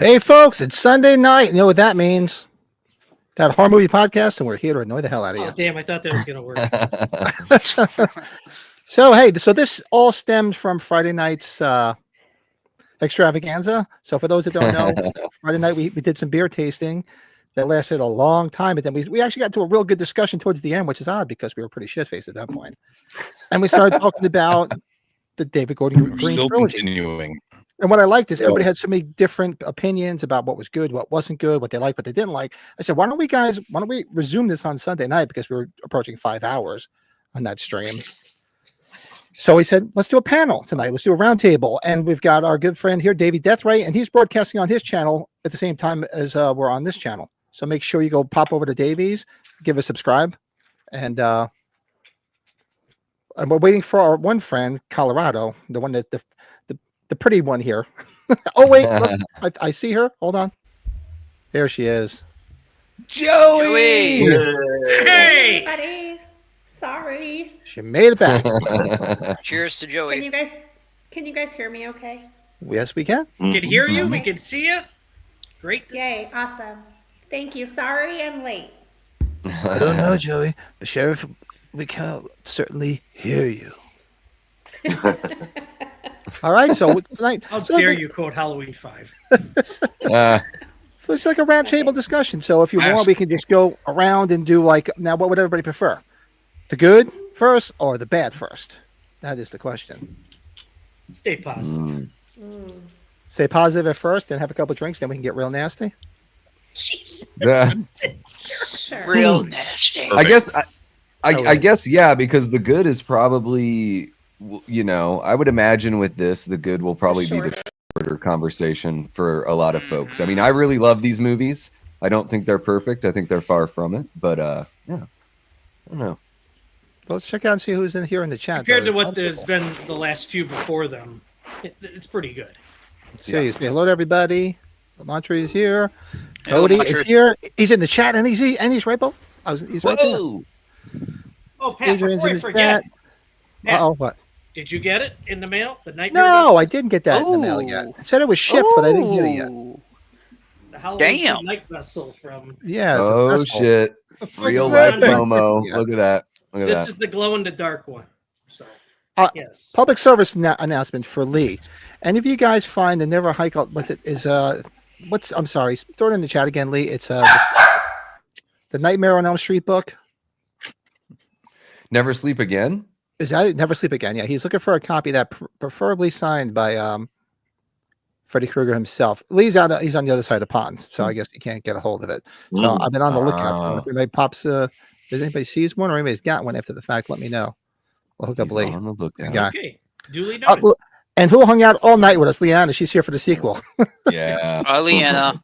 Hey, folks, it's Sunday night. You know what that means? That horror movie podcast, and we're here to annoy the hell out of you. Oh, damn, I thought that was going to work. So, hey, so this all stemmed from Friday night's extravaganza. So, for those that don't know, Friday night we did some beer tasting that lasted a long time. But then we actually got to a real good discussion towards the end, which is odd because we were pretty shit-faced at that point. And we started talking about the David Gordon Green Still trilogy. continuing. And what I liked is everybody had so many different opinions about what was good, what wasn't good, what they liked, what they didn't like. I said, why don't we resume this on Sunday night because we were approaching 5 hours on that stream. So we said, let's do a panel tonight. Let's do a roundtable. And we've got our good friend here, Davey Deathray, and he's broadcasting on his channel at the same time as we're on this channel. So make sure you go pop over to Davey's, give a subscribe. And we're waiting for our one friend, Colorado, the one that the pretty one here. Oh, wait. Look, I see her. Hold on. There she is. Joey! Hey! Everybody. Sorry. She made it back. Cheers to Joey. Can you guys hear me okay? Yes, we can. We can hear you. We can see you. Great. Yay, awesome. Thank you. Sorry I'm late. I don't know, Joey. The sheriff, we can certainly hear you. All right, so tonight. How dare you quote Halloween 5? So it's like a round table discussion. So if you want, we can just go around and do now, what would everybody prefer? The good first or the bad first? That is the question. Stay positive. Stay positive at first and have a couple of drinks, then we can get real nasty. Jesus. Sure. Real nasty. I guess, yeah, because the good is probably, I would imagine with this, the good will probably be the shorter conversation for a lot of folks. I mean, I really love these movies. I don't think they're perfect. I think they're far from it. But, yeah, I don't know. Well, let's check out and see who's in here in the chat. Compared to what there's been the last few before them, it's pretty good. Let's see. Say hello to everybody. Lamontre is here. Cody is here. He's in the chat, and he's right, Bo. He's right there. Oh, Pat, Adrian's before in I the forget. chat. Uh-oh, what? Did you get it in the mail? The nightmare? No, I didn't get that in the mail yet. It said it was shipped, but I didn't get it yet. The Halloween Damn. night vessel from. Yeah. Oh, shit. Real life Momo. Look at that. This is the glow in the dark one. So, yes. Public service announcement for Lee. Any of you guys find the Never Hike Out? I'm sorry. Throw it in the chat again, Lee. It's the Nightmare on Elm Street book. Never Sleep Again? Is that Never Sleep Again? Yeah, he's looking for a copy of that, preferably signed by Freddy Krueger himself. Lee's out. He's on the other side of the pond, so I guess you can't get a hold of it. So I've been on the lookout. If anybody pops, if anybody sees one or anybody's got one after the fact, let me know. We'll hook up Lee. On the lookout. Okay. Duly noted. And who hung out all night with us? Leanna. She's here for the sequel. Yeah. Leanna.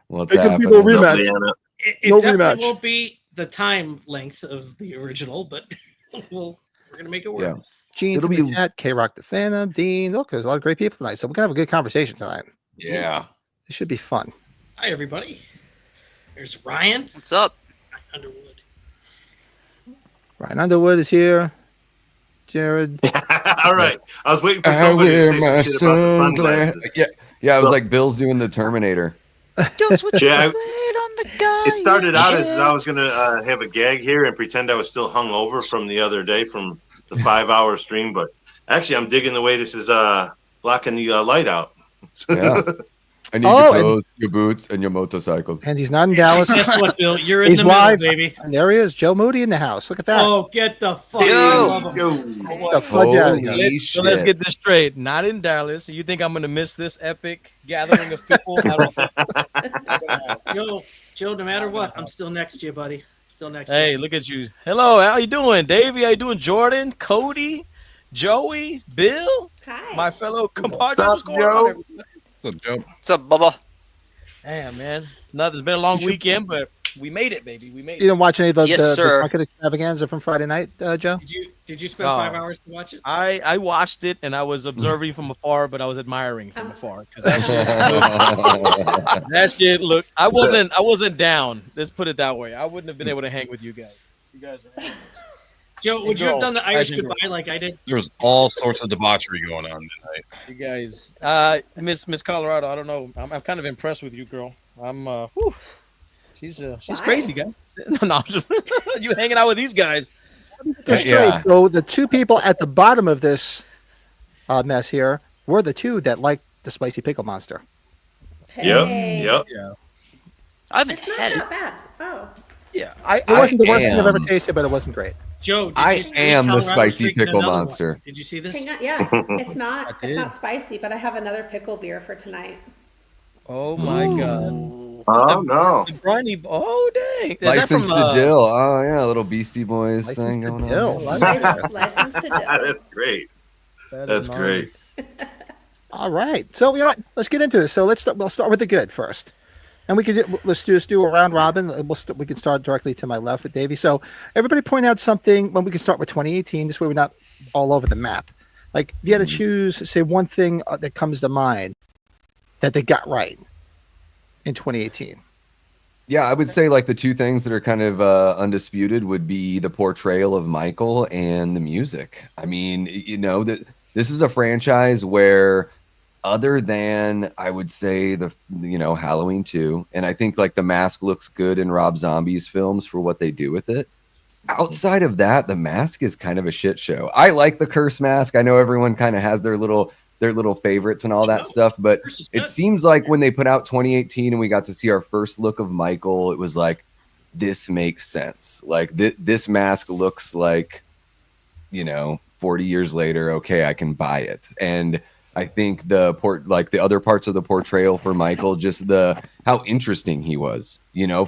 What's Making happening? people rematch. It No definitely rematch. won't be the time length of the original, but we're gonna make it work. Yeah. Gene's in the chat. K-Rock the Phantom. Dean. Look, there's a lot of great people tonight, so we're gonna have a good conversation tonight. Yeah. It should be fun. Hi, everybody. There's Ryan. What's up? Underwood. Ryan Underwood is here. Jared. All right. I was waiting for somebody to say some shit about the sunglasses. Yeah, it was like Bill's doing the Terminator. Don't switch Yeah, the blade on the guy. It started out as I was going to have a gag here and pretend I was still hung over from the other day from the 5-hour stream. But actually, I'm digging the way this is blocking the light out. Yeah. I need your clothes, your boots, and your motorcycle. And he's not in Dallas. Guess what, Bill? You're in He's the middle, live, baby. And there he is, Joe Moody in the house. Look at that. Oh, get the fuck out The fudge out of here. So let's get this straight. Not in Dallas. You think I'm going to miss this epic gathering of people? Joe, no matter what, I'm still next to you, buddy. Still next to you. Hey, look at you. Hello, how you doing? Davey, how you doing? Jordan, Cody, Joey, Bill? Hi. My fellow compadres. What's up, Joe? What's up, Joe? What's up, Bubba? Damn, man. It's been a long weekend, but we made it, baby. We made it. You didn't watch any of the drunken extravaganza from Friday night, Joe? Did you spend 5 hours to watch it? I watched it, and I was observing from afar, but I was admiring from afar. Because that shit looked. I wasn't down. Let's put it that way. I wouldn't have been able to hang with you guys. You guys are. Joe, would you have done the Irish Guys and goodbye like I did? There was all sorts of debauchery going on tonight. You guys, Miss Colorado, I don't know. I'm kind of impressed with you, girl. Whew. She's crazy, guys. No, you hanging out with these guys. That's great. So the two people at the bottom of this mess here were the two that liked the spicy pickle monster. Hey. Yep. Yeah. I haven't It's not had it. that bad. Oh. Yeah. It wasn't the worst thing I've ever tasted, but it wasn't great. Joe, did I you see am the Colorado's spicy drinking pickle another one? monster. Did you see this? Hang on. Yeah. It's not did. not spicy, but I have another pickle beer for tonight. Oh my God. Oh no! The briny. Oh dang. Is that Licensed from, to Dill. Oh yeah, a little Beastie Boys Licensed thing to going Dill. on. License to dill. That's great. That's great. All right. So let's get into this. So we'll start with the good first. And let's just do a round robin. We can start directly to my left with Davey. So everybody point out something when we can start with 2018. This way we're not all over the map. Like if you had to choose, say one thing that comes to mind that they got right in 2018. Yeah, I would say like the two things that are kind of undisputed would be the portrayal of Michael and the music. I mean, that this is a franchise where, other than I would say Halloween 2, and I think like The Mask looks good in Rob Zombie's films for what they do with it. Outside of that, The Mask is kind of a shit show. I like the Curse Mask. I know everyone kind of has their little favorites and all that stuff, but it seems like when they put out 2018 and we got to see our first look of Michael, it was like, this makes sense. Like this mask looks like, 40 years later, okay, I can buy it. And I think the other parts of the portrayal for Michael, just how interesting he was,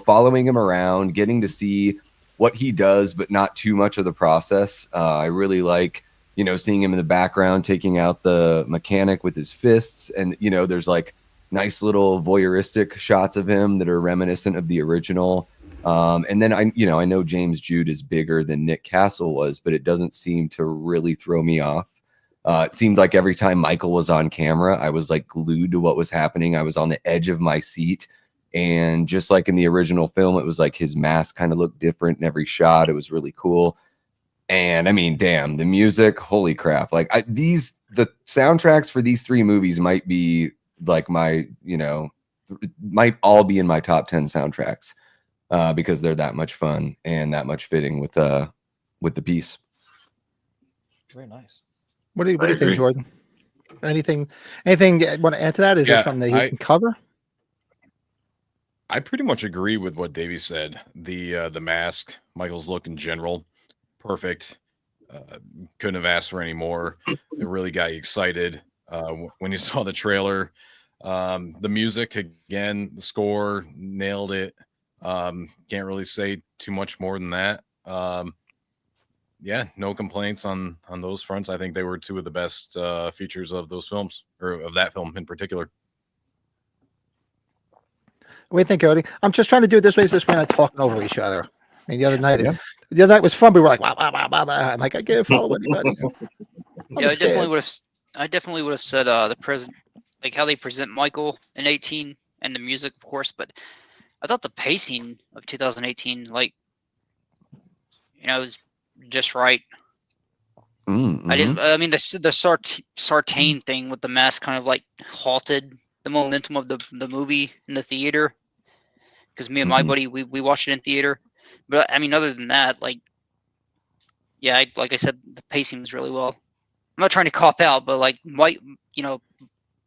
following him around, getting to see what he does, but not too much of the process. I really like, seeing him in the background, taking out the mechanic with his fists. And, there's like nice little voyeuristic shots of him that are reminiscent of the original. And then I know James Jude is bigger than Nick Castle was, but it doesn't seem to really throw me off. It seemed like every time Michael was on camera, I was like glued to what was happening. I was on the edge of my seat. And just like in the original film, it was like his mask kind of looked different in every shot. It was really cool. And I mean, damn, the music, holy crap. Like the soundtracks for these three movies might be like might all be in my top 10 soundtracks because they're that much fun and that much fitting with the piece. Very nice. What do you think, Jordan? Anything you want to add to that? Is there something that you can cover? I pretty much agree with what Davey said. The mask, Michael's look in general, perfect. Couldn't have asked for any more. It really got you excited when you saw the trailer. The music, again, the score, nailed it. Can't really say too much more than that. Yeah, no complaints on those fronts. I think they were two of the best features of those films, or of that film in particular. What do you think, Cody? I'm just trying to do it this way, so we're not talking over each other. I mean, the other night was fun. We were like, wow. I'm like, I can't follow anybody. Yeah, I definitely would have said the present, like how they present Michael in 18 and the music, of course. But I thought the pacing of 2018, was just right. Mm-hmm. I mean, the Sartain thing with the mask kind of like halted the momentum of the movie in the theater, because me and my buddy we watched it in theater. But I mean, other than that, like I said, the pacing was really well. I'm not trying to cop out, but like the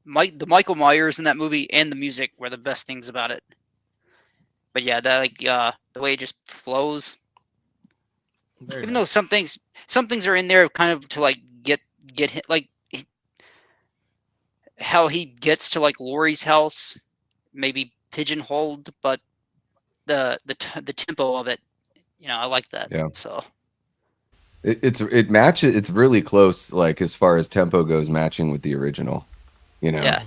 Michael Myers in that movie and the music were the best things about it. But yeah, that the way it just flows. Very Even nice. though some things are in there kind of to like get hit, like how he gets to like Laurie's house, maybe pigeonholed, but the tempo of it, I like that. Yeah. So it matches. It's really close, like as far as tempo goes, matching with the original. Yeah.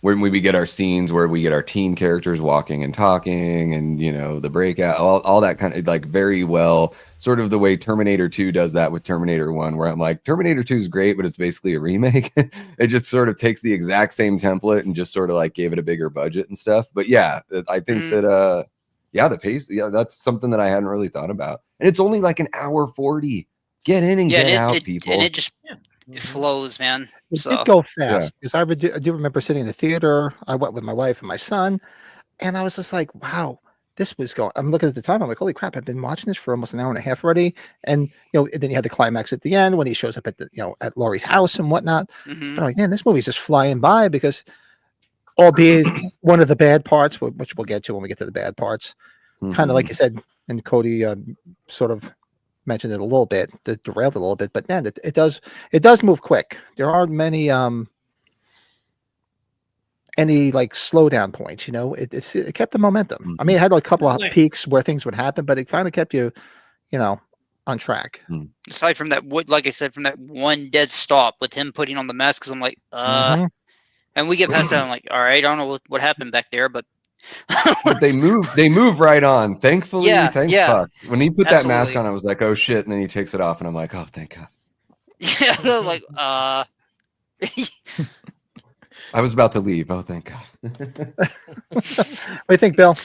When we get our scenes where we get our teen characters walking and talking, and the breakout, all that kind of like very well, sort of the way Terminator 2 does that with Terminator 1, where I'm like, Terminator 2 is great, but it's basically a remake. It just sort of takes the exact same template and just sort of like gave it a bigger budget and stuff. But yeah, I think that the pace, that's something that I hadn't really thought about. And it's only like an hour 40. Get in and get and out, it people. and it just it flows, man. It So did go fast because I do remember sitting in the theater. I went with my wife and my son, and I was just like, "Wow, this was going." I'm looking at the time. I'm like, "Holy crap! I've been watching this for almost an hour and a half already." And and then you had the climax at the end when he shows up at the at Laurie's house and whatnot. But I'm like, man, this movie's just flying by because, albeit one of the bad parts, which we'll get to when we get to the bad parts, kind of like you said, and Cody sort of mentioned it a little bit, that derailed a little bit, but man, it does move quick. There aren't many any like slowdown points. It kept the momentum. I mean, it had like a couple of peaks where things would happen, but it kind of kept you on track. Aside from that, like I said, from that one dead stop with him putting on the mask, because I'm like, and we get past that, I'm like, all right, I don't know what happened back there, but but they move right on. Thankfully, thank fuck. When he put that mask on, I was like, oh shit, and then he takes it off, and I'm like, oh, thank God. Yeah, I was like, I was about to leave. Oh, thank God. What do you think, Bill?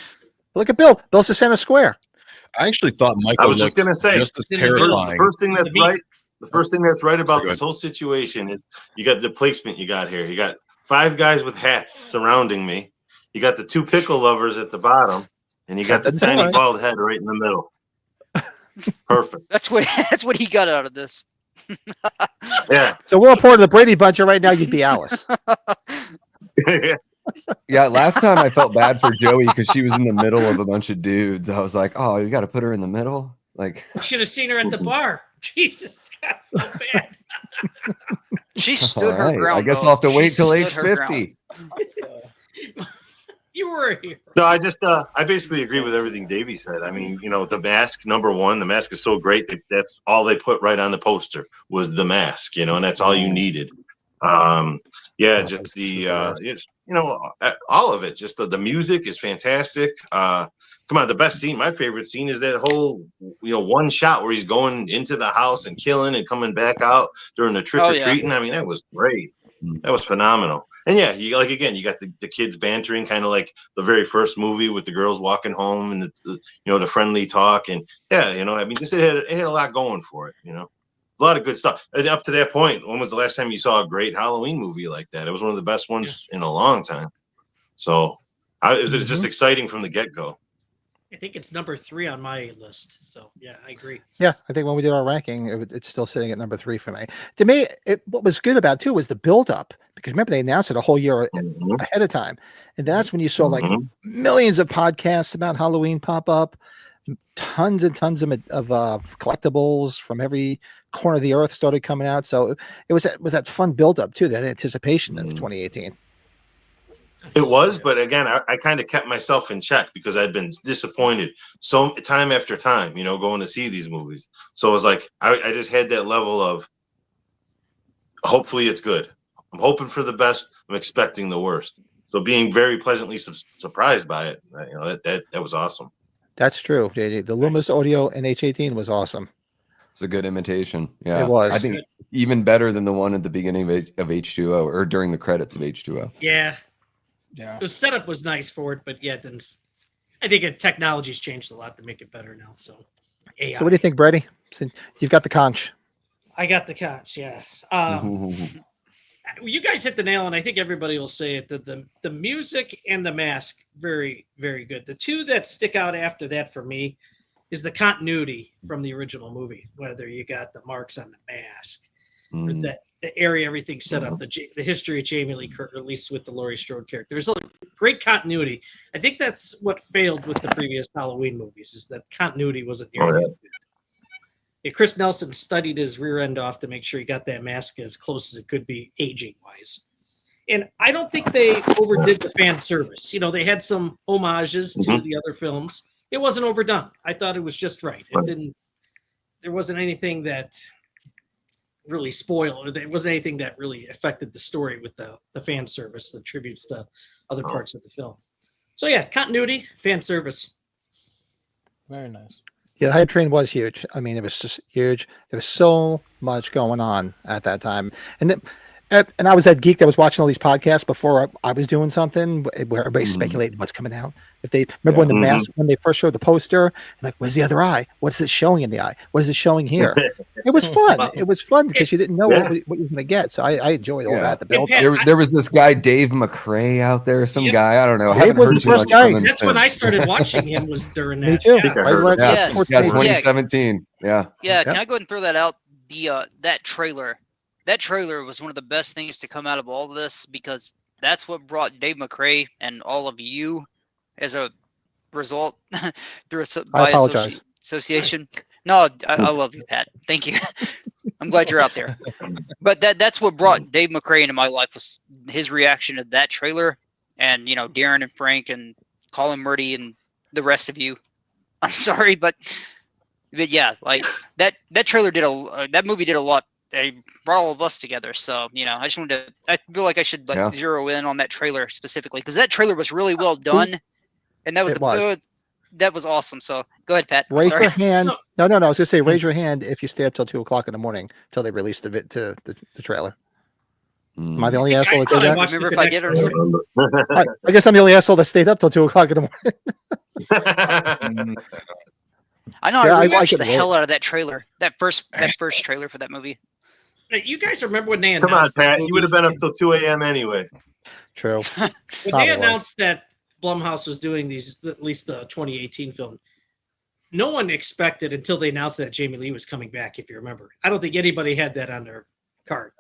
Look at Bill. Bill's the center square. I actually thought Michael I was just gonna say, just as terrifying. The first thing that's right about this whole situation is you got the placement you got here. You got 5 guys with hats surrounding me. You got the 2 pickle lovers at the bottom, and you got the tiny bald head right in the middle. Perfect. That's what he got out of this. Yeah. So we're a part of the Brady Bunch, and right now you'd be Alice. Yeah, last time I felt bad for Joey because she was in the middle of a bunch of dudes. I was like, oh, you got to put her in the middle? Like, you should have seen her at the bar. Jesus, God, so bad. She stood her ground. I guess I'll have to wait till age 50. You were here. No, I basically agree with everything Davey said. I mean, the mask, number one, the mask is so great that that's all they put right on the poster was the mask, and that's all you needed. Just all of it. Just the music is fantastic. Come on, the best scene, my favorite scene is that whole, one shot where he's going into the house and killing and coming back out during the trick or treating. I mean, that was great. That was phenomenal. And yeah, you got the kids bantering, kind of like the very first movie with the girls walking home and the friendly talk. And yeah, I mean, it had a lot going for it. A lot of good stuff. And up to that point, when was the last time you saw a great Halloween movie like that? It was one of the best ones in a long time. So it was just exciting from the get-go. I think it's number 3 on my list. So yeah, I agree. Yeah, I think when we did our ranking, it's still sitting at number 3 for me. To me, what was good about it too was the build-up, because remember they announced it a whole year ahead of time, and that's when you saw like millions of podcasts about Halloween pop up, tons and tons of collectibles from every corner of the earth started coming out. So it was that fun build-up too, that anticipation of 2018. It was, but again, I kind of kept myself in check because I'd been disappointed so time after time, going to see these movies. So it was like I just had that level of hopefully it's good. I'm hoping for the best. I'm expecting the worst. So being very pleasantly surprised by it, that was awesome. That's true, JJ. The Loomis audio in H18 was awesome. It's a good imitation. Yeah, it was. I think even better than the one at the beginning of H2O or during the credits of H2O. Yeah. The setup was nice for it, but yeah, I think technology's changed a lot to make it better now. So, AI. So what do you think, Brady? Since you've got the conch. I got the conch. Yeah. You guys hit the nail, and I think everybody will say it. The music and the mask, very, very good. The two that stick out after that for me is the continuity from the original movie. Whether you got the marks on the mask, or the area everything's set up, the history of Jamie Lee Curtis, at least with the Laurie Strode character. There's a great continuity. I think that's what failed with the previous Halloween movies, is that continuity wasn't nearly as good. Yeah, Chris Nelson studied his rear end off to make sure he got that mask as close as it could be aging wise. And I don't think they overdid the fan service. They had some homages to the other films. It wasn't overdone. I thought it was just right. There wasn't anything that really spoiled, or there wasn't anything that really affected the story with the fan service, the tributes to other parts of the film. So yeah, continuity, fan service. Very nice. Yeah, the hype train was huge. I mean, it was just huge. There was so much going on at that time. And And I was that geek that was watching all these podcasts before I was doing something where everybody's speculating what's coming out. If they remember when the mask, when they first showed the poster, like, where's the other eye? What's it showing in the eye? What is it showing here? It was fun. It was fun because you didn't know what you were going to get. So I enjoyed all that. The build. There was this guy Dave McRae out there. Some guy I don't know. Dave was the first guy. That's when I started watching him. Was during that. Me too. Yeah, 2017. Yeah. Yeah. Can I go ahead and throw that out? That trailer. That trailer was one of the best things to come out of all of this because that's what brought Dave McRae and all of you as a result through association. No, I love you, Pat. Thank you. I'm glad you're out there. But that's what brought Dave McRae into my life was his reaction to that trailer, and Darren and Frank and Colin Murdy and the rest of you. I'm sorry, but yeah, like that trailer that movie did a lot. They brought all of us together, so I just wanted to. I feel like I should zero in on that trailer specifically because that trailer was really well done, and that was that was awesome. So go ahead, Pat. Raise your hand. No. I was gonna say raise your hand if you stay up till 2:00 in the morning till they release the trailer. Am I the only asshole that did that? I remember if I did or not. I guess I'm the only asshole that stayed up till 2:00 in the morning. I know. I watched the hell out of that trailer. That first trailer for that movie. You guys remember when they Come announced? on, Pat. You would have been up till 2 a.m. anyway. True. When they announced that Blumhouse was doing these, at least the 2018 film, no one expected until they announced that Jamie Lee was coming back. If you remember, I don't think anybody had that on their card.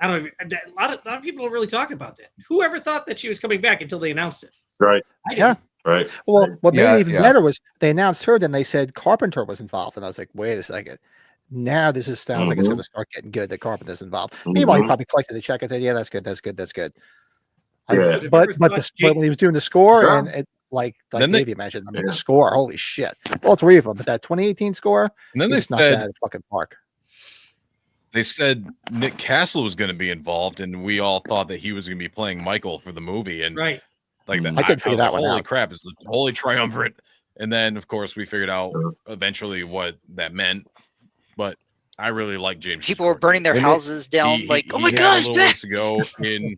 I don't. A lot of people don't really talk about that. Whoever thought that she was coming back until they announced it? Right. Yeah. Right. Well, what made it even better was they announced her, then they said Carpenter was involved, and I was like, wait a second. Now this sounds like it's going to start getting good that Carpenter's involved. Meanwhile, he probably collected the check and said, "Yeah, that's good. Yeah. But when he was doing the score and it like Davey mentioned, the score, holy shit! All three of them, but that 2018 score, and then it's not that fucking park. They said Nick Castle was going to be involved, and we all thought that he was going to be playing Michael for the movie, and right. Like that, I couldn't figure that one out. Holy crap! It's the holy triumvirate, and then of course we figured out eventually what that meant. But I really like James. People were burning their houses down, oh my gosh! He had a little ways to go in.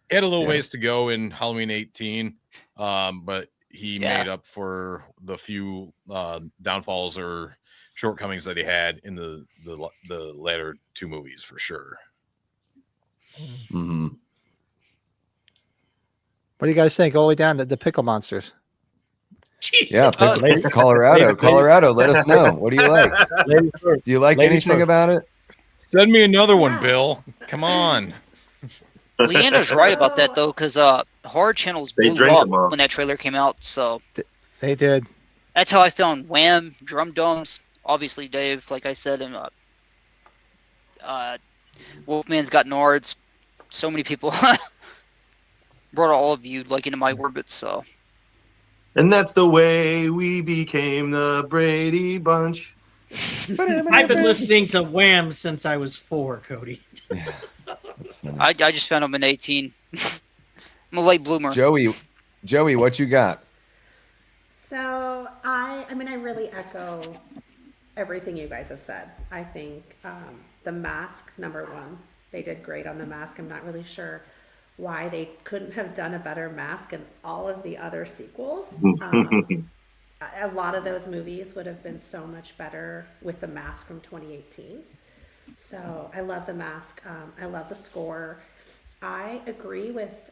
He had a little ways to go in Halloween 18, but he made up for the few downfalls or shortcomings that he had in the latter two movies for sure. Mm-hmm. What do you guys think? All the way down to the pickle monsters. Jesus. Yeah, Colorado. Let us know. What do you like? Do you like anything about it? Send me another one, Bill. Come on. Leanna's right about that though, because horror channels blew up when that trailer came out. So they did. That's how I found Wham, Drum Domes, obviously Dave, like I said, and Wolfman's Got Nards. So many people brought all of you into my orbit. So. And that's the way we became the Brady Bunch. I've been listening to Wham since I was 4, Cody. Yeah, I just found him in 18. I'm a late bloomer. Joey, what you got? So I really echo everything you guys have said. I think The Mask, #1, they did great on The Mask. I'm not really sure why they couldn't have done a better Mask in all of the other sequels. A lot of those movies would have been so much better with The Mask from 2018. So I love The Mask. I love the score. I agree with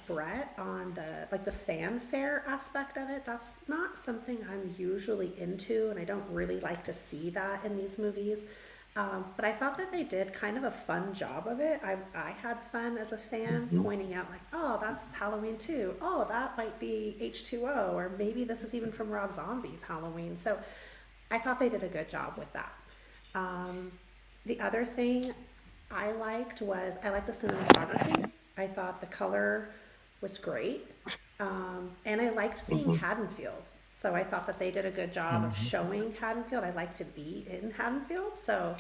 Brett on the fanfare aspect of it. That's not something I'm usually into, and I don't really like to see that in these movies. But I thought that they did kind of a fun job of it. I had fun as a fan pointing out oh, that's Halloween 2. Oh, that might be H2O, or maybe this is even from Rob Zombie's Halloween. So I thought they did a good job with that. The other thing I liked was the cinematography. I thought the color was great. And I liked seeing Haddonfield. So I thought that they did a good job of showing Haddonfield. I like to be in Haddonfield. So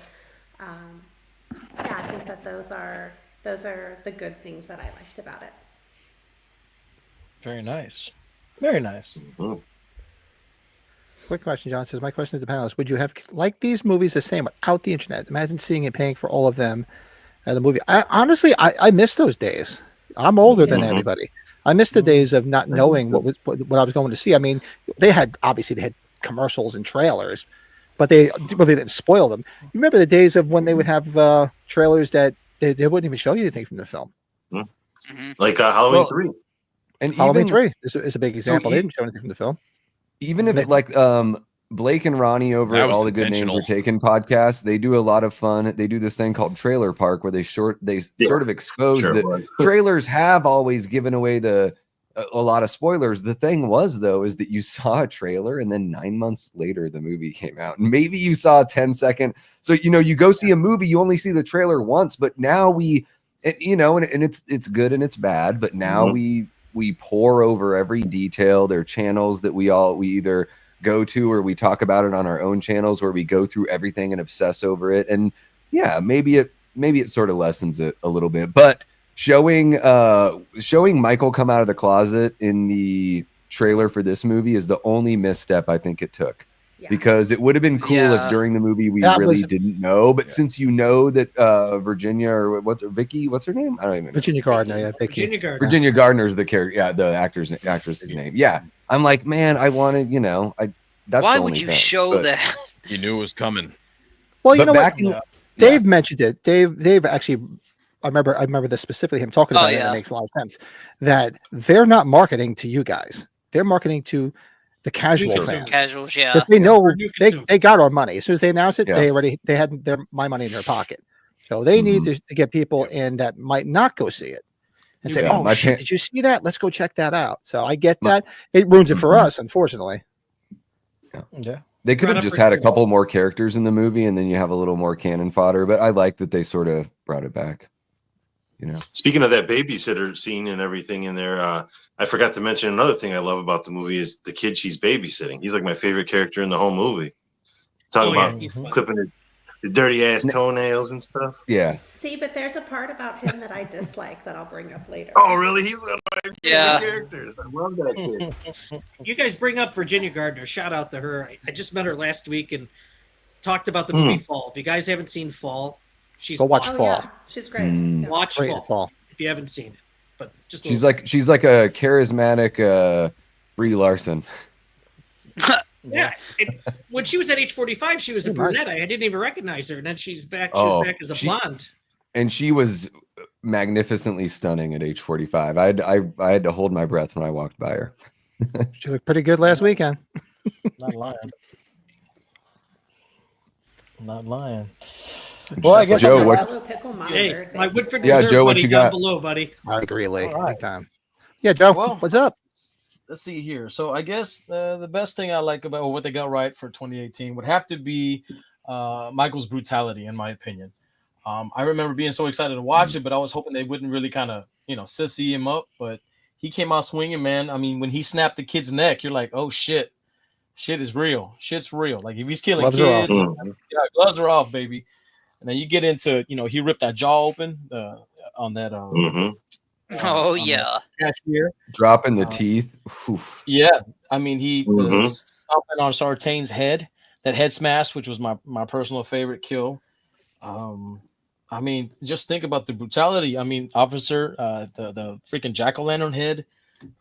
I think that those are the good things that I liked about it. Very nice. Very nice. Quick question, John says, my question to the panelists, would you have liked these movies the same without the internet? Imagine seeing and paying for all of them at a movie. Honestly, I miss those days. I'm older than everybody. I miss the days of not knowing what I was going to see. I mean, they had commercials and trailers, but they didn't spoil them. You remember the days of when they would have trailers that they wouldn't even show you anything from the film. Like Halloween 3. And Halloween 3 is a big example. They didn't show anything from the film. Even if Blake and Ronnie over at All the Good Names Were Taken podcast, they do a lot of fun. They do this thing called Trailer Park where they sort of expose that trailers have always given away a lot of spoilers. The thing was, though, is that you saw a trailer and then 9 months later the movie came out. And maybe you saw a 10-second. So, you go see a movie, you only see the trailer once, but now and it's good and it's bad, but now we pour over every detail. There are channels that we either go to or we talk about it on our own channels where we go through everything and obsess over it. And yeah, maybe it sort of lessens it a little bit, but showing Michael come out of the closet in the trailer for this movie is the only misstep I think it took. Because it would have been cool if during the movie we didn't know, but since you know that Virginia or Vicky, what's her name? I don't even know. Virginia Gardner, Vicky. Virginia Gardner's the character, the actress's name. Yeah, I'm like, man, I wanted, that's why the would you thing. show that? You knew it was coming. Well, you know what? Dave mentioned it. Dave actually, I remember this specifically. Him talking about it. And it makes a lot of sense. That they're not marketing to you guys. They're marketing to the casual fans. Casuals, yeah. Because they know they got our money. As soon as they announced it, they had my money in their pocket. So they need to get people in that might not go see it and say, "Oh shit, did you see that? Let's go check that out." So I get that. It ruins it for us, unfortunately. Yeah. They could have just had a couple more characters in the movie, and then you have a little more cannon fodder. But I like that they sort of brought it back. Speaking of that babysitter scene and everything in there, I forgot to mention another thing I love about the movie is the kid she's babysitting. He's like my favorite character in the whole movie. Talking about clipping the dirty ass toenails and stuff. Yeah. See, but there's a part about him that I dislike that I'll bring up later. Oh, really? He's one of my favorite characters. I love that kid. You guys bring up Virginia Gardner. Shout out to her. I just met her last week and talked about the movie Fall. If you guys haven't seen Fall, go watch Fall. Yeah. She's great. Watch Fall if you haven't seen it. But just she's like a charismatic Brie Larson. Yeah. When she was at age 45, she was a brunette. I didn't even recognize her, and then she's back. She's back as a blonde. And she was magnificently stunning at age 45. I had to hold my breath when I walked by her. She looked pretty good last weekend. Not lying. Well, I guess Joe, my Woodford dessert Joe, buddy what you down got? below, buddy. I agree, Lee. Big time. Yeah, Joe, what's up? Let's see here. So I guess the best thing I like about what they got right for 2018 would have to be Michael's brutality, in my opinion. I remember being so excited to watch it, but I was hoping they wouldn't really kind of, sissy him up. But he came out swinging, man. I mean, when he snapped the kid's neck, you're like, oh, shit. Shit is real. Shit's real. Like, if he's killing kids, gloves are off, baby. And then you get into, he ripped that jaw open on that. Cashier. Dropping the teeth. Oof. Yeah. I mean, he was stomping on Sartain's head, that head smash, which was my personal favorite kill. I mean, just think about the brutality. I mean, officer, the freaking jack-o'-lantern head,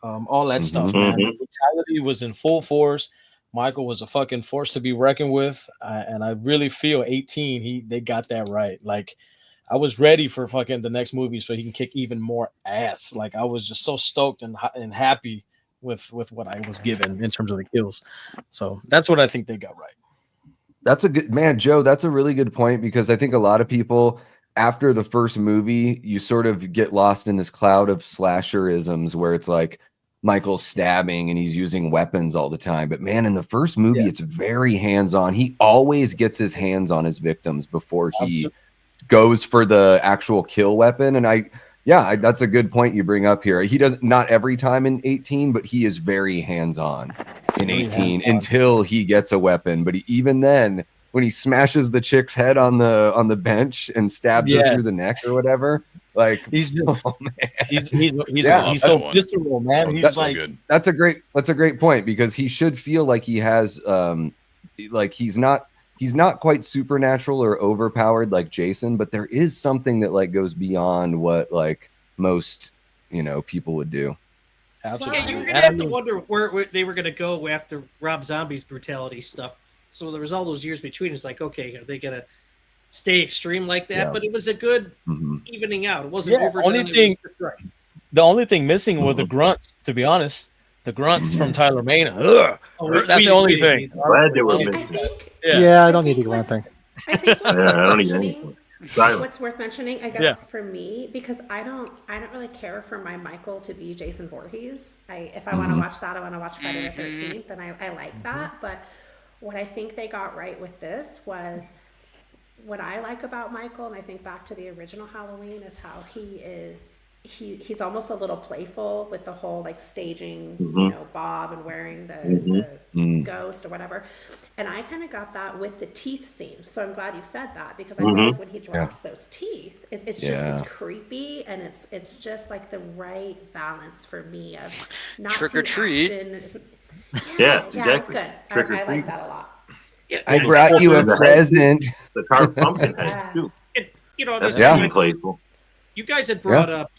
all that stuff, man. The brutality was in full force. Michael was a fucking force to be reckoned with, and I really feel 18. They got that right. Like, I was ready for fucking the next movie so he can kick even more ass. Like, I was just so stoked and happy with what I was given in terms of the kills. So that's what I think they got right. That's a good man, Joe. That's a really good point because I think a lot of people after the first movie, you sort of get lost in this cloud of slasherisms where it's like Michael's stabbing and he's using weapons all the time. But man, in the first movie, it's very hands-on. He always gets his hands on his victims before he goes for the actual kill weapon. And that's a good point you bring up here. He does not every time in 18, but he is very hands-on in 18 until he gets a weapon. But even then, when he smashes the chick's head on the bench and stabs her through the neck or whatever, Like he's just, oh, man. he's Yeah, so one. visceral, man. Oh, He's that's so like, good. That's a great point, because he should feel like he has like he's not quite supernatural or overpowered like Jason, but there is something that like goes beyond what like most people would do. absolutely. Yeah, you were And gonna have to wonder where they were gonna go after Rob Zombie's brutality stuff. So there was all those years between. It's like, okay, are they gonna stay extreme like that? Yeah. But it was a good evening out. It wasn't overdone. Only thing, right. the only thing missing were the grunts. To be honest, the grunts from Tyler Mane. Ugh, that's the only thing. Glad they were I missing. think. Yeah, I don't need the grunt thing. I think what's Yeah, worth I don't need mentioning. anything. Silence. What's worth mentioning, I guess, for me, because I don't really care for my Michael to be Jason Voorhees. If I want to watch that, I want to watch Friday the 13th, and I like that. But what I think they got right with this was what I like about Michael, and I think back to the original Halloween, is how he's almost a little playful with the whole like staging, Bob and wearing the ghost or whatever. And I kind of got that with the teeth scene. So I'm glad you said that, because I feel like when he drops those teeth, it's just it's creepy, and it's just like the right balance for me of not Trick or treat. Yeah, it's exactly. good. Trick or I like treat. that a lot. Yeah, I brought you a present. The carved pumpkin heads too. That's being playful. You guys had brought up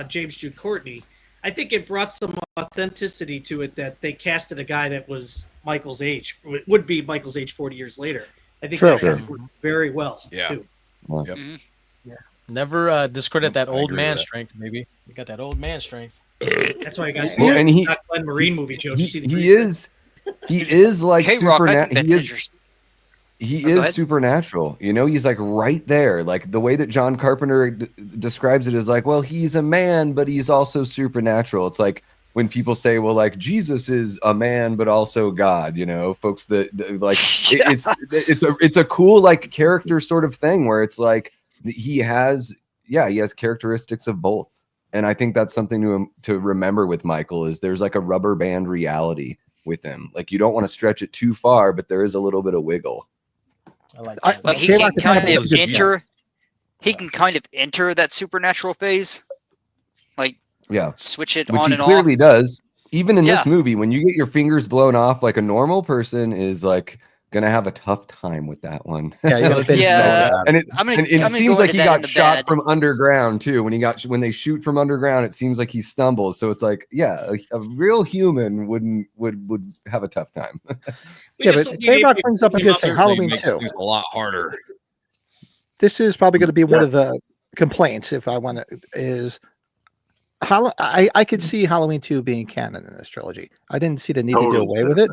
James Jude Courtney. I think it brought some authenticity to it that they casted a guy that was Michael's age, would be Michael's age 40 years later. I think that worked very well too. Well, Never discredit that old agree man with that. strength, baby. You got that old man strength. That's why I got to see Well, and he- Glenn Marine movie, Joe. Did you see the he is like K-Rock, I supernatural. think that's interesting. He go is ahead. supernatural. He's like right there. Like the way that John Carpenter describes it is like, well, he's a man, but he's also supernatural. It's like when people say, well, like Jesus is a man, but also God, folks that like, it's a cool, like character sort of thing where it's like he has characteristics of both. And I think that's something to remember with Michael is there's like a rubber band reality with him. Like you don't want to stretch it too far, but there is a little bit of wiggle. I like I- that. Like he K-Rock can is kind kind of of a good enter. He can kind of enter that supernatural phase, like switch it Which on he and clearly off. does. Even in this Yeah. movie, when you get your fingers blown off, like a normal person is like gonna have a tough time with that one. Yeah, you gotta and it, I'm gonna and it go seems like into he that in got the shot bad. from underground too. When they shoot from underground, it seems like he stumbles. So it's like, a real human would have a tough time. But K-Rock brings up a good thing. Certainly Halloween makes 2. things a lot harder. This is probably going to be one of the complaints, if I want to, is I could see Halloween 2 being canon in this trilogy. I didn't see the need to do away with it.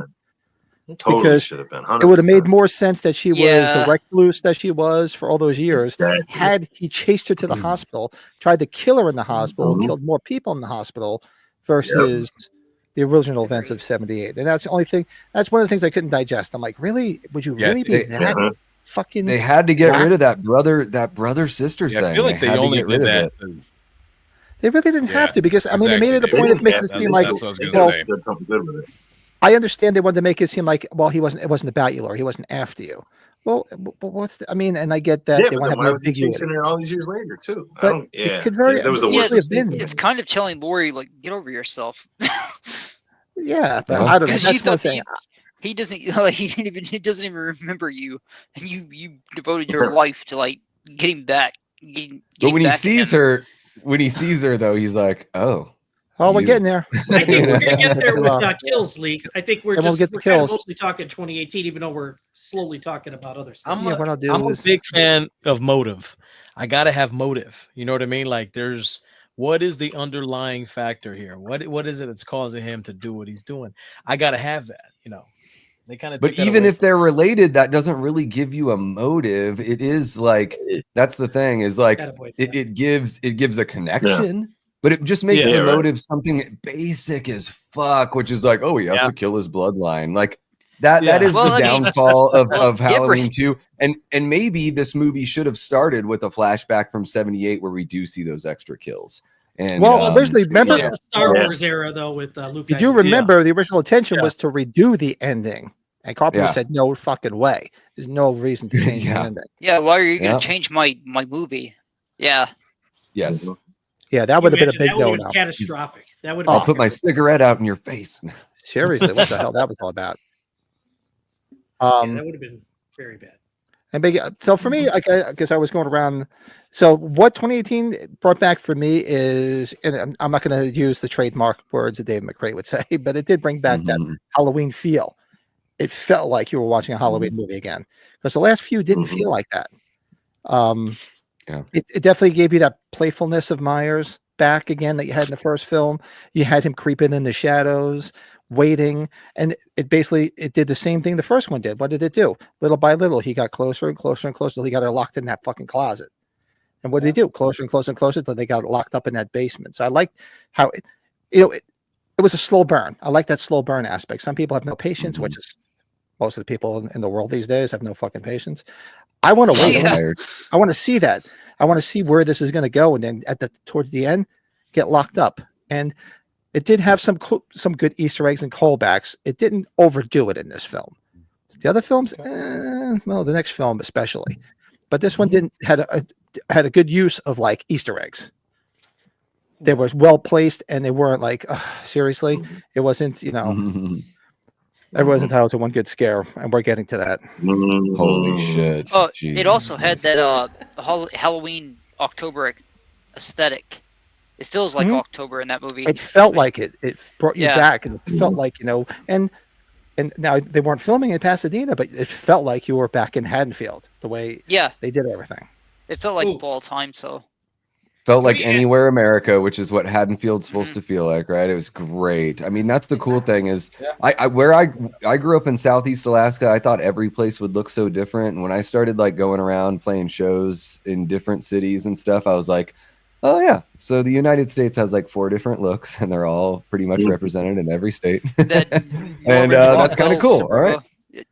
Totally because should have been. it would have made more sense that she was Yeah. the recluse that she was for all those years. Exactly. Had he chased her to the hospital, tried to kill her in the hospital, killed more people in the hospital versus the original events of 78. And that's the only thing. That's one of the things I couldn't digest. I'm like, really? Would you really be that fucking? They had to get rid of that brother sister thing. I feel like they had to only get rid did of that. it. They really didn't have Yeah, to because I mean they made it a exactly. point of making it That's- seem like that's what I was gonna well, say. Did something good with it. I understand they wanted to make it seem like well it wasn't about you, Laura. He wasn't after you. Well, what's the, I mean, and I get that Yeah, they but want to then why have was he ambiguity. chasing her all these years later too? I But don't. it Yeah, could very- that was the yeah, worst. it's been- It's kind of telling Lori, like, get over yourself. Yeah, but Yeah. I don't know. Because That's one thing. he doesn't like he doesn't even remember you, and you devoted your life to like getting back. But when he sees her, though, he's like, "Oh, Oh, we're you- getting there. I think we're gonna get there with Kills Leak. I think we're And we'll just get the we're kind of kills. mostly talking 2018, even though we're slowly talking about other stuff. I'm Yeah, what I'll do I'm a is- big fan of motive. I gotta have motive. You know what I mean? Like, there's what is the underlying factor here? What is it that's causing him to do what he's doing? I gotta have that. You know, they kind of. But even if they're related, that doesn't really give you a motive. It is like that's the thing. Is like it gives a connection, but it just makes the motive something basic as fuck, which is like, oh, he has to kill his bloodline. Like that. That is the downfall of Halloween 2. And maybe this movie should have started with a flashback from 78 where we do see those extra kills. And originally, remember the Star Wars era though with Luke. You do remember the original intention was to redo the ending, and Carpenter said, "No fucking way. There's no reason to change the ending." Yeah, why are you gonna change my movie? Yeah. Yes. Yeah, that would have been a Imagine, big that would have no-no. been catastrophic. That would I'll have put my cigarette out in your face. Seriously, what the hell that was all about? that would have been very bad. And big, so for me, I guess I was going around. So what 2018 brought back for me is, and I'm not going to use the trademark words that Dave McRae would say, but it did bring back that Halloween feel. It felt like you were watching a Halloween movie again, because the last few didn't feel like that. It definitely gave you that playfulness of Myers back again that you had in the first film. You had him creeping in the shadows, waiting, and it did the same thing the first one did. What did it do? Little by little, he got closer and closer and closer till he got her locked in that fucking closet. And what did he do? Closer and closer and closer till they got locked up in that basement. So I liked how it was a slow burn. I like that slow burn aspect. Some people have no patience, which is most of the people in the world these days have no fucking patience. I want to wait. I want to see that. I want to see where this is going to go, and then towards the end, get locked up. And it did have some good Easter eggs and callbacks. It didn't overdo it in this film. The other films, well, the next film especially, but this one had a good use of like Easter eggs. They were well placed, and they weren't like seriously. It wasn't, everyone's entitled to one good scare, and we're getting to that. Holy shit! Oh, it also had that Halloween October aesthetic. It feels like October in that movie. It felt like it. It brought you back, and it felt like and now they weren't filming in Pasadena, but it felt like you were back in Haddonfield. The way they did everything. It felt like fall time. So. Felt like anywhere America, which is what Haddonfield's supposed to feel like, right? It was great. I mean, that's the cool thing is I grew up in Southeast Alaska. I thought every place would look so different. And when I started like going around playing shows in different cities and stuff, I was like, oh yeah. So the United States has like 4 different looks, and they're all pretty much represented in every state. And that's kind of cool. All right.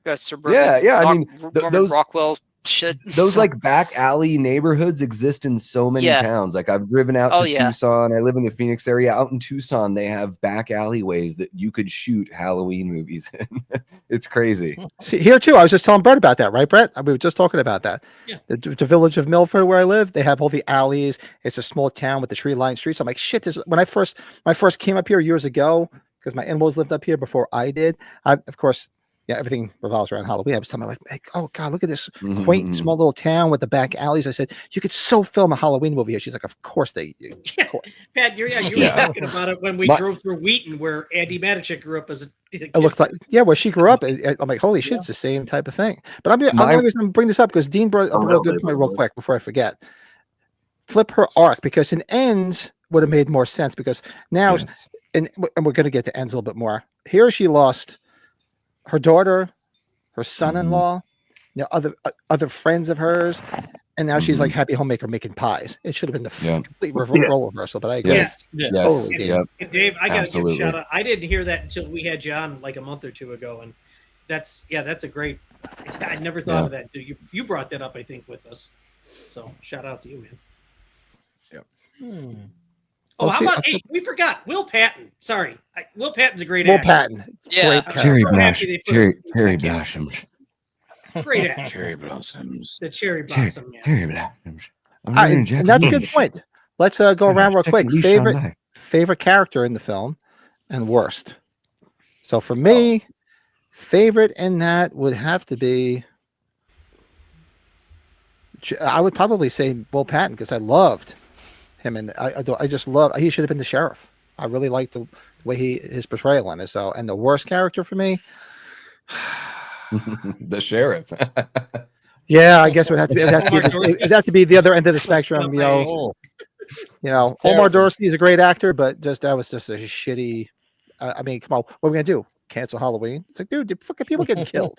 Yeah. I mean, those Rockwell shit. Those like back alley neighborhoods exist in so many towns. Like I've driven out to Tucson. I live in the Phoenix area. Out in Tucson, they have back alleyways that you could shoot Halloween movies in. It's crazy. See, here too, I was just telling Brett about that, right, Brett? We were just talking about that. Yeah. The village of Milford, where I live, they have all the alleys. It's a small town with the tree-lined streets. I'm like, shit. When I first came up here years ago, because my in-laws lived up here before I did. Of course. Yeah, everything revolves around Halloween. I was telling my wife, like, oh God, look at this quaint small little town with the back alleys. I said, you could so film a Halloween movie here. She's like, of course they do. Pat, you were talking about it when we drove through Wheaton, where Andy Matichik grew up as a it looks like, where she grew up. I'm like, holy shit, it's the same type of thing. But I'm going to bring this up because Dean brought up a real good point real quick before I forget. Flip her arc, because in Ends would have made more sense, because now, and we're going to get to Ends a little bit more. Here she lost her daughter, her son-in-law, other friends of hers, and now she's like happy homemaker making pies. It should have been the complete role reversal, but I agree. And Dave, I got to give a shout out. I didn't hear that until we had you on like a month or two ago, and that's a great. I never thought of that. You brought that up, I think, with us. So shout out to you, man. Yep. Oh, how about we forgot Will Patton. Sorry, Will Patton's a great actor. Will Patton, Cherry blossoms. Great actor. Cherry blossoms. The cherry blossom. Cherry blossoms. And that's a good point. Let's go around real quick. Favorite character in the film, and worst. So for me, favorite in that would have to be. I would probably say Will Patton, because I loved him, and I just love. He should have been the sheriff. I really liked the way his portrayal in it. So, and the worst character for me, the sheriff. Yeah, I guess it would have to be the other end of the spectrum. Omar Dorsey is a great actor, but that was just a shitty. I mean, come on, what are we gonna do? Cancel Halloween? It's like, dude, fucking people getting killed.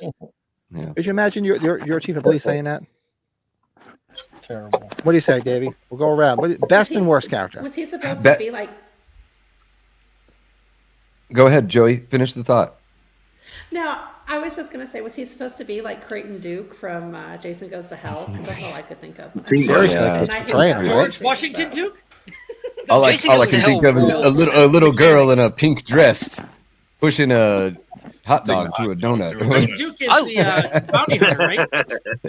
Could you imagine your chief of police saying that? Terrible. What do you say, Davey? We'll go around. Best and worst character. Was he supposed to be like? Go ahead, Joey. Finish the thought. No, I was just gonna say, was he supposed to be like Creighton Duke from Jason Goes to Hell? Because that's all I could think of. George Washington Duke. All I can think of is a little girl in a pink dress pushing a hot dog to a donut. Duke is the bounty hunter, right?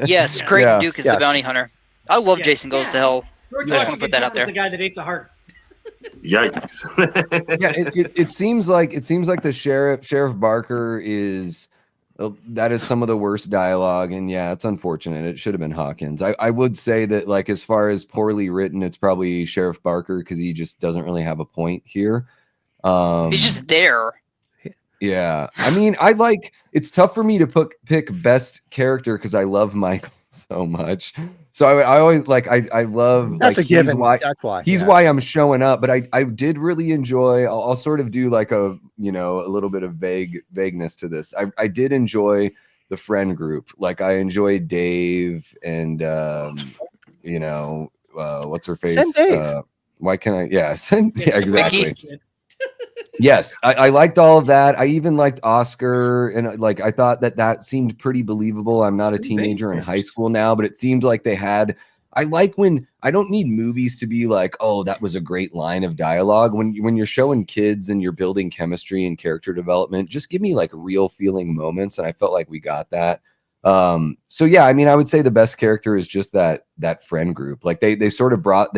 Yes, Creighton Duke is the bounty hunter. I love Jason Goes to Hell. George I just want to Washington put that out was there. the guy that ate the heart. Yikes. Yeah, it seems like the Sheriff Barker is that is some of the worst dialogue, and yeah, it's unfortunate. It should have been Hawkins. I would say that, like, as far as poorly written, it's probably Sheriff Barker because he just doesn't really have a point here. He's just there. Yeah, I mean, it's tough for me to pick best character because I love Michael so much. So I always I love That's a given. That's why he's why I'm showing up. But I did really enjoy. I'll sort of do like a little bit of vagueness to this. I did enjoy the friend group. Like I enjoyed Dave and what's her face? Send Dave. Why can't I? Yeah, send. Yeah, exactly. Vicky. Yes, I liked all of that. I even liked Oscar, and I thought that seemed pretty believable. I'm not a teenager in high school now, but it seemed like they had. I like when I don't need movies to be like, oh, that was a great line of dialogue. When you're showing kids and you're building chemistry and character development, just give me like real feeling moments, and I felt like we got that. So yeah, I mean, I would say the best character is just that friend group. Like they sort of brought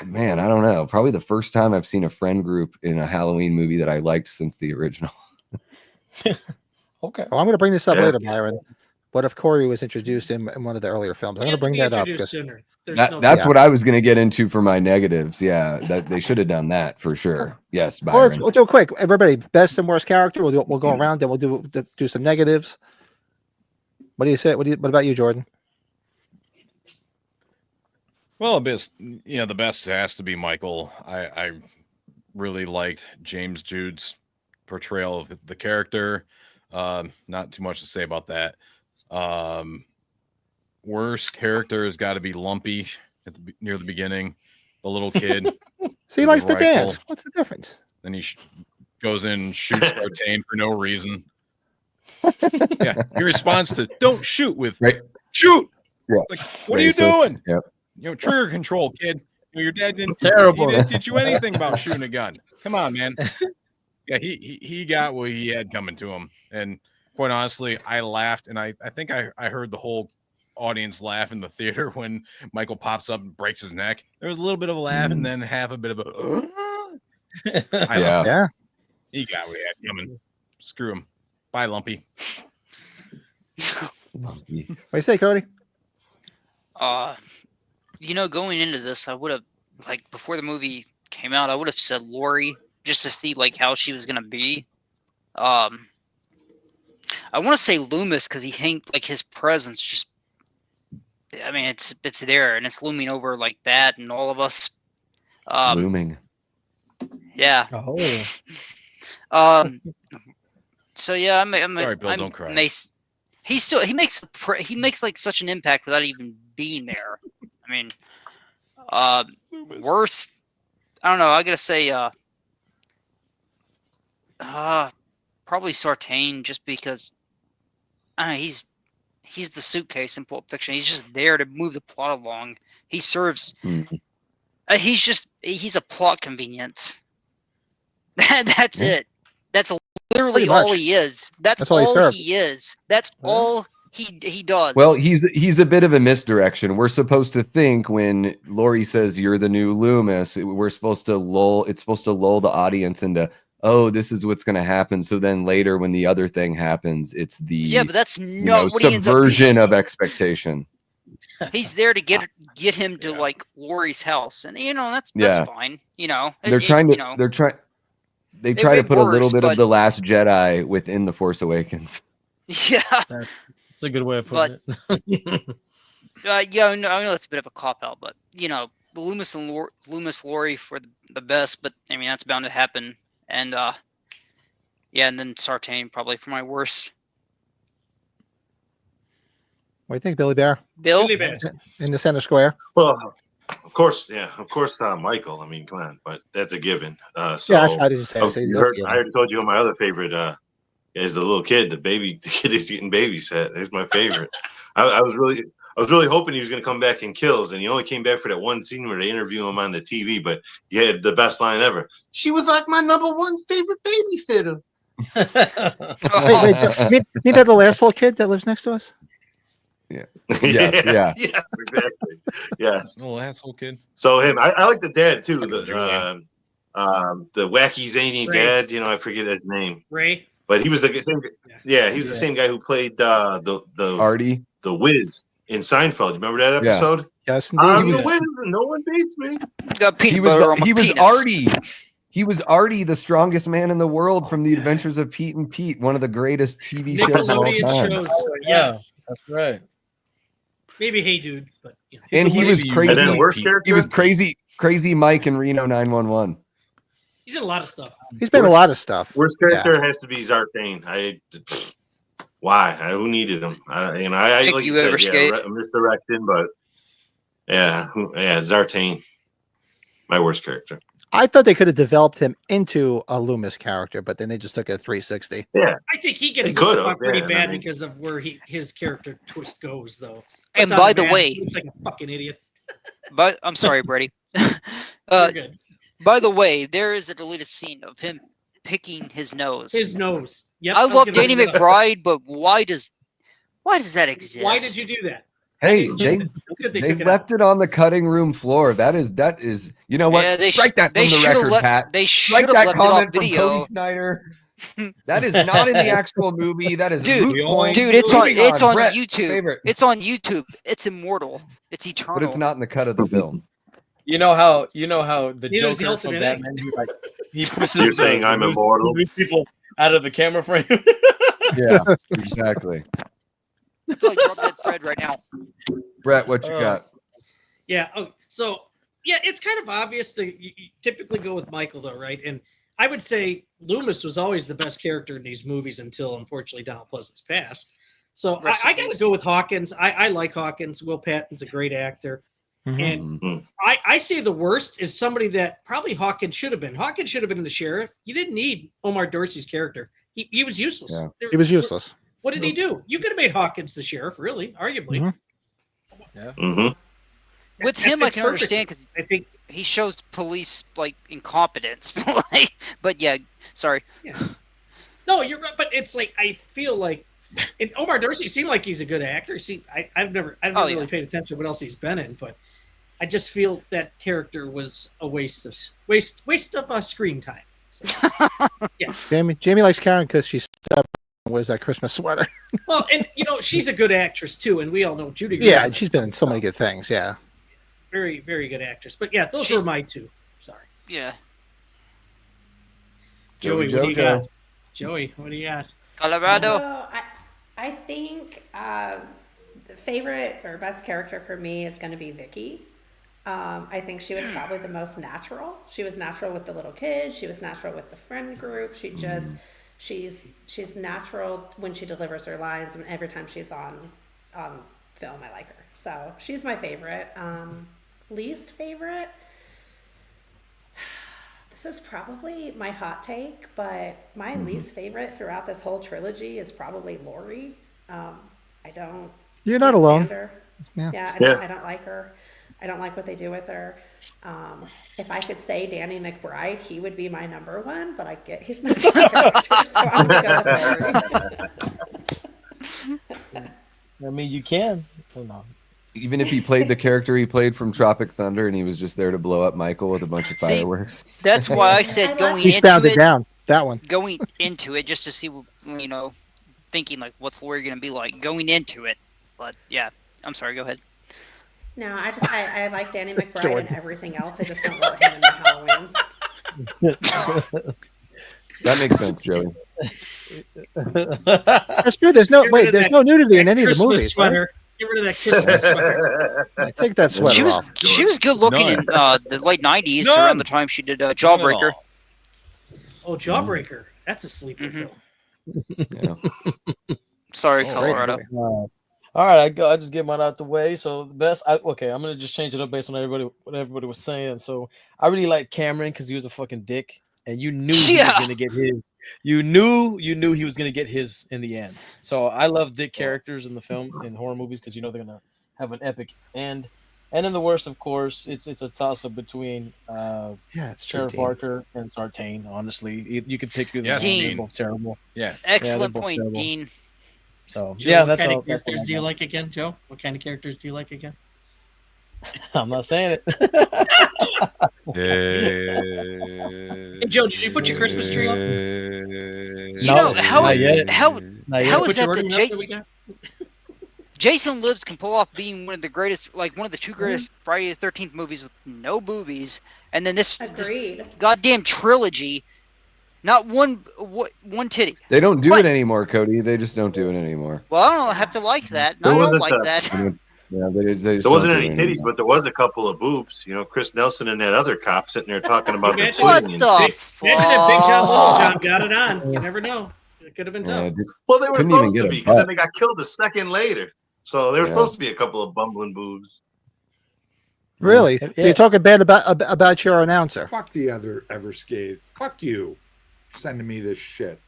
Man, I don't know. Probably the first time I've seen a friend group in a Halloween movie that I liked since the original. Okay. Well, I'm going to bring this up later, Byron. What if Corey was introduced in one of the earlier films? I'm going to bring that up. That's what I was going to get into for my negatives. Yeah, that they should have done that for sure. Yes, Byron. We'll do it quick. Everybody, best and worst character. We'll go around, then we'll do some negatives. What do you say? What about you, Jordan? Well, the best has to be Michael. I really liked James Jude's portrayal of the character. Not too much to say about that. Worst character has got to be Lumpy near the beginning, the little kid. So he likes to dance. What's the difference? Then he goes in and shoots Sartain for no reason. Yeah, he responds to "Don't shoot" with "Shoot." Yeah. Like, what are you doing? Yep. Trigger control, kid. Your dad didn't teach you anything about shooting a gun. Come on, man. Yeah, he got what he had coming to him. And quite honestly, I laughed, and I think I heard the whole audience laugh in the theater when Michael pops up and breaks his neck. There was a little bit of a laugh and then half a bit of a yeah. He got what he had coming. Screw him. Bye, Lumpy. Lumpy. What do you say, Cody? Going into this, I would have, before the movie came out, I would have said Lori just to see, how she was going to be. I want to say Loomis because his presence just, I mean, it's there and it's looming over like that and all of us. Looming. Yeah. Oh. So yeah, Sorry, Bill, don't cry. He makes such an impact without even being there. I mean, worst. I don't know. I gotta say, probably Sartain, just because I don't know, he's the suitcase in Pulp Fiction. He's just there to move the plot along. He serves. He's a plot convenience. That's it. That's literally all he is. That's all he is. That's all he does. Well, he's a bit of a misdirection. We're supposed to think when Lori says you're the new Loomis, we're supposed to lull the audience into, oh, this is what's going to happen. So then later when the other thing happens, it's the but that's not what subversion of expectation. He's there to get him to Lori's house, and that's fine. They try to put a little bit of the Last Jedi within the Force Awakens. Yeah, that's a good way of putting it. I know it's a bit of a cop out, but Loomis and Lori for the best, but I mean that's bound to happen. And and then Sartain probably for my worst. What do you think, Billy Bear? Billy Bear in the center square. Well, of course, Michael. I mean, come on, but that's a given. I already told you what my other favorite is the little kid, the kid is getting babysat. It's my favorite. I was really hoping he was going to come back in Kills, and he only came back for that one scene where they interview him on the TV. But he had the best line ever. She was like my #1 favorite babysitter. Wait, mean that the last little kid that lives next to us? Yeah. Yes. Yeah. Yes, exactly. Yes. Little asshole kid. So him, I like the dad too. Michael Julian. The wacky zany Ray. dad. I forget his name, Ray. but he was the same. Yeah, he was the same guy who played the Artie, the Wiz in Seinfeld. You remember that episode? Yes, indeed. I'm the Wiz, and no one beats me. Got peanut he was butter on my he was penis. Artie. He was Artie, the strongest man in the world from The Adventures of Pete and Pete, one of the greatest TV shows of all Nickelodeon time. shows. Yeah, Yes. that's right. Maybe Hey Dude, but And he was crazy. And then worst character. He was crazy Mike in Reno 911. he's in a lot of stuff. He's been in a lot of stuff. Worst character has to be Sartain. Why? Who needed him? I Think like you you ever said, skate? misdirection, but Sartain, my worst character. I thought they could have developed him into a Loomis character, but then they just took a 360. Yeah, I think he gets They could have, pretty yeah, bad I mean- because of where his character twist goes, though. And Puts on by a the mask, way, it's like a fucking idiot. but I'm sorry, Brady. You're good. By the way, there is a deleted scene of him picking his nose. His nose. Yep. I was love gonna Danny bring it up. McBride, but why does that exist? Why did you do that? Hey, It's they good they they took it left out. it on the cutting room floor. That is you know what? Yeah, they Strike that they from the should've record, left- Pat. They Strike should have that left it off comment from video. Cody Snyder. That is not in the actual movie. That is Dude, moot point. it's on Moving Brett, YouTube. favorite. It's on YouTube. It's immortal. It's eternal. But it's not in the cut of the film. You know how the Neither is the Joker ultimate from egg. Batman, he pushes You're saying I'm immortal? people out of the camera frame. Yeah, exactly. I feel like drop that thread right now. Brett, what you got? Yeah. Oh, so yeah, it's kind of obvious to you typically go with Michael, though, right? And I would say Loomis was always the best character in these movies until, unfortunately, Donald Pleasance passed. So I got to go with Hawkins. I like Hawkins. Will Patton's a great actor. Mhm. And I say the worst is somebody that probably Hawkins should have been. Hawkins should have been the sheriff. You didn't need Omar Dorsey's character. He was useless. Yeah. He was useless. What did he do? You could have made Hawkins the sheriff, really, arguably. Mhm. Mm-hmm. With That him, I fits can perfectly. understand because I think he shows police like incompetence. But yeah, sorry. no, you're right, but it's like I feel like and Omar Dorsey seemed like he's a good actor. See, I've never Oh, yeah. really paid attention to what else he's been in, but I just feel that character was a waste of screen time. So, Jamie likes Karen because she's stubborn and wears that Christmas sweater. well, and she's a good actress too, and we all know Judy. Yeah, Greer's and she's been in so many good things. Yeah. very, very good actress. But yeah, those She's- were my two. Sorry, Yeah. Joey. What do you got? Joey, what do you got? Colorado. So, I think the favorite or best character for me is going to be Vicky. I think she was probably the most natural. She was natural with the little kids. She was natural with the friend group. She's natural when she delivers her lines, and every time she's on film, I like her. So she's my favorite. Least favorite. This is probably my hot take, but my least favorite throughout this whole trilogy is probably Lori. You're not alone. stand her. Yeah. I don't like her. I don't like what they do with her. If I could say Danny McBride, he would be my number one, but he's not a character, so I'm gonna go with Lori. I mean, you can. Oh, no. Even if he played the character he played from Tropic Thunder and he was just there to blow up Michael with a bunch of See, fireworks. That's why I said going He's into found it it, down. That one. going into it just to see, thinking like, what's Lori going to be like going into it. But yeah, I'm sorry. Go ahead. No, I like Danny McBride Jordan. and everything else. I just don't want him in the Halloween. That makes sense, Joey. That's true. There's no Get rid of there's that- no nudity in that any of the Christmas movies. Right? sweater. Get rid of that Christmas sweater. Yeah, take that sweater She was off. she was good looking in the late '90s, None. around the time she did Jawbreaker. Oh, Jawbreaker. That's a sleeper Mhm. film. Yeah. Sorry, Oh, Colorado. great. All right, I just get mine out the way. So the best, I'm gonna just change it up based on what everybody was saying. So I really like Cameron because he was a fucking dick, and you knew he was Yeah. gonna get his. You knew he was gonna get his in the end. So I love dick characters in the film in horror movies because they're gonna have an epic end. And then the worst, of course, it's a toss up between Yeah, it's true, Sheriff Dean. Barker and Sartain. Honestly, you could pick either. Yes, one. They're Dean. both terrible. Yeah. Excellent both point, terrible. Dean. So Joe, yeah, what that's kind all. of That's characters all do you like again, Joe? What kind of characters do you like again? I'm not saying it. Hey, Joe, did you put your Christmas tree up? You No, know how not yet. how Not how yet. is Put your that ornament up that we got? Jason Lives can pull off being one of the greatest, like one of the two greatest Friday the 13th movies with no boobies, and then this Agreed. goddamn trilogy, not one titty. They don't do What? it anymore, Cody. They just don't do it anymore. Well, I don't have to like that. There I don't wasn't like a- that. Yeah, they just There wasn't don't any do it titties, anymore. but there was a couple of boobs. You know, Chris Nelson and that other cop sitting there talking about their Imagine- What titty. the Imagine if Big John Little John fuck? got it on. You never know. It could have been Yeah, tough. Well, they were Couldn't even supposed get to a be because then butt. they got killed a second later. So there were Yeah. supposed to be a couple of bumbling boobs. Really? Yeah. So you're talking bad about your announcer? Fuck the other Everscathed. Fuck you. Sending me this shit.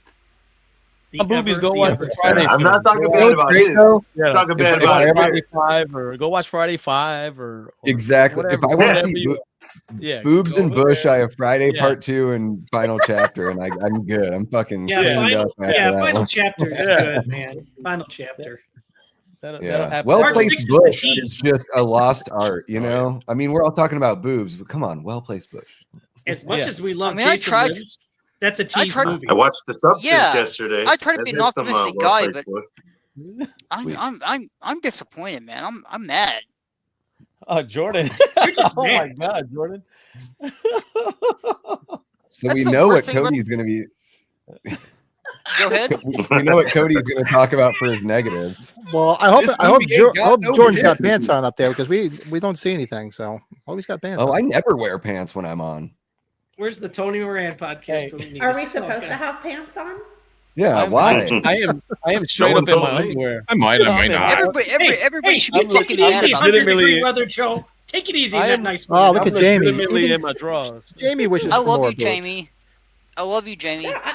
Some boobies go watch the Friday. I'm not talking film. bad about his. Yeah. Talking bad Go about watch it. Friday 5 or go watch Friday 5 or Exactly. If I want to see boobs and bush, I have Friday Yeah. Part 2 and final chapter, and I'm good. I'm fucking Yeah, cleaned up after that final one. chapter is Yeah. good, man. Final chapter. That'll Yeah. happen. Well Part placed 6 is the bush tease. is just a lost art, you know? I mean, we're all talking about boobs, but come on, well placed bush. As much Yeah. as we love I mean, I Jason tried- Lives, that's a tease tried- movie. I watched the substance Yeah, yesterday. I tried to That be an did some, optimistic guy, well-placed but- bush. I'm disappointed, man. I'm mad. Oh, Jordan. You're just Oh my mad. God, Jordan. So That's we the know what worst thing about- Cody's going to be. Go ahead. We know what Cody's going to talk about for his negatives. Well, I hope This movie ain't got no Jordan's got shit. pants on up there because we don't see anything. So always got pants. Oh, on. I never wear pants when I'm on. Where's the Tony Moran podcast? Hey. when we need Are it? we Oh, supposed to God. have pants on? Yeah, I'm- why? I am straight one up in my told me. underwear. I might I'm in- not. Everybody Hey, should be you take fucking it mad easy, about 100 this. degree weather, Joe. Take it easy in I that am- nice Oh, weather. look I'm at Jamie. legitimately Even- in my drawers. Jamie wishes I for love more you, boobs. Jamie. I love you, Jamie. Yeah,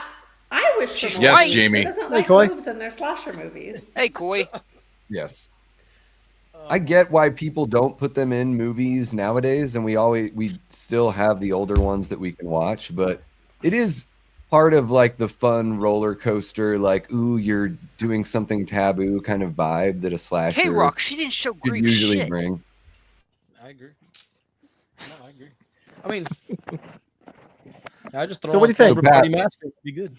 I wish for She's more. Yes, boobs. Jamie. She doesn't Hey, like Coy. boobs in their slasher movies. Hey, Coy. Yes. I get why people don't put them in movies nowadays, and we still have the older ones that we can watch, but it is part of like the fun roller coaster, like, ooh, you're doing something taboo kind of vibe that a slasher K-Rock, she didn't show could great usually shit. bring. I agree. No, I agree. I mean, I just throw So what do you think? Everybody mask would be good.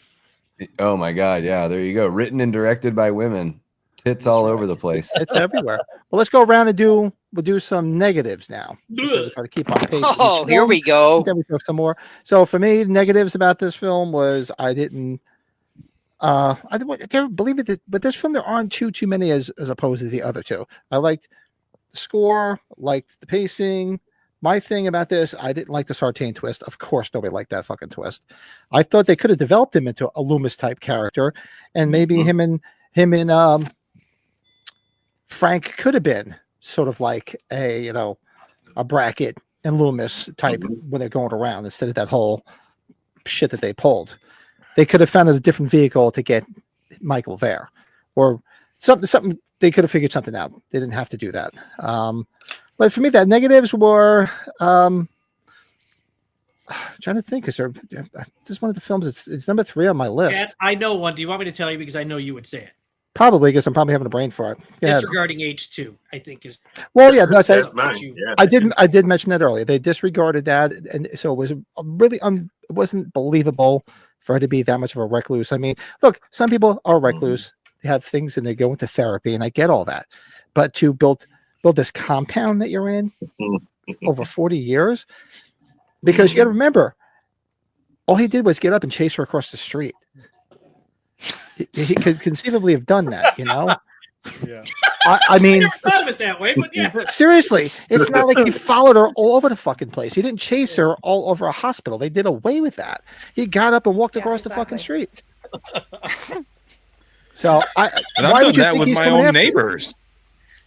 Oh my god, yeah, there you go. Written and directed by women. Tits all over the place. It's everywhere. Well, let's go around and we'll do some negatives now. We'll try to keep on pace. with Oh, each here film. we go. Then we took some more. So for me, negatives about this film was I didn't believe it, but this film there aren't too many as opposed to the other two. I liked the score, liked the pacing. My thing about this, I didn't like the Sartain twist. Of course, nobody liked that fucking twist. I thought they could have developed him into a Loomis type character, and maybe him and Frank could have been sort of like a Brackett and Loomis type when they're going around instead of that whole shit that they pulled. They could have found a different vehicle to get Michael there, or something. They could have figured something out. They didn't have to do that. But for me, the negatives were trying to think. This is one of the films. It's number 3 on my list. And I know one. Do you want me to tell you? Because I know you would say it. Probably because I'm probably having a brain fart. Go ahead. Disregarding H2, I think is. Well, yeah, that's That's mine. Yeah. I did mention that earlier. They disregarded that, and so it was really it wasn't believable for her to be that much of a recluse. I mean, look, some people are recluse. They have things and they go into therapy, and I get all that. But to build this compound that you're in over 40 years, because you got to remember, all he did was get up and chase her across the street. He could conceivably have done that, Yeah. I mean, I never thought of it that way, but yeah. seriously, it's not like he followed her all over the fucking place. He didn't chase her all over a hospital. They did away with that. He got up and walked Yeah, across the fucking exactly. street. So And why I've would done you that think with he's my coming own after you? neighbors.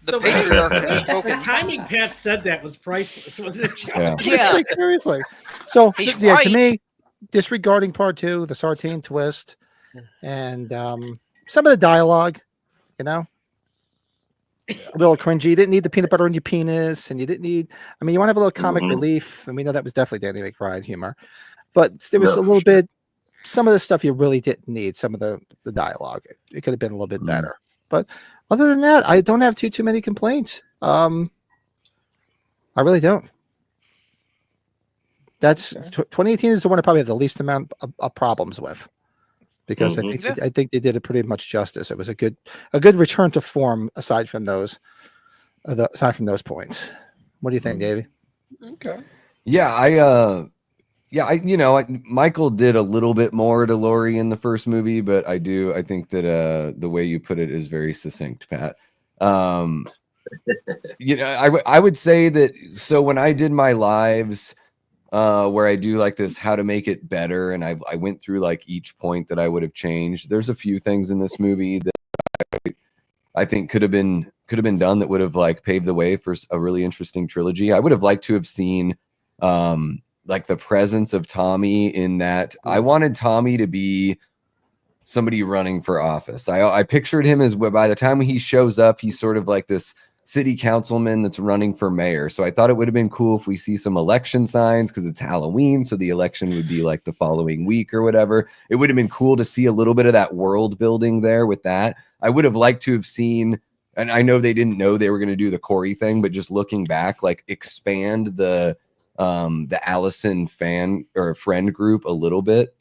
The The patriarch has The spoken. timing Pat said that was priceless, wasn't it, Joe? Yeah. It's Yeah. like, seriously. So He's yeah, to right. me, disregarding part 2, the Sartain twist, and some of the dialogue, a little cringy. You didn't need the peanut butter in your penis, and you didn't need. I mean, you want to have a little comic relief, and we know that was definitely Danny McBride humor, but there was a little bit. Some of the stuff you really didn't need. Some of the dialogue, it could have been a little bit better. But other than that, I don't have too many complaints. I really don't. That's 2018 is the one I probably have the least amount of problems with, because I think they did it pretty much justice. It was a good return to form aside from those points. What do you think, Davey? Okay. Yeah, Michael did a little bit more to Laurie in the first movie, but I think that the way you put it is very succinct, Pat. I would say that, so when I did my lives, where I do like this how to make it better, and I went through like each point that I would have changed. There's a few things in this movie that I think could have been done that would have like paved the way for a really interesting trilogy. I would have liked to have seen like the presence of Tommy in that. I wanted Tommy to be somebody running for office. I pictured him as, by the time he shows up, he's sort of like this city councilman that's running for mayor. So I thought it would have been cool if we see some election signs, because it's Halloween, so the election would be like the following week or whatever. It would have been cool to see a little bit of that world building there with that. I would have liked to have seen, and I know they didn't know they were going to do the Corey thing, but just looking back, like expand the Allison fan or friend group a little bit,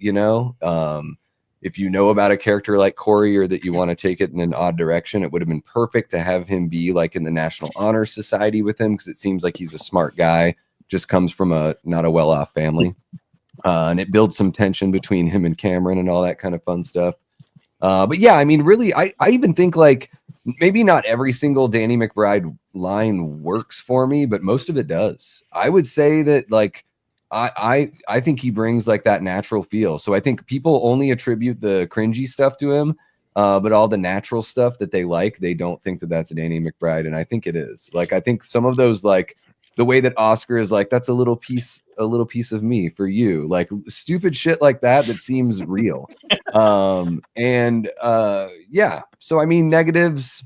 if you know about a character like Corey, or that you want to take it in an odd direction, it would have been perfect to have him be like in the National Honor Society with him, because it seems like he's a smart guy, just comes from not a well-off family. And it builds some tension between him and Cameron and all that kind of fun stuff. But yeah, I mean, really, I even think like maybe not every single Danny McBride line works for me, but most of it does. I would say that like, I think he brings like that natural feel. So I think people only attribute the cringy stuff to him, but all the natural stuff that they like, they don't think that that's a Danny McBride. And I think it is. Like, I think some of those, like the way that Oscar is like, that's a little piece of me for you, like stupid shit like that seems real. Yeah. So I mean, negatives.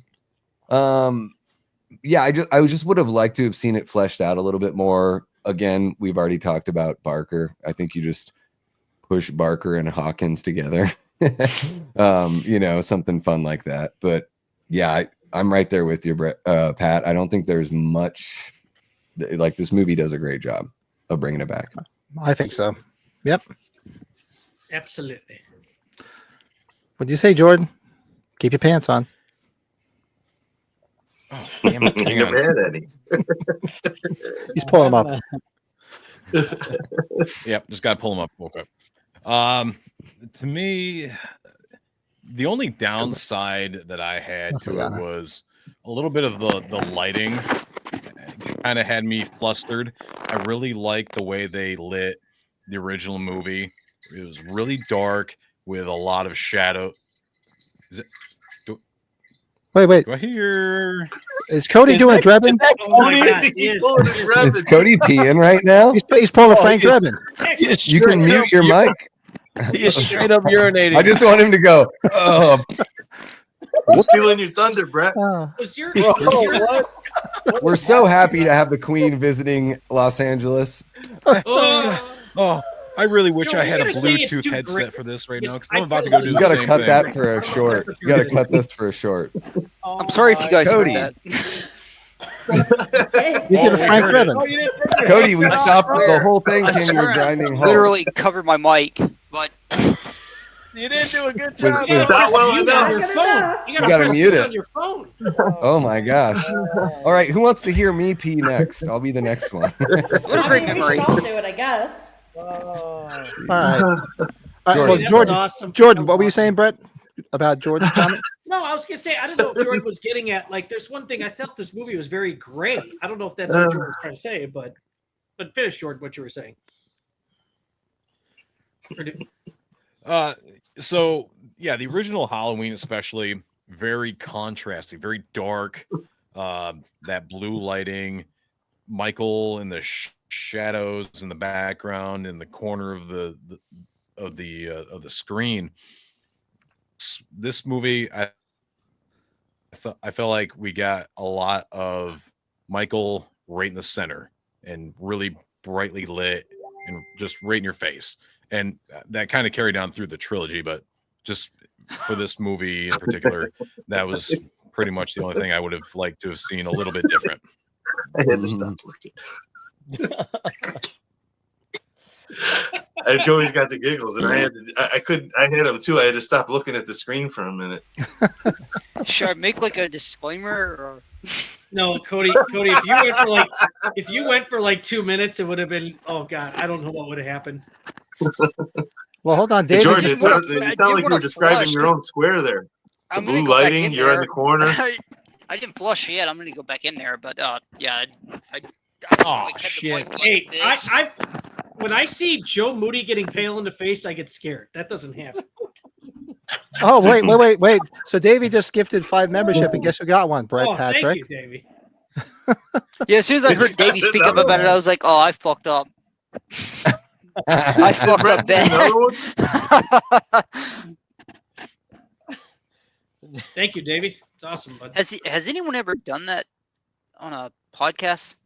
Yeah, I just would have liked to have seen it fleshed out a little bit more. Again, we've already talked about Barker. I think you just push Barker and Hawkins together. Something fun like that. But yeah, I'm right there with you, Pat. I don't think there's much, like, this movie does a great job of bringing it back. I think so. Yep. Absolutely. What'd you say, Jordan? Keep your pants on. Oh, damn it. Hang on. Mad at him. He's pulling them up. Yep, just gotta pull them up real quick. To me, the only downside that I had to it was a little bit of the lighting. It kind of had me flustered. I really liked the way they lit the original movie. It was really dark with a lot of shadow. Is it? Wait. Do I hear? Is Cody doing a Drebin? Is Cody peeing right now? He's pulling a Frank Drebin. You can mute your mic. He's straight up urinating. I just want him to go. Oh. Stealing your thunder, Brett. We're so happy to have the Queen visiting Los Angeles. Oh, I really wish Joe, I had a Bluetooth headset for this right now, because I'm about to go do the same thing. You got to cut that for a short. You got to cut this for a short. I'm sorry if you guys heard that. You did a Frank Drebin. Cody, we stopped the whole thing. You were grinding home. Literally covered my mic, but you didn't do a good job. You gotta mute it on your phone. Oh my gosh! All right, who wants to hear me pee next? I'll be the next one. What a great memory. We should all do it, I guess. All right. Jordan. Jordan, Awesome. Jordan, what were you saying, Brett, about Jordan's comment? No, I was gonna say I don't know if Jordan was getting at, like, there's one thing I felt this movie was very gray. I don't know if that's what Jordan was trying to say, but finish, Jordan, what you were saying. So yeah, the original Halloween, especially, very contrasty, very dark. That blue lighting, Michael in the shadows in the background in the corner of the screen. This movie, I felt like we got a lot of Michael right in the center and really brightly lit and just right in your face. And that kind of carried down through the trilogy, but just for this movie in particular, that was pretty much the only thing I would have liked to have seen a little bit different. I had to stop looking. And Joey's got the giggles, and I had him too. I had to stop looking at the screen for a minute. Should I make like a disclaimer? Or... No, Cody, if you went for like 2 minutes, it would have been, oh God, I don't know what would have happened. Well, hold on, David. George, it sounds like you were describing your own square there. The blue lighting, you're in the corner. I didn't flush yet. I'm gonna go back in there, but yeah. Oh shit! Hey, when I see Joe Moody getting pale in the face, I get scared. That doesn't happen. Oh, wait. So Davey just gifted 5 membership, and guess who got one? Brett Patrick. Thank you, Davey. Yeah, as soon as I heard Davey speak up about it, I was like, oh, I fucked up. I fucked up bad. Thank you, Davey. It's awesome, bud. Has anyone ever done that on a podcast?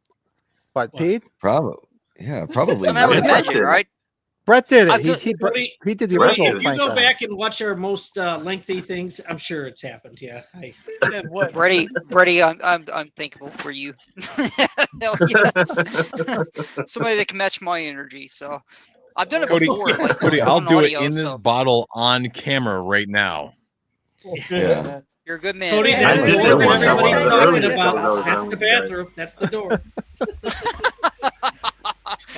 What, Pete? Probably. Yeah, probably. I would imagine, right? Brett did it. He did the original. If you go back and watch our most lengthy things, I'm sure it's happened. Yeah. Brady, I'm thankful for you. Hell yes. Somebody that can match my energy. So I've done it before. Like, Cody, I'll do it in this bottle on camera right now. Yeah. You're a good man. Cody, I did that once. Everybody's talking about. earlier. That's the bathroom. That's the door.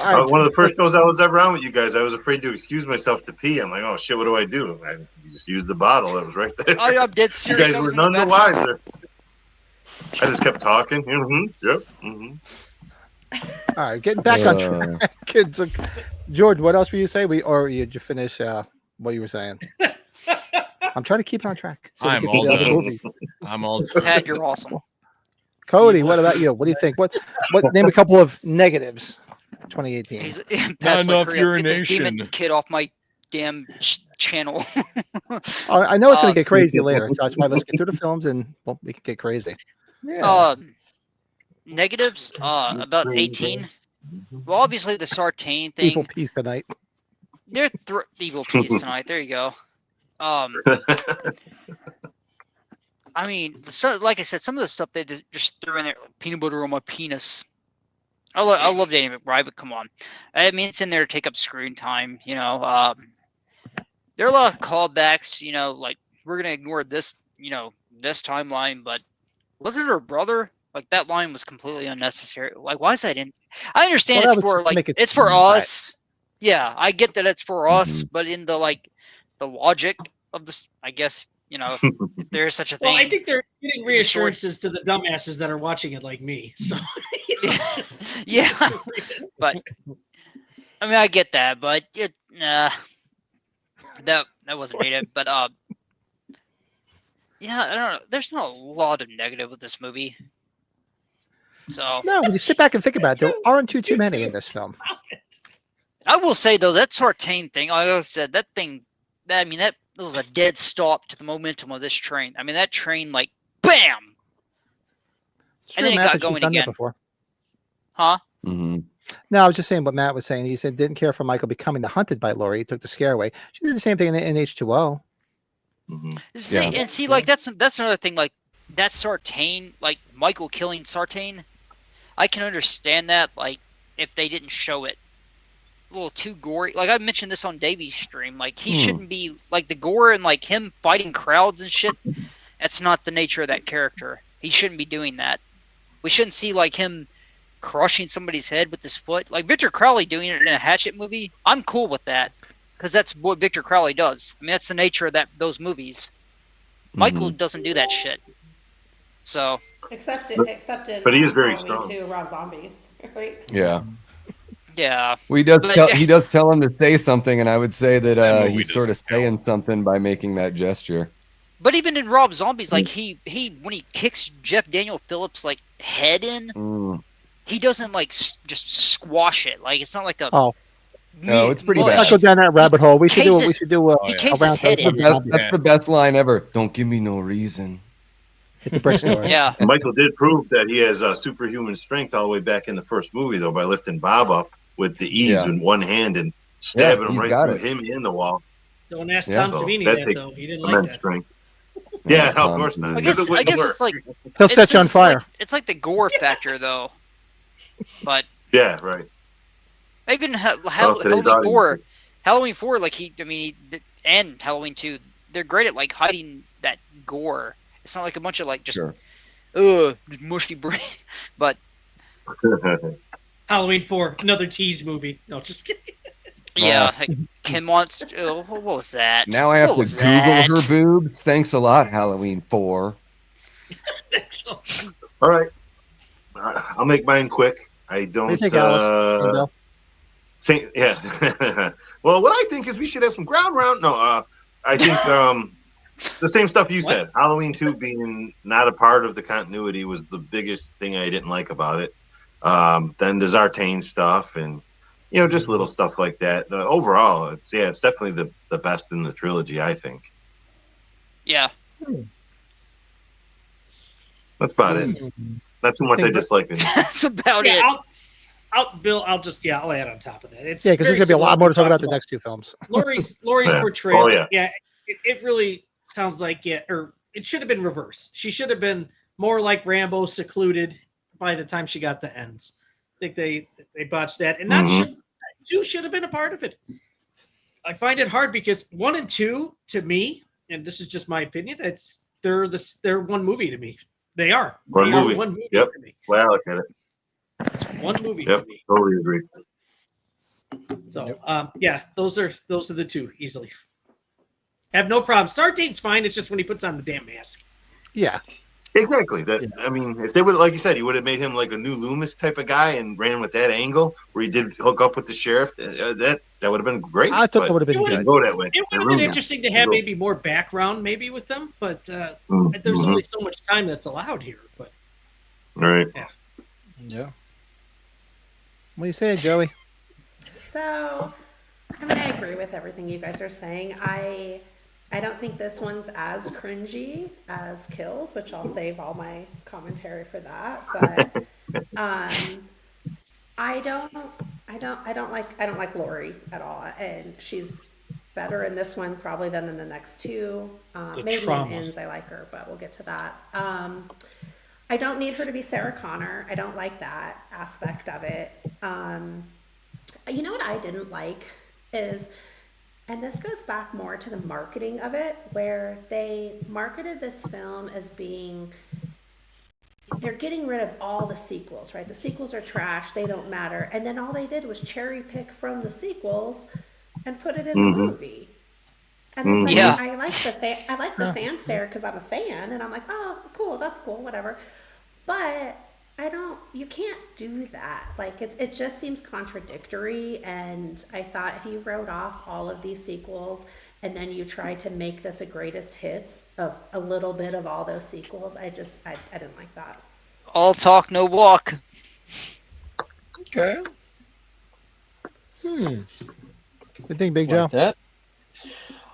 One of the first shows I was ever on with you guys, I was afraid to excuse myself to pee. I'm like, oh shit, what do I do? I just used the bottle that was right there. I'm dead serious. You guys were none the wiser. I just kept talking. Mm-hmm. Yep. Mm-hmm. All right, getting back on track. Kids, George, what else were you saying? Did you finish what you were saying? I'm trying to keep it on track. So I'm all done. I'm all done. Pat, you're awesome. Cody, what about you? What do you think? What name a couple of negatives? 2018. Not enough Get urination. this demon kid off my damn channel. I know it's going to get crazy later. So that's why let's get through the films and we can get crazy. Yeah. Negatives about 18. Well, obviously the Sartain thing. Evil peace tonight. They're evil peace tonight. There you go. I mean, like I said, some of the stuff they just threw in there, like peanut butter on my penis. I love Danny McBride, but come on. I mean, it's in there to take up screen time, you know. There are a lot of callbacks, you know, like, we're going to ignore this, you know, this timeline, but wasn't her brother? Like, that line was completely unnecessary. Like, why is that in? I understand it's for, like, it's for us. Yeah, I get that it's for us, but in the, like, the logic of this, I guess, you know, if there is such a thing. Well, I think they're getting reassurances to the dumbasses that are watching it like me. So, you know, yeah. But I mean, I get that, but that wasn't needed. But yeah, I don't know. There's not a lot of negative with this movie. So no, when you sit back and think about it, there aren't too many in this film. I will say though, that Sartain thing, like I said, that thing. I mean, that was a dead stop to the momentum of this train. I mean, that train, like, bam! And then it got going again. Before. Huh? Mm-hmm. No, I was just saying what Matt was saying. He said didn't care for Michael becoming the hunted by Laurie. He took the scare away. She did the same thing in H2O. Mm-hmm. See, like, that's another thing. Like, that Sartain, like, Michael killing Sartain, I can understand that, like, if they didn't show it. A little too gory. Like I mentioned this on Davy's stream. Like he shouldn't be like the gore and like him fighting crowds and shit. That's not the nature of that character. He shouldn't be doing that. We shouldn't see like him crushing somebody's head with his foot. Like Victor Crowley doing it in a Hatchet movie. I'm cool with that because that's what Victor Crowley does. I mean that's the nature of those movies. Michael doesn't do that shit. So except in but he is very strong too. Rob Zombies, right? Yeah. Yeah. Well, he does tell him to say something, and I would say that he's sort of saying something by making that gesture. But even in Rob Zombies, like he when he kicks Jeff Daniel Phillips like head in, he doesn't like just squash it. Like it's not like a no, it's pretty bad. I'll go down that rabbit hole. We should do he caves his head in. That's the best line ever. Don't give me no reason. Hit the brick store. Yeah. And Michael did prove that he has superhuman strength all the way back in the first movie, though, by lifting Bob up with the ease in one hand and stabbing him right through him and the wall. Don't ask Tom Savini that, though. He didn't like that. Strength. Yeah, of course not. I guess it's like He'll set you on fire. It's like the gore factor, though. But yeah, right. even Halloween 4, like and Halloween 2, they're great at like hiding that gore. It's not like a bunch of like just mushy brain, but Halloween 4, another tease movie. No, just kidding. Yeah, like Kim wants. Oh, what was that? Now I have to Google her boobs. Thanks a lot, Halloween 4. All right, I'll make mine quick. I don't. Yeah. Well, what I think is we should have some ground round. No, I think the same stuff you said. Halloween 2 being not a part of the continuity was the biggest thing I didn't like about it. Then the Sartain stuff and. Just little stuff like that. Overall, it's definitely the best in the trilogy, I think. Yeah. That's about it. Not too much I dislike it. That's about it. Bill, I'll add on top of that. Because there's going to be a lot more to talk about the next two films. Laurie's portrayal. It really sounds like or it should have been reversed. She should have been more like Rambo, secluded by the time she got to ends. I think they botched that, and 2 should have been a part of it. I find it hard because 1 and 2 to me, and this is just my opinion, they're one movie to me. They are one movie yep. to me. Well, I look at it. It's one movie to me. Totally agree. So those are the 2 easily. Have no problem. Sartain's fine. It's just when he puts on the damn mask. Yeah. Exactly. I mean, if they would, like you said, he would have made him like a new Loomis type of guy and ran with that angle where he did hook up with the sheriff. That would have been great. I thought that would have been good. Go that way. It would have been interesting to have maybe more background, maybe with them, but there's only so much time that's allowed here. But right. Yeah. What do you say, Joey? So, I agree with everything you guys are saying. I don't think this one's as cringy as Kills, which I'll save all my commentary for that. But I don't like Laurie at all, and she's better in this one probably than in the next 2. Maybe in Ends I like her, but we'll get to that. I don't need her to be Sarah Connor. I don't like that aspect of it. You know what I didn't like is. And this goes back more to the marketing of it, where they marketed this film as being, they're getting rid of all the sequels, right? The sequels are trash, they don't matter. And then all they did was cherry pick from the sequels and put it in the movie. And it's like, I like the fanfare because I'm a fan, and I'm like, oh, cool, that's cool, whatever. But you can't do that. Like, it just seems contradictory, and I thought if you wrote off all of these sequels and then you try to make this a greatest hits of a little bit of all those sequels, I didn't like that. All talk, no walk. Okay. Good thing, Big Joe. That?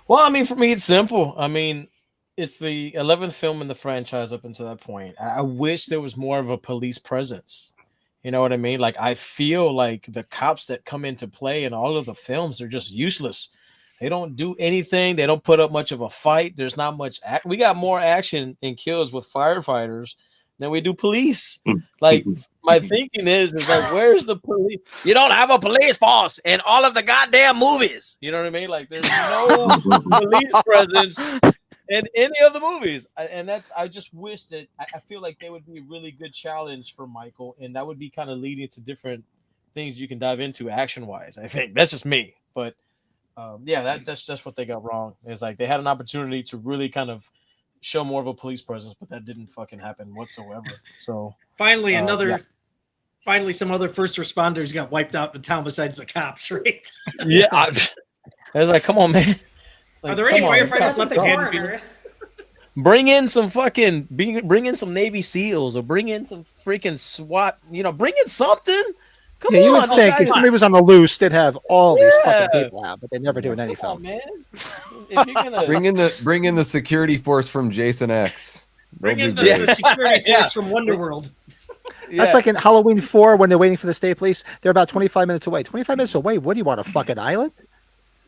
Well, I mean, for me, it's simple. I mean, it's the 11th film in the franchise up until that point. I wish there was more of a police presence. You know what I mean? Like, I feel like the cops that come into play in all of the films are just useless. They don't do anything. They don't put up much of a fight. There's not much we got more action in Kills with firefighters than we do police. Like, my thinking is like, where's the police? You don't have a police force in all of the goddamn movies. You know what I mean? Like, there's no police presence in any of the movies. I just wish that I feel like they would be a really good challenge for Michael, and that would be kind of leading to different things you can dive into action-wise. I think that's just me, but that's just what they got wrong. It's like they had an opportunity to really kind of show more of a police presence, but that didn't fucking happen whatsoever. So finally, some other first responders got wiped out in the town besides the cops, right? Yeah, I was like, come on, man. Like, are there any firefighters left in Haddonfield? Bring in some Navy SEALs, or bring in some freaking SWAT. Bring in something. Come on, you would think if somebody was on the loose, they'd have all these fucking people out, but they never do in any film. Man. If you're gonna... bring in the security force from Jason X. Bring in the security force from Wonderworld. That's like in Halloween 4 when they're waiting for the state police. They're about 25 minutes away. 25 minutes away? What do you want, a fucking island?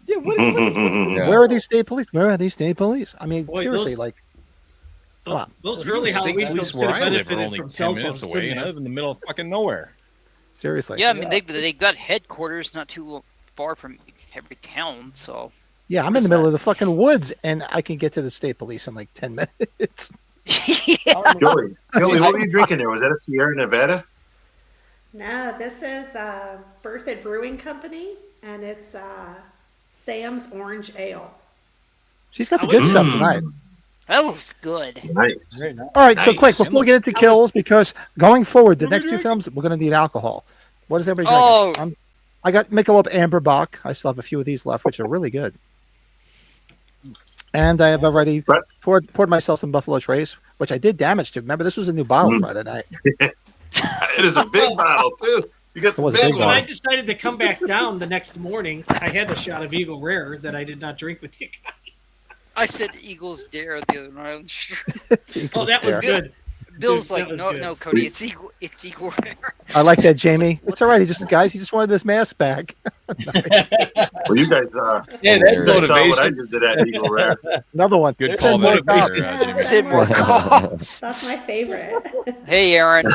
Yeah, Where are these state police? Where are these state police? I mean, seriously, Come on. Those early State Halloween police films where could have I live are benefited only from 10 cell minutes phones, away, couldn't and I they? live in the middle of fucking nowhere. Seriously. Yeah, I mean they got headquarters not too far from every town, so. Yeah, I'm in the middle of the fucking woods, and I can get to the state police in like 10 minutes. Joey, what were you drinking there? Was that a Sierra Nevada? No, this is Berthoud Brewing Company, and it's Sam's Orange Ale. She's got the good stuff Mm. tonight. That was good. Nice. All right, so Nice. quick, before we get into kills, because going forward, the next two films, we're going to need alcohol. What is everybody drinking? I got Michelob Amber Bock. I still have a few of these left, which are really good. And I have already poured myself some Buffalo Trace, which I did damage to. Remember, this was a new bottle Friday night. It is a big bottle, too. You got the big When one. I decided to come back down the next morning, I had a shot of Eagle Rare that I did not drink with you guys. I said Eagles Dare the other night on the street. Oh, that was good. Bill's Dude, like, that was no, good. no, Cody, it's Eagle Rare. I like that, Jamie. It's all right. He just wanted this mask back. Well, you guys, Yeah, that's you guys saw what I motivation. just did at Eagle Rare. Another one. Good Send call more back cops. there, Jimmy. Send more calls. That's my favorite. Hey, Aaron.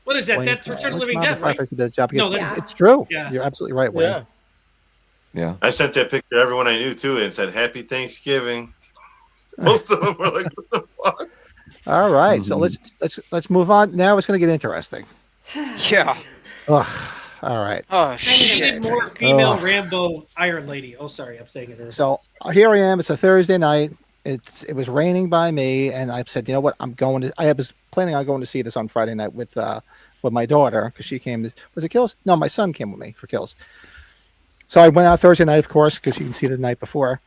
What is that? Wayne, That's Return of the which Living Modern Dead, right? Firefighter did a job No, against- that's- it's true. Yeah. You're absolutely right, Wayne. Yeah. Yeah. I sent that picture to everyone I knew, too, and said, Happy Thanksgiving. Most of them were like, what the fuck? All right, so let's move on. Now it's going to get interesting. Yeah. Ugh. All right. Oh, I shit. needed more female Ugh. Rambo Iron Lady. Oh, sorry, I'm saying it. So here I am. It's a Thursday night. It was raining by me, and I said, you know what? I was planning on going to see this on Friday night with my daughter because she came. Was it Kills? No, my son came with me for Kills. So I went out Thursday night, of course, because you can see the night before.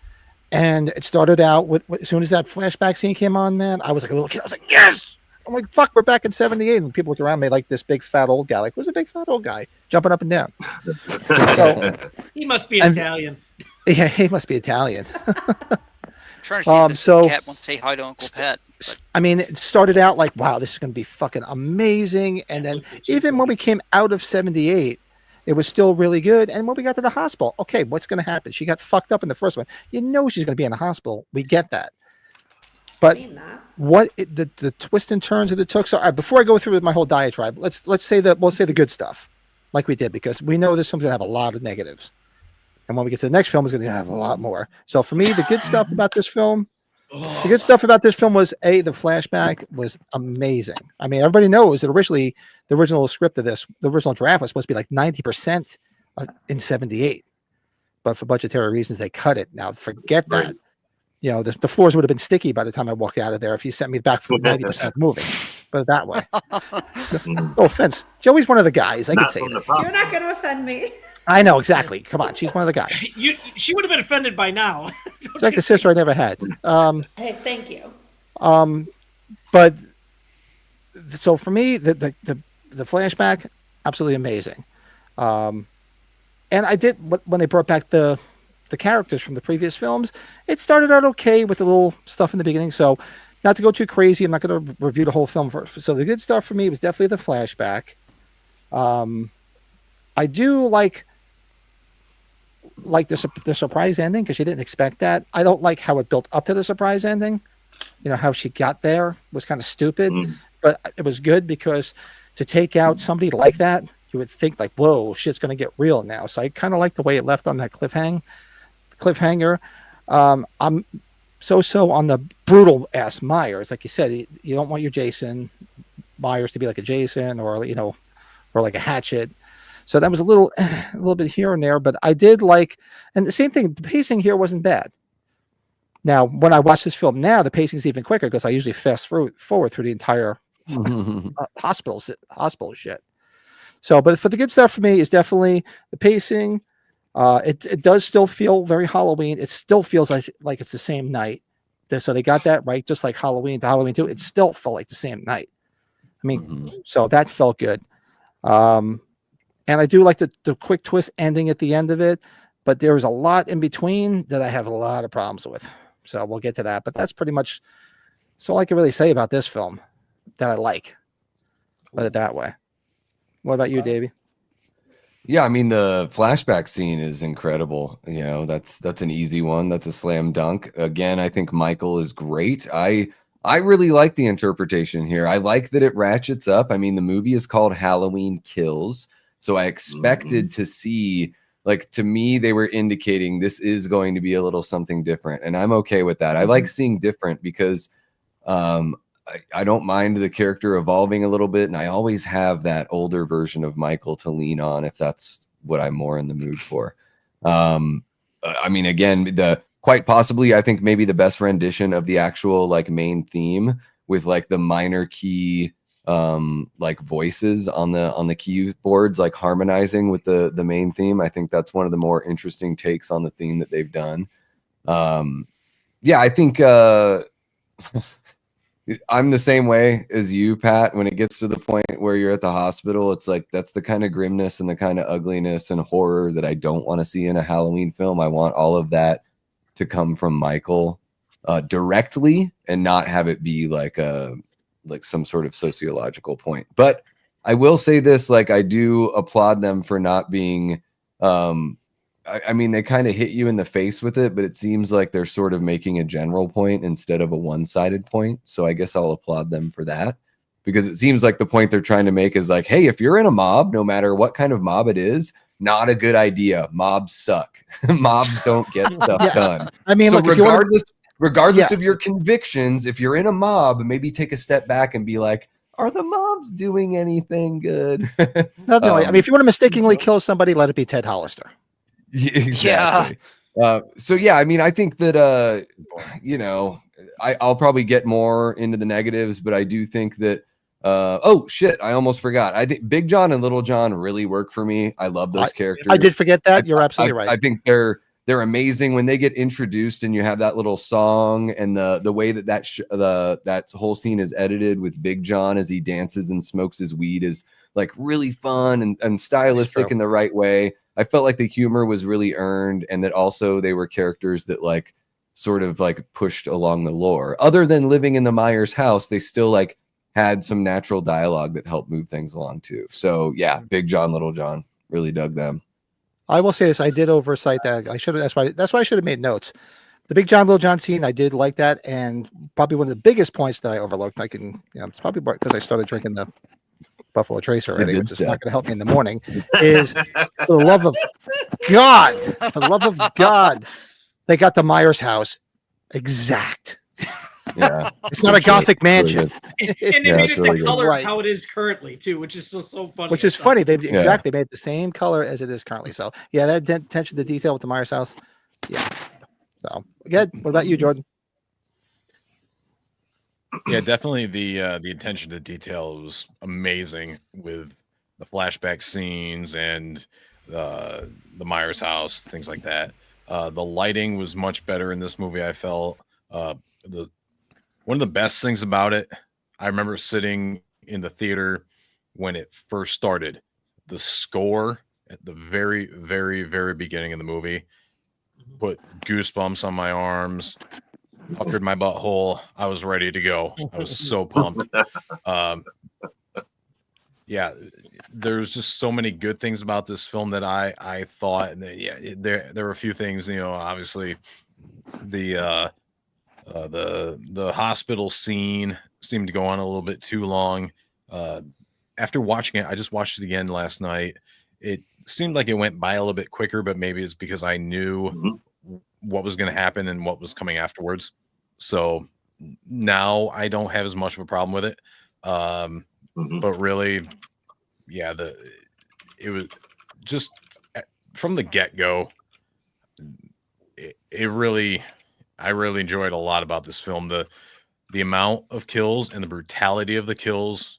And it started out with as soon as that flashback scene came on, man, I was like a little kid. I was like, yes! I'm like, fuck, we're back in 78. And people look around me like this big fat old guy. Like, who's a big fat old guy jumping up and down? So, He must be Italian. yeah, he must be Italian. I'm trying to see if this so- cat wants to say hi to Uncle Pat. I mean, it started out like, wow, this is going to be fucking amazing. And then even when we came out of 78, it was still really good. And when we got to the hospital, okay, what's going to happen? She got fucked up in the first one. You know she's going to be in the hospital. We get that. But the twists and turns that it took. So all right, before I go through with my whole diatribe, we'll say the good stuff, like we did, because we know this film's going to have a lot of negatives. And when we get to the next film, it's going to have a lot more. So for me, the good stuff about this film, was the flashback was amazing. I mean, everybody knows that originally the original script of this, the original draft was supposed to be like 90% in 78, but for budgetary reasons, they cut it. Now forget that. You know, the floors would have been sticky by the time I walked out of there if you sent me back for 90% of the movie. Put it that way. No offense. Joey's one of the guys. I can say that. You're not going to offend me. I know, exactly. Come on. She's one of the guys. She would have been offended by now. It's like the sister I never had. Hey, thank you. But so for me, the flashback, absolutely amazing. And I did when they brought back the characters from the previous films. It started out okay with the little stuff in the beginning. So not to go too crazy, I'm not going to review the whole film. So the good stuff for me was definitely the flashback. I do like the surprise ending because you didn't expect that. I don't like how it built up to the surprise ending. You know, how she got there was kind of stupid, but it was good because to take out somebody like that, you would think like, whoa, shit's going to get real now. So I kind of like the way it left on that cliffhanger. I'm so on the brutal ass Myers. Like you said, you don't want your Jason Myers to be like a Jason or, you know, or like a Hatchet. So that was a little bit here and there, but I did like, and the same thing, the pacing here wasn't bad. Now, when I watch this film now, the pacing is even quicker because I usually fast forward through the entire hospital shit. So, but for the good stuff for me is definitely the pacing. It does still feel very Halloween. It still feels like it's the same night. So they got that right, just like Halloween to Halloween 2. It still felt like the same night. I mean, so that felt good. And I do like the quick twist ending at the end of it, but there was a lot in between that I have a lot of problems with. So we'll get to that. But that's pretty much all I can really say about this film that I like. Put it that way. What about you, Davey? Yeah, I mean the flashback scene is incredible. You know, that's an easy one. That's a slam dunk. Again, I think Michael is great. I really like the interpretation here. I like that it ratchets up. I mean, the movie is called Halloween Kills, so I expected to see, like, to me they were indicating this is going to be a little something different, and I'm okay with that. I like seeing different because I don't mind the character evolving a little bit, and I always have that older version of Michael to lean on if that's what I'm more in the mood for. I mean, again, the quite possibly, I think maybe the best rendition of the actual like main theme with like the minor key like voices on the keyboards like harmonizing with the main theme. I think that's one of the more interesting takes on the theme that they've done. Yeah, I think I'm the same way as you, Pat. When it gets to the point where you're at the hospital, it's like that's the kind of grimness and the kind of ugliness and horror that I don't want to see in a Halloween film. I want all of that to come from Michael directly and not have it be like some sort of sociological point. But I will say this, like, I do applaud them for not being I mean, they kind of hit you in the face with it, but it seems like they're sort of making a general point instead of a one-sided point. So I guess I'll applaud them for that, because it seems like the point they're trying to make is like, hey, if you're in a mob, no matter what kind of mob it is, not a good idea. Mobs suck. Mobs don't get stuff done. I mean, so look, regardless of your convictions, if you're in a mob, maybe take a step back and be like, are the mobs doing anything good? No, I mean, if you want to mistakenly kill somebody, let it be Ted Hollister. Exactly. So yeah, I mean, I think that you know, I'll probably get more into the negatives, but I do think that oh shit, I almost forgot. I think Big John and Little John really work for me. I love those characters. I did forget that. You're absolutely right. I think they're amazing when they get introduced and you have that little song and the way that whole scene is edited with Big John as he dances and smokes his weed is like really fun and stylistic in the right way. I felt like the humor was really earned, and that also they were characters that like sort of like pushed along the lore. Other than living in the Myers house, they still like had some natural dialogue that helped move things along too. So yeah, Big John, Little John, really dug them. I will say this: I did oversight that. I should have. That's why I should have made notes. The Big John, Little John scene, I did like that, and probably one of the biggest points that I overlooked. I can, it's probably because I started drinking the Buffalo Trace already, which is not going to help me in the morning, is for the love of God, they got the Myers house exact. Yeah, it's not a Gothic mansion, and they made it the color how it is currently too, which is so funny. Which is funny. They exactly made the same color as it is currently. So yeah, that attention to detail with the Myers house. Yeah. So good. What about you, Jordan? Yeah, definitely the attention to detail was amazing with the flashback scenes and the Myers house, things like that. The lighting was much better in this movie, I felt. One of the best things about it, I remember sitting in the theater when it first started. The score at the very, very, very beginning of the movie put goosebumps on my arms, puckered my butthole. I was ready to go. I was so pumped. Yeah, there's just so many good things about this film that I thought, and there were a few things, obviously the hospital scene seemed to go on a little bit too long. After watching it, I just watched it again last night. It seemed like it went by a little bit quicker, but maybe it's because I knew what was going to happen and what was coming afterwards. So now I don't have as much of a problem with it. But really, yeah, it was just from the get-go. I really enjoyed a lot about this film. The amount of kills and the brutality of the kills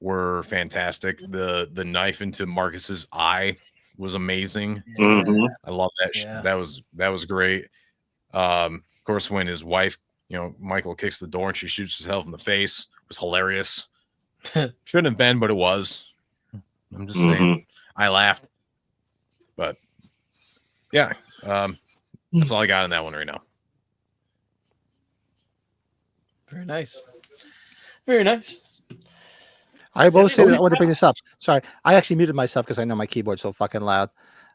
were fantastic. The knife into Marcus's eye was amazing. I love that. Yeah. That was great. Of course, when his wife, Michael kicks the door and she shoots herself in the face, was hilarious. Shouldn't have been, but it was. I'm just saying. I laughed. But yeah, that's all I got on that one right now. Very nice. Very nice. I will say that I want to bring this up. Sorry, I actually muted myself because I know my keyboard's so fucking loud.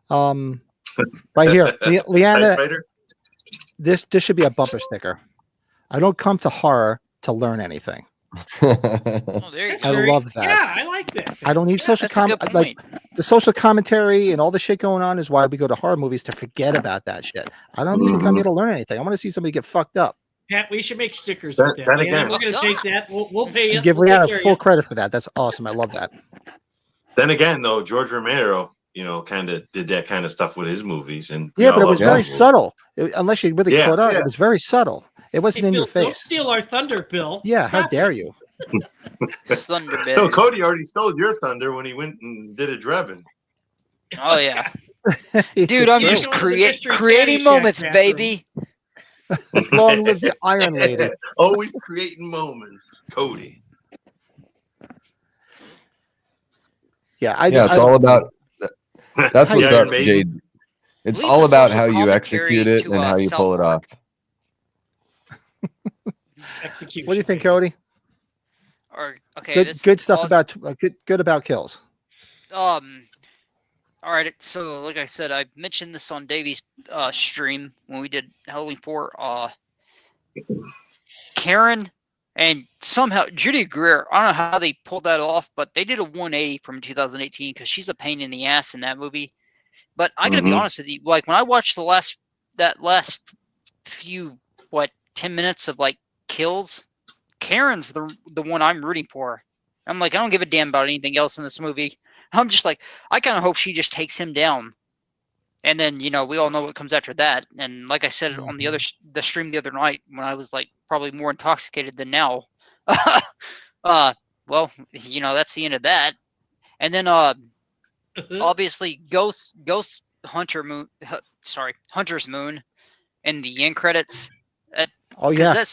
Right here, Leanna. This should be a bumper sticker. I don't come to horror to learn anything. I love that. Yeah, I like that. I don't need social comment. Like the social commentary and all the shit going on is why we go to horror movies to forget about that shit. I don't need to come here to learn anything. I want to see somebody get fucked up. Pat, we should make stickers with that. We're going to take that. We'll pay you. Give Leanna full credit for that. That's awesome. I love that. Then again, though, George Romero, kind of did that kind of stuff with his movies, and yeah, but it was very subtle. Unless you really caught up, it was very subtle. It wasn't in your face. Don't steal our thunder, Bill. Yeah, how dare you? Thunder, no, Cody already stole your thunder when he went and did a Drebin. Oh yeah, dude, I'm just creating moments, baby. Long live the Iron Lady. Always creating moments, Cody. Yeah, it's all about. That's what's up, Jade. It's all about how you execute it and how you pull it off. Execution. What do you think, Cody? Okay, good stuff about good about kills. All right, so like I said, I mentioned this on Davey's stream when we did Halloween 4. Karen and somehow Judy Greer, I don't know how they pulled that off, but they did a 180 from 2018 because she's a pain in the ass in that movie. But I gotta be honest with you, like when I watched that last few 10 minutes of like kills, Karen's the one I'm rooting for. I'm like, I don't give a damn about anything else in this movie. I'm just like, I kind of hope she just takes him down. And then, we all know what comes after that. And like I said on the stream the other night when I was like probably more intoxicated than now. Well, that's the end of that. And then obviously Hunter's Moon and the end credits. Oh yeah.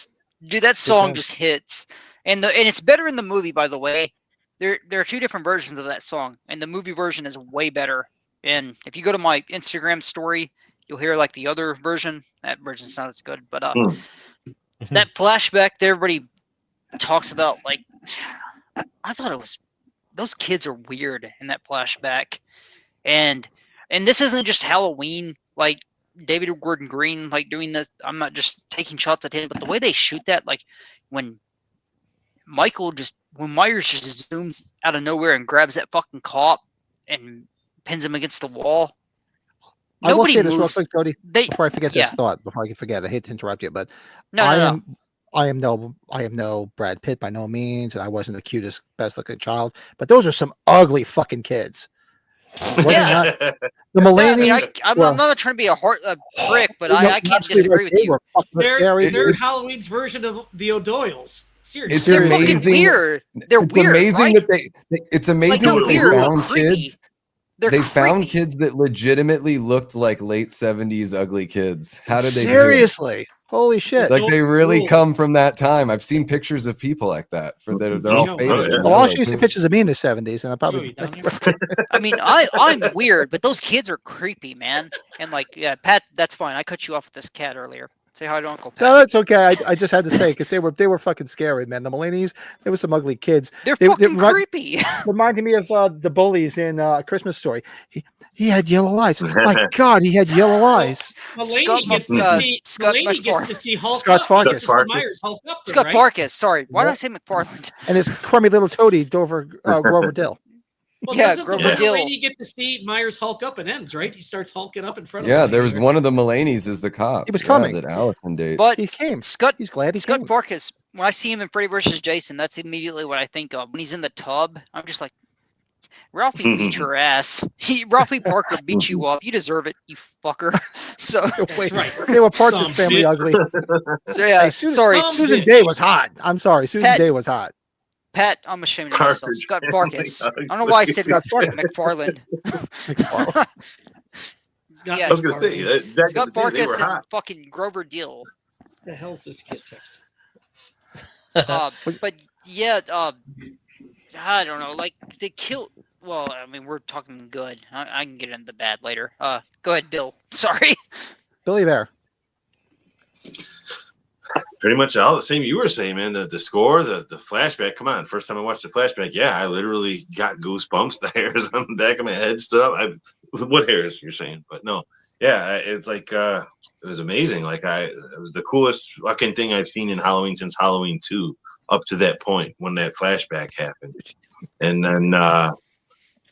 That song just hits. And it's better in the movie, by the way. There are two different versions of that song, and the movie version is way better. And if you go to my Instagram story, you'll hear like the other version. That version's not as good, but that flashback that everybody talks about, like, I thought it was, those kids are weird in that flashback, and this isn't just Halloween, like David Gordon Green, like doing this. I'm not just taking shots at him, but the way they shoot that, like when Myers just zooms out of nowhere and grabs that fucking cop and pins him against the wall. I will say this real quick, Cody, before I forget this thought. Before I can forget, I hate to interrupt you, but I am no Brad Pitt by no means, and I wasn't the cutest, best looking child. But those are some ugly fucking kids. The Mulaney's. I'm not trying to be a prick, but I can't disagree with you. They're Halloween's version of the O'Doyles. Seriously, they're amazing. Weird. They're weird. It's amazing that they found kids. They found kids that legitimately looked like late 70s ugly kids. How did they seriously? Holy shit! Like they really come from that time. I've seen pictures of people like that. They're all faded. Well, I'll show you some pictures of me in the 70s, and I probably. I mean, I'm weird, but those kids are creepy, man. And like, yeah, Pat, that's fine. I cut you off with this cat earlier. Say hi to Uncle Pat. No, that's okay. I just had to say because they were fucking scary, man. The Mulaney's, they were some ugly kids. They're fucking creepy. Reminded me of the bullies in Christmas Story. He had yellow eyes. My God, he had yellow eyes. Mulaney gets to see Hulk Scott up. Farkas. Myers Hulk up. Scott Farkas. Sorry, why did I say McFarland? And his crummy little toady Grover Dill. Well, doesn't Mulaney get to see Myers Hulk up and ends, right? He starts hulking up in front of him. Yeah, there was one of the Mulaney's is the cop. He was coming. That Allison dated. But he came. He's glad he came. Scott Farkas, when I see him in Freddy vs. Jason, that's immediately what I think of. When he's in the tub, I'm just like, Ralphie beat your ass. Ralphie Parker beat you up. You deserve it, you fucker. So wait, right. They were parts of Family Ugly. So yeah, Susan Day was hot. I'm sorry, Susan Day was hot. Pat, I'm ashamed of myself. Scott Farkas. I don't know why I said McFarland. I was gonna say Scott Farkas and fucking Grover Dill. The hell's this kid text? But yeah, I don't know. Like they killed. Well, I mean, we're talking good. I can get into the bad later. Go ahead, Bill. Sorry. Billy Bear. Pretty much all the same you were saying, man. The score, the flashback. Come on, first time I watched the flashback, yeah, I literally got goosebumps. The hairs on the back of my head stood up. What hairs you're saying? But no, yeah, it's like it was amazing. Like it was the coolest fucking thing I've seen in Halloween since Halloween 2, up to that point when that flashback happened, and then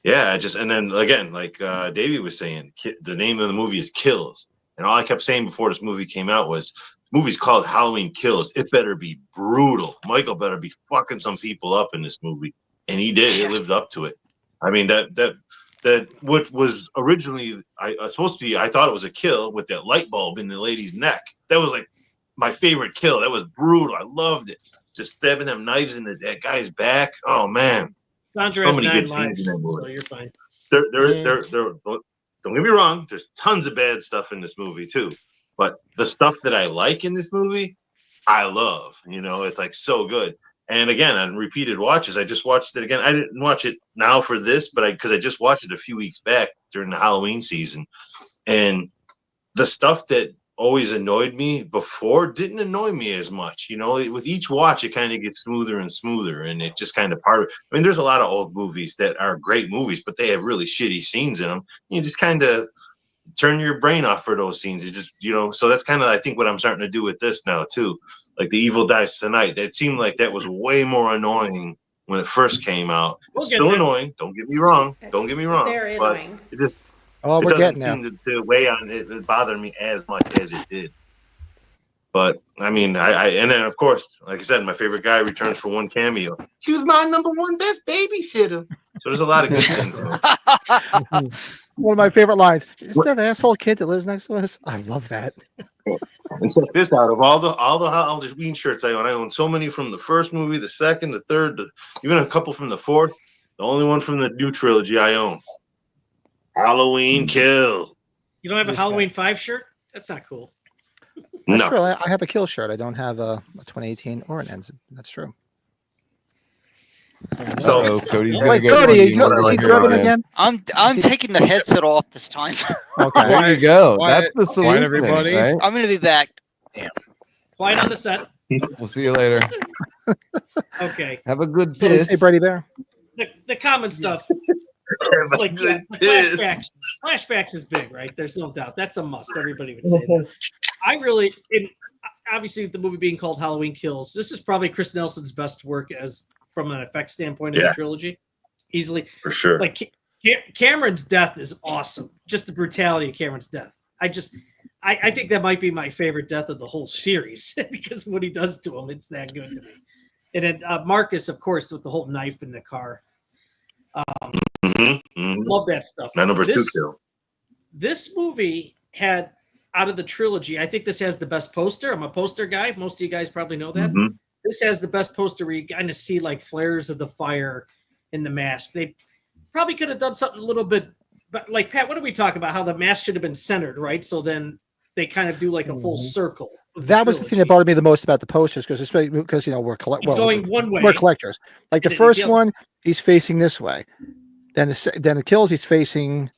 yeah, and then again, like Davey was saying, the name of the movie is Kills, and all I kept saying before this movie came out was, movie's called Halloween Kills. It better be brutal. Michael better be fucking some people up in this movie, and he did. It lived up to it. I mean, that what was originally supposed to be, I thought it was a kill with that light bulb in the lady's neck. That was like my favorite kill. That was brutal. I loved it. Just stabbing them knives in that guy's back. Oh man, Sandra so has many 9 good lives, scenes in that movie. so you're fine. Don't get me wrong. There's tons of bad stuff in this movie too, but the stuff that I like in this movie, I love. You know, it's like so good. And again, on repeated watches, I just watched it again. I didn't watch it now for this, but because I just watched it a few weeks back during the Halloween season, and the stuff that always annoyed me before didn't annoy me as much. You know, with each watch, it kind of gets smoother and smoother, and it just kind of I mean, there's a lot of old movies that are great movies, but they have really shitty scenes in them. You just kind of turn your brain off for those scenes. It just, you know, so that's kind of, I think, what I'm starting to do with this now too. Like The Evil Dies Tonight, that seemed like that was way more annoying when it first came out. It's still annoying. Don't get me wrong. Don't get me wrong. Very but annoying. it just Oh, it we're doesn't getting there. seem to weigh on it. It bothered me as much as it did. But I mean, I and then of course, like I said, my favorite guy returns for one cameo. She was my number one best babysitter. So there's a lot of good things. One of my favorite lines. Is that asshole kid that lives next to us? I love that. And check this out: of all the Halloween shirts I own so many from the first movie, the second, the third, even a couple from the fourth. The only one from the new trilogy I own. Halloween Kill. You don't have a Halloween 5 shirt? That's not cool. That's true. I have a Kill shirt. I don't have a 2018 or an Ends. That's true. So Cody's gonna Wait, go. Cody, is he drumming again? I'm taking the headset off this time. Okay. There you go. Quiet, That's the solution, everybody. right? I'm gonna be back. Quiet on the set. We'll see you later. Okay. Have a good So piss. say Brady Bear. The common stuff. Like flashbacks is big, right? There's no doubt. That's a must. Everybody would say that. Obviously the movie being called Halloween Kills, this is probably Chris Nelson's best work as from an effects standpoint in the trilogy. Easily. For sure. Like Cameron's death is awesome. Just the brutality of Cameron's death. I think that might be my favorite death of the whole series because of what he does to him. It's that good to me. And then Marcus, of course, with the whole knife in the car. Love that stuff. My number 2 kill. This movie had, out of the trilogy, I think this has the best poster. I'm a poster guy. Most of you guys probably know that. This has the best poster where you kind of see like flares of the fire in the mask. They probably could have done something a little bit, but like Pat, what are we talking about? How the mask should have been centered, right? So then they kind of do like a full circle. That was the thing that bothered me the most about the posters, because you know we're going one way. We're collectors. Like the first one, he's facing this way. Then the Kills, he's facing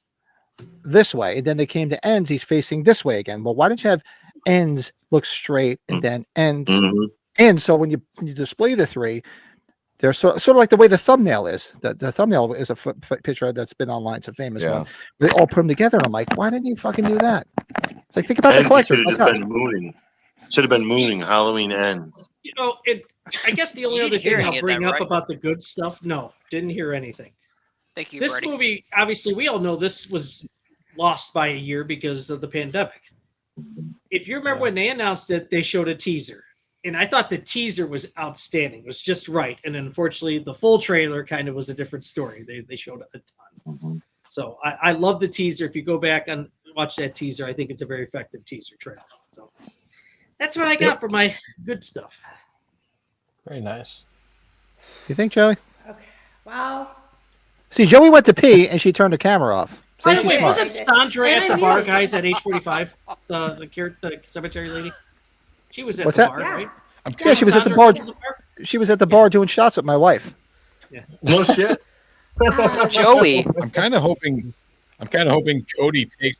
this way, and then they came to Ends, he's facing this way again. Well, why don't you have Ends look straight and then Ends? And so when you display the three, they're sort of like the way the thumbnail is. The thumbnail is a picture that's been online. It's a famous one. They all put them together. And I'm like, why didn't you fucking do that? It's like, think about the collectors. Should have been mooning. Halloween Ends. You know, I guess the only other thing I'll bring up about the good stuff. No, didn't hear anything. Thank you, This Brady. movie, obviously, we all know this was lost by a year because of the pandemic. If you remember when they announced it, they showed a teaser. And I thought the teaser was outstanding. It was just right. And unfortunately, the full trailer kind of was a different story. They showed a ton. So I love the teaser. If you go back and watch that teaser, I think it's a very effective teaser trailer. So that's what I got for my good stuff. Very nice. You think, Joey? Okay. Well. See, Joey went to pee and she turned the camera off. By the way, wasn't Sandra at the bar, guys, at age 45? The cemetery lady? She was at the bar, right? Yeah, she was at the bar. She was at the bar doing shots with my wife. Yeah. No shit. Joey. I'm kind of hoping Cody takes.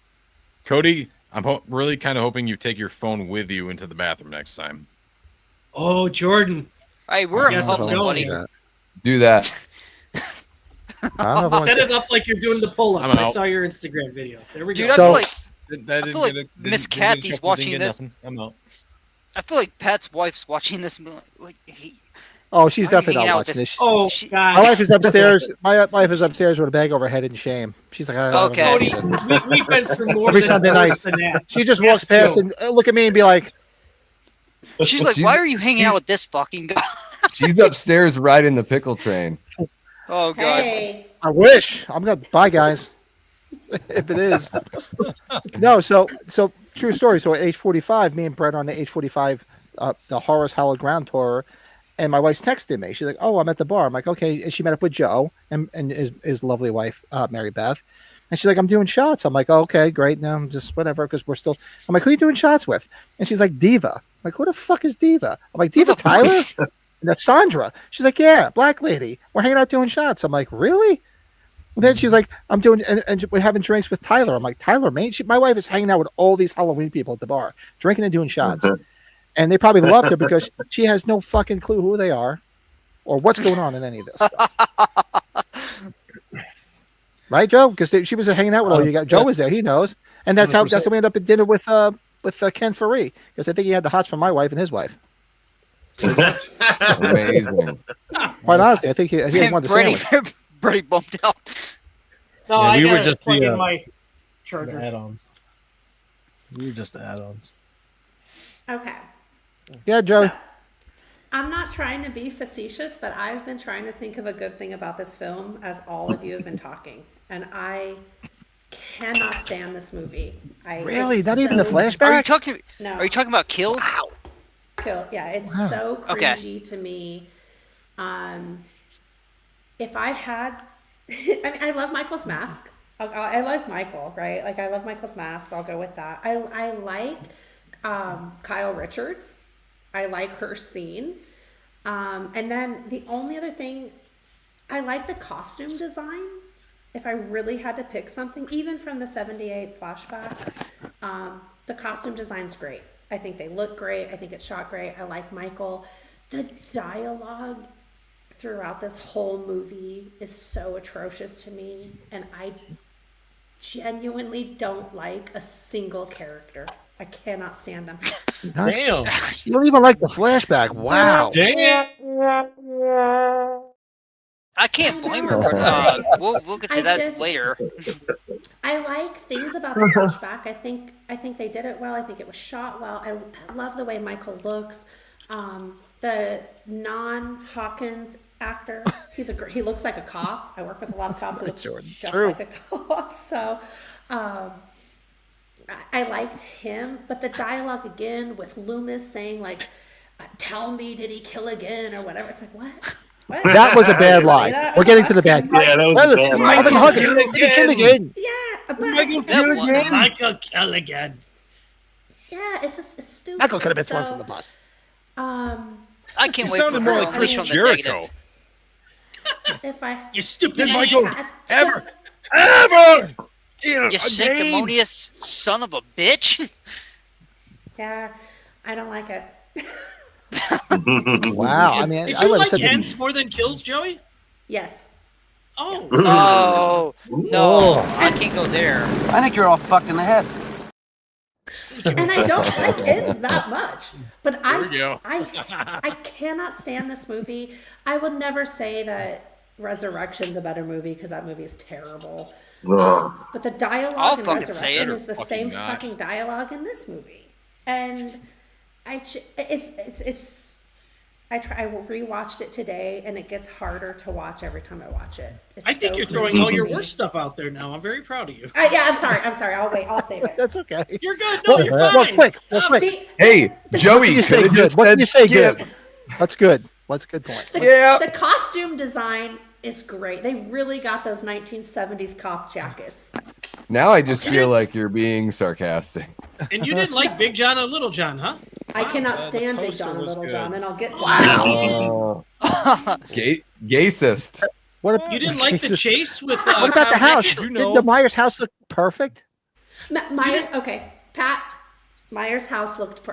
Cody, I'm really kind of hoping you take your phone with you into the bathroom next time. Oh, Jordan. Hey, we're in Yes, public, I'm buddy. going. Do that. I don't know if I want Set to it up like you're doing the pull-ups. I'm I out. saw your Instagram video. There we Dude, go. I So- feel like That I feel like didn't Miss get a- didn't Kathy's get watching nothing. this. I'm out. I feel like Pat's wife's watching this. and be like, "Wait, hey, Oh, she's why are you definitely hanging not out with watching this. Oh, She- My God. wife is upstairs. My wife is upstairs with a bag over her head in shame. She's like, I don't Okay. know. Cody, we've been through more Every than Sunday worse night. than that. She just Yes, walks past Joe. and look at me and be like, She's like, why are you hanging out with this fucking guy? She's upstairs riding the pickle train. Oh god. Hey, I wish. I'm gonna bye, guys. If it is. No, so true story. So at age 45, me and Brett are on the age 45, the Horror's Hallowed Ground tour, and my wife's texting me. She's like, "Oh, I'm at the bar." I'm like, "Okay." And she met up with Joe and his lovely wife, Mary Beth. And she's like, "I'm doing shots." I'm like, oh, "Okay, great." Now I'm just whatever because we're still. I'm like, "Who are you doing shots with?" And she's like, "Diva." I'm like, "Who the fuck is Diva?" I'm like, "Diva Tyler." And that's Sandra. She's like, "Yeah, black lady. We're hanging out doing shots." I'm like, "Really?" And then she's like, "I'm doing," and we're having drinks with Tyler. I'm like, "Tyler, man." My wife is hanging out with all these Halloween people at the bar, drinking and doing shots. And they probably loved her because she has no fucking clue who they are or what's going on in any of this stuff. Right, Joe? Because she was hanging out with all you guys. Joe was there. He knows. And that's how we ended up at dinner with Ken Faree. Because I think he had the hots from my wife and his wife. Amazing. Quite honestly, I think he wanted the sandwich. Brady bumped out. No, Yeah, I we were gotta just plug the, in my The charger. add-ons. We were just the add-ons. okay. Yeah, Joe. So, I'm not trying to be facetious, but I've been trying to think of a good thing about this film as all of you have been talking. And I cannot stand this movie. Really? It's Not even the so- flashback? Are you talking? No. Are you talking about kills? Yeah, it's Wow. so Okay. cringy to me. If I had, I mean, I love Michael's mask. I like Michael, right? Like I love Michael's mask. I'll go with that. I like Kyle Richards. I like her scene. And then the only other thing, I like the costume design. If I really had to pick something, even from the 78 flashback, the costume design's great. I think they look great. I think it's shot great. I like Michael. The dialogue throughout this whole movie is so atrocious to me, and I genuinely don't like a single character. I cannot stand them. Damn. You don't even like the flashback. Wow. Damn. I can't blame her. We'll get to I that just- later. I like things about the flashback. I think they did it well. I think it was shot well. I love the way Michael looks. The non-Hawkins actor, he looks like a cop. I work with a lot of cops. He looks just True. like a cop. So I liked him, but the dialogue again with Loomis saying like, "Tell me, did he kill again?" or whatever. It's like what? What? That was a bad Say lie. that? We're getting to the bad. Yeah, that was a bad lie. I've been hugging. Kill again. Yeah, but Michael Kelligan. yeah, it's stupid. Michael could have been thrown So, from the bus. I can't He wait for sounded her more to like Chris unleash on the Jericho. negative. If I You stupid Did idiot. Michael ever You sanctimonious son of a bitch. yeah, I don't like it. Wow. I mean, Did I you would have like said ends more than kills, Joey? Yes. Oh, Oh no, I can't go there. I think you're all fucked in the head. And I don't like ends that much. But There we go. I cannot stand this movie. I would never say that Resurrection's a better movie because that movie is terrible. But the I'll dialogue in fucking say Resurrection it. is the Fucking same not. fucking dialogue in this movie. And I rewatched it today, and it gets harder to watch every time I watch it. It's I think so you're throwing all your cringy. worst stuff out there now. I'm very proud of you. Yeah, I'm sorry. I'll wait. I'll save it. That's okay. You're good. No, you're fine. Well, quick. The- Hey, Joey, You say could've good. just What did said you say skip. good? What's good? What's a good point? The costume design is great. They really got those 1970s cop jackets. Now I just feel like you're being sarcastic. And you didn't like Big John and Little John, huh? I cannot stand Big poster John and was Little good. John, and I'll get to Oh, gaysist. What You didn't like the chase with What about the Kyle house? Jackson? You Did know. the Myers house look perfect? Myers. Okay, Pat. Myers' house looked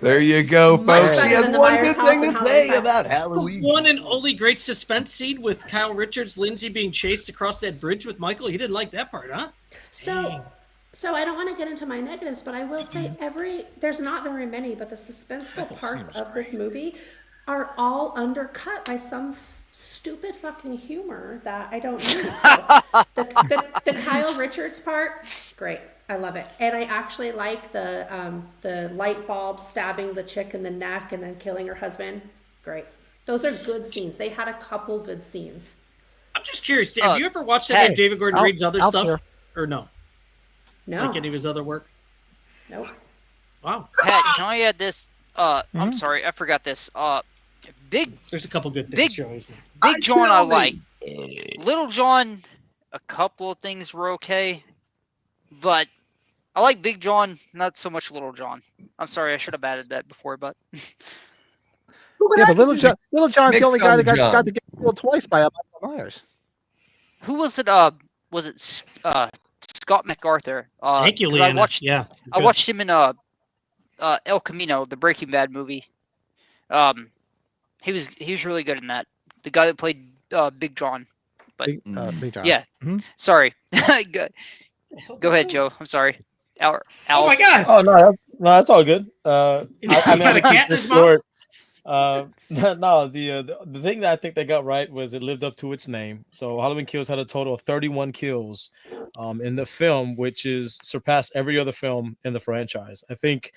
There you go, much folks. better She has than the one Myers' good house thing in to Halloween say 5. about The Halloween. one and only great suspense scene with Kyle Richards, Lindsay being chased across that bridge with Michael. He didn't like that part, huh? So I don't want to get into my negatives, but I will say there's not very many, but the suspenseful parts of this movie are all undercut by some stupid fucking humor that I don't need. So the Kyle Richards part, great. I love it. And I actually like the light bulb stabbing the chick in the neck and then killing her husband. Great. Those are good scenes. They had a couple good scenes. I'm just curious. Have you ever watched any of David Gordon Reed's other stuff? Here. Or no? No. Like any of his other work? Nope. Wow. Pat, can I add this? I'm sorry, I forgot this. There's a couple good things. Big John I like. Little John, a couple of things were okay. But I like Big John, not so much Little John. I'm sorry, I should have added that before, but yeah, but Little John's the only guy that got to get killed twice by Michael Myers. Who was it? Was it Scott MacArthur? Thank you, Leanna. I watched him in El Camino, the Breaking Bad movie. He was really good in that. The guy that played Big John. But Big John. Yeah. Mm-hmm. Sorry. Go ahead, Joe. I'm sorry. Al. Oh my God. Oh no, that's all good. I mean, a cat in his mouth? No, the thing that I think they got right was it lived up to its name. So Halloween Kills had a total of 31 kills in the film, which is surpassed every other film in the franchise. I think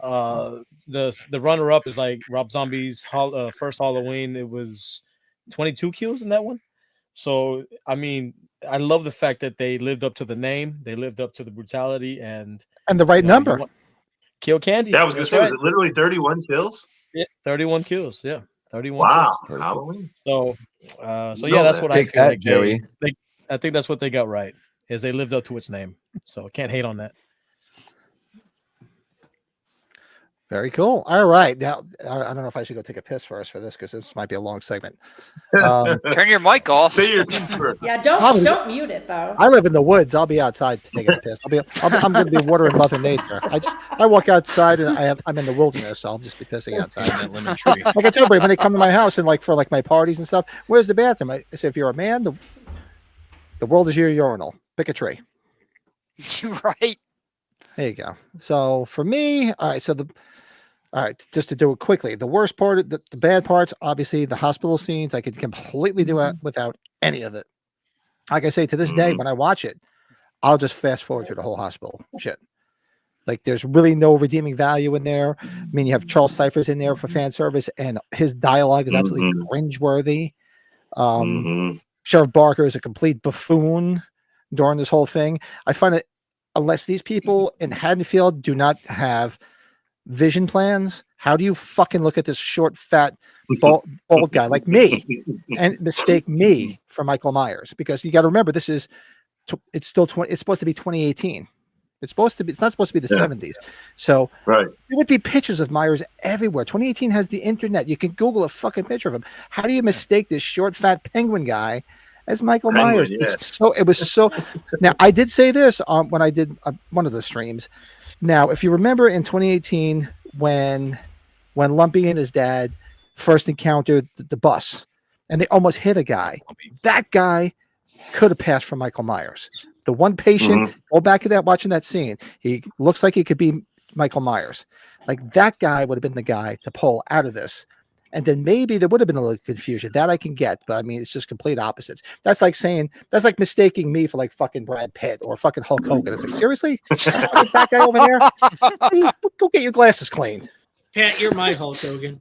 the runner up is like Rob Zombie's first Halloween. It was 22 kills in that one. So I mean, I love the fact that they lived up to the name, they lived up to the brutality and the right number. Kill Candy. That was going to say, was it literally 31 kills? Yeah, 31 kills. Yeah, 31. Wow, kills. Halloween. So yeah, that's what I feel like. Joey. I think that's what they got right, is they lived up to its name. So can't hate on that. Very cool. All right. Now, I don't know if I should go take a piss first for this because this might be a long segment. Turn your mic off. Say your piece first. Yeah, don't mute it though. I live in the woods. I'll be outside taking a piss. I'm going to be watering Mother Nature. I walk outside and I'm in the wilderness, so I'll just be pissing outside. Like I tell everybody when they come to my house and for my parties and stuff, where's the bathroom? I say, if you're a man, the world is your urinal. Pick a tree. Right. There you go. So for me, all right, just to do it quickly, the worst part, the bad parts, obviously the hospital scenes, I could completely do it without any of it. Like I say, to this day, when I watch it, I'll just fast forward through the whole hospital shit. Like there's really no redeeming value in there. I mean, you have Charles Cyphers in there for fan service, and his dialogue is absolutely cringe-worthy. Sheriff Barker is a complete buffoon during this whole thing. I find it, unless these people in Haddonfield do not have vision plans, how do you fucking look at this short, fat, bald guy like me and mistake me for Michael Myers? Because you got to remember, it's still it's supposed to be 2018. It's not supposed to be the 70s. So there would be pictures of Myers everywhere. 2018 has the internet. You can Google a fucking picture of him. How do you mistake this short, fat penguin guy as Michael Myers? Yeah. It was so. Now I did say this when I did one of the streams. Now, if you remember in 2018, when Lumpy and his dad first encountered the bus and they almost hit a guy, that guy could have passed for Michael Myers. The one patient, go back to that, watching that scene, he looks like he could be Michael Myers. Like that guy would have been the guy to pull out of this. And then maybe there would have been a little confusion that I can get, but I mean, it's just complete opposites. That's like mistaking me for like fucking Brad Pitt or fucking Hulk Hogan. It's like, seriously? That guy over there? Go get your glasses cleaned. Pat, you're my Hulk Hogan.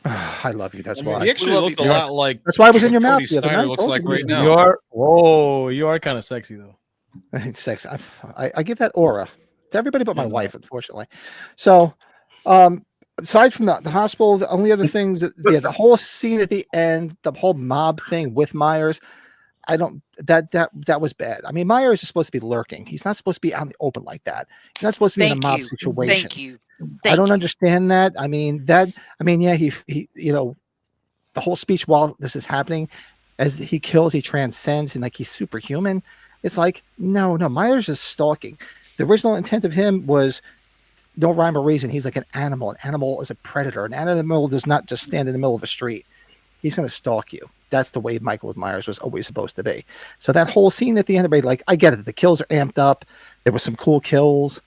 I love you. That's why. He actually looked a lot like. That's why I was in your mouth. Tony Steiner looks like right now. You are kind of sexy though. It's sexy. I give that aura to everybody but my wife, unfortunately. So, aside from the hospital, the only other things the whole scene at the end, the whole mob thing with Myers, that was bad. I mean, Myers is supposed to be lurking. He's not supposed to be out in the open like that. He's not supposed to be in a mob situation. Thank you. I don't understand that. I mean, yeah, he the whole speech while this is happening, as he kills, he transcends and like he's superhuman. It's like, no, Myers is stalking. The original intent of him was no rhyme or reason. He's like an animal. An animal is a predator. An animal does not just stand in the middle of a street. He's going to stalk you. That's the way Michael Myers was always supposed to be. So that whole scene at the end, like, I get it. The kills are amped up. There were some cool kills.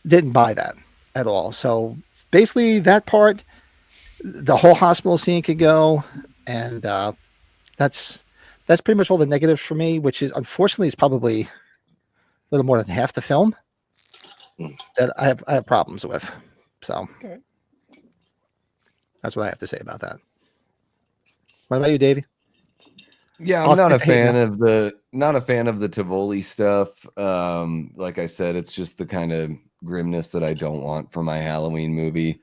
Didn't buy that at all. So basically that part, the whole hospital scene could go. And that's pretty much all the negatives for me, which is unfortunately is probably a little more than half the film that I have problems with. So that's what I have to say about that. What about you, Davey? Yeah, I'm not a fan of the Tivoli stuff. Like I said, it's just the kind of grimness that I don't want from my Halloween movie.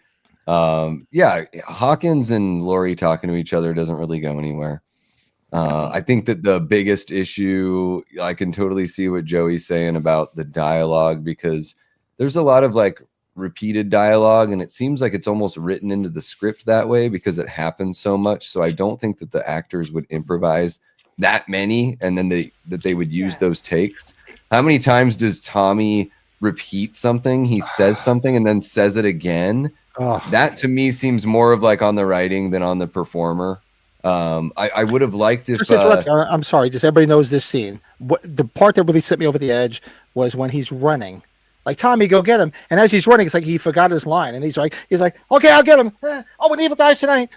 Yeah, Hawkins and Laurie talking to each other doesn't really go anywhere. I think that the biggest issue, I can totally see what Joey's saying about the dialogue, because there's a lot of like repeated dialogue, and it seems like it's almost written into the script that way because it happens so much. So I don't think that the actors would improvise that many and then they would use those takes. How many times does Tommy repeat something? He says something and then says it again. That to me seems more of like on the writing than on the performer. I would have liked if I'm sorry, just everybody knows this scene. The part that really set me over the edge was when he's running. Like, Tommy, go get him. And as he's running, it's like he forgot his line. And he's like, okay, I'll get him. Oh, and evil dies tonight.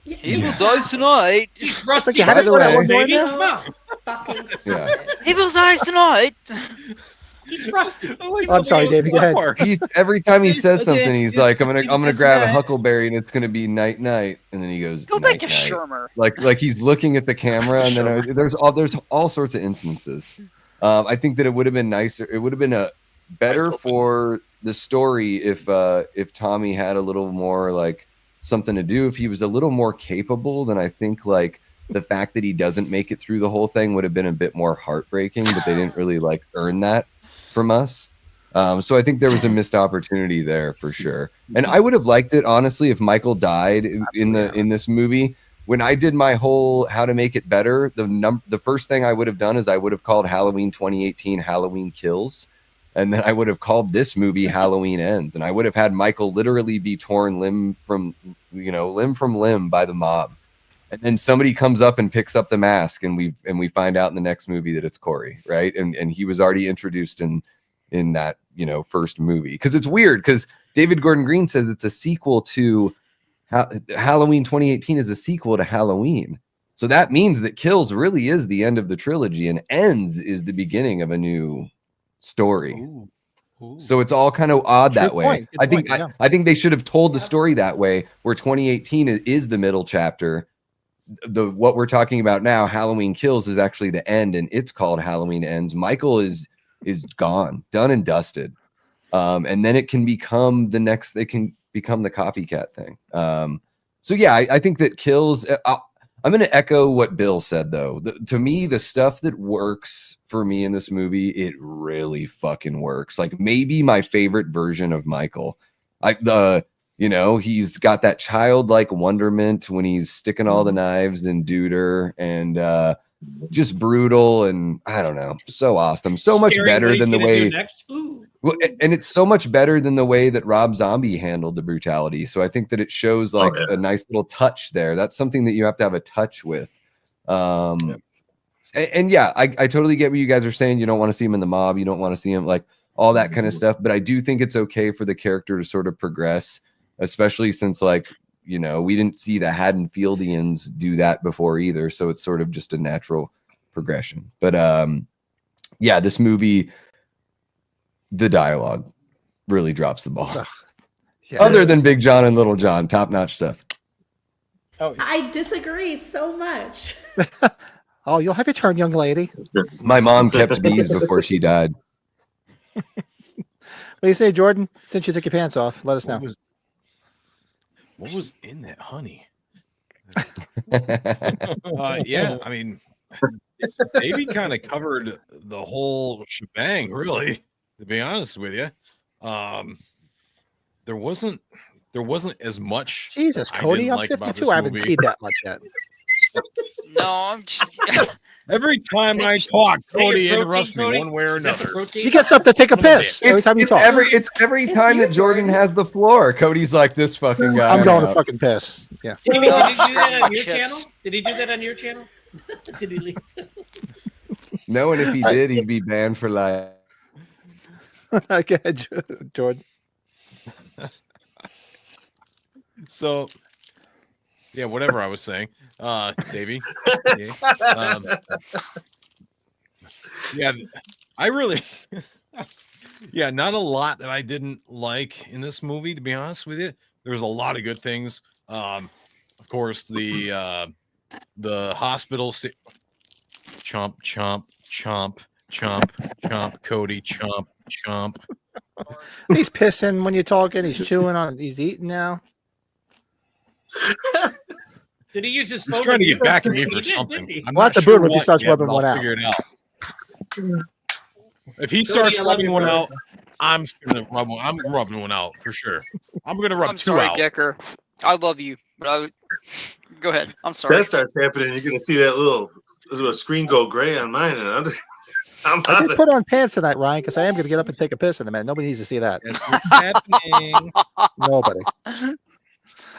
Evil dies tonight. He's rusty. Like, baby. Fucking Evil dies tonight. He's rusty. I'm sorry, David. Go ahead. Every time he says something, he's like, I'm gonna grab a huckleberry and it's gonna be night night. And then he goes, go back to Shermer. Like he's looking at the camera, and then there's all sorts of instances. I think that it would have been nicer. It would have been better for the story if Tommy had a little more like something to do, if he was a little more capable. Then I think like the fact that he doesn't make it through the whole thing would have been a bit more heartbreaking, but they didn't really like earn that from us. So I think there was a missed opportunity there for sure. And I would have liked it honestly if Michael died in this movie. When I did my whole how to make it better, the first thing I would have done is I would have called Halloween 2018 Halloween Kills. And then I would have called this movie Halloween Ends. And I would have had Michael literally be torn limb from limb by the mob. And then somebody comes up and picks up the mask, and we find out in the next movie that it's Corey, right? And he was already introduced in that, first movie. Because it's weird, because David Gordon Green says it's a sequel to Halloween 2018 is a sequel to Halloween. So that means that Kills really is the end of the trilogy, and Ends is the beginning of a new story. Ooh. So it's all kind of odd that way. I think they should have told the story that way, where 2018 is the middle chapter. What we're talking about now, Halloween Kills, is actually the end, and it's called Halloween Ends. Michael is gone, done and dusted, and then it can become the next. They can become the copycat thing. So yeah, I think that Kills. I'm going to echo what Bill said, though. To me, the stuff that works for me in this movie, it really fucking works. Like maybe my favorite version of Michael. He's got that childlike wonderment when he's sticking all the knives in Duder, and just brutal, and I don't know, so awesome, so much better than the way. Well, and it's so much better than the way that Rob Zombie handled the brutality. So I think that it shows like a nice little touch there. That's something that you have to have a touch with. And yeah, I totally get what you guys are saying. You don't want to see him in the mob. You don't want to see him like all that kind of stuff. But I do think it's okay for the character to sort of progress, especially since like, we didn't see the Haddonfieldians do that before either. So it's sort of just a natural progression. But yeah, this movie, the dialogue really drops the ball. Yeah. Other than Big John and Little John, top-notch stuff. Oh, I disagree so much. Oh, you'll have your turn, young lady. My mom kept bees before she died. What do you say, Jordan? Since you took your pants off, let us know. What was in that honey? Yeah, I mean, Davey kind of covered the whole shebang, really. To be honest with you, there wasn't as much. Jesus, Cody, I'm 52. I haven't peed that much yet. No, I'm just Every time I talk, Cody protein, interrupts me Cody? one way or Is that the another. protein? He gets up to take a piss every time you talk. It's every time that Jordan has the floor. Cody's like, this fucking guy. I'm going to fucking piss. Yeah. Davey, did he do that on your Chips. channel? Did he do that on your channel? Did he leave? No, and if he did, he'd be banned for life. Okay, Jordan. So, yeah, whatever I was saying, Davey. Yeah, I really, yeah, not a lot that I didn't like in this movie, to be honest with you. There's a lot of good things. Of course, the hospital, chomp, chomp, chomp, chomp, chomp, Cody, chomp, chomp. He's pissing when you're talking. He's chewing on. He's eating now. Did he use his phone? He's trying to get back at me He for did, something. didn't he? I'm We'll have not to sure boot him if he what starts yet, rubbing but one I'll out. figure it out. If he Cody, starts I love rubbing you, one brother. out, I'm rubbing one out for sure. I'm gonna rub I'm two sorry, out. Decker. I love you, but go ahead. I'm sorry. That starts happening. You're gonna see that little screen go gray on mine, and I'm I out did put on pants tonight, Ryan, because I am going to get up and take a piss in a minute. Nobody needs to see that. That's what's happening. Nobody.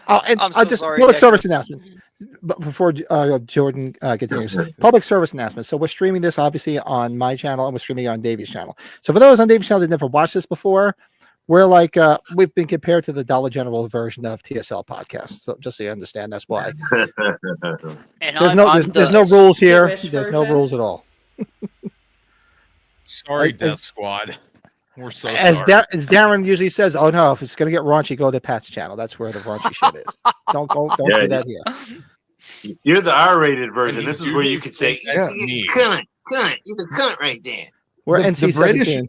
Oh, and I'm I so just sorry, public Decker. service announcement. But before Jordan continues, public service announcement. So we're streaming this obviously on my channel, and we're streaming it on Davey's channel. So for those on Davey's channel that never watched this before, we're like we've been compared to the Dollar General version of TSL podcast. So just so you understand, that's why. And There's no rules here. Jewish There's no version. rules at all. Sorry, As- Death Squad. We're so As, sorry. as Darren usually says, oh no, if it's gonna get raunchy, go to Pat's channel. That's where the raunchy shit is. Don't Yeah, do that here. You're the R-rated version. And This he's is where you usually could say, that's me. cunt, you're the cunt right there. We're The NC-17.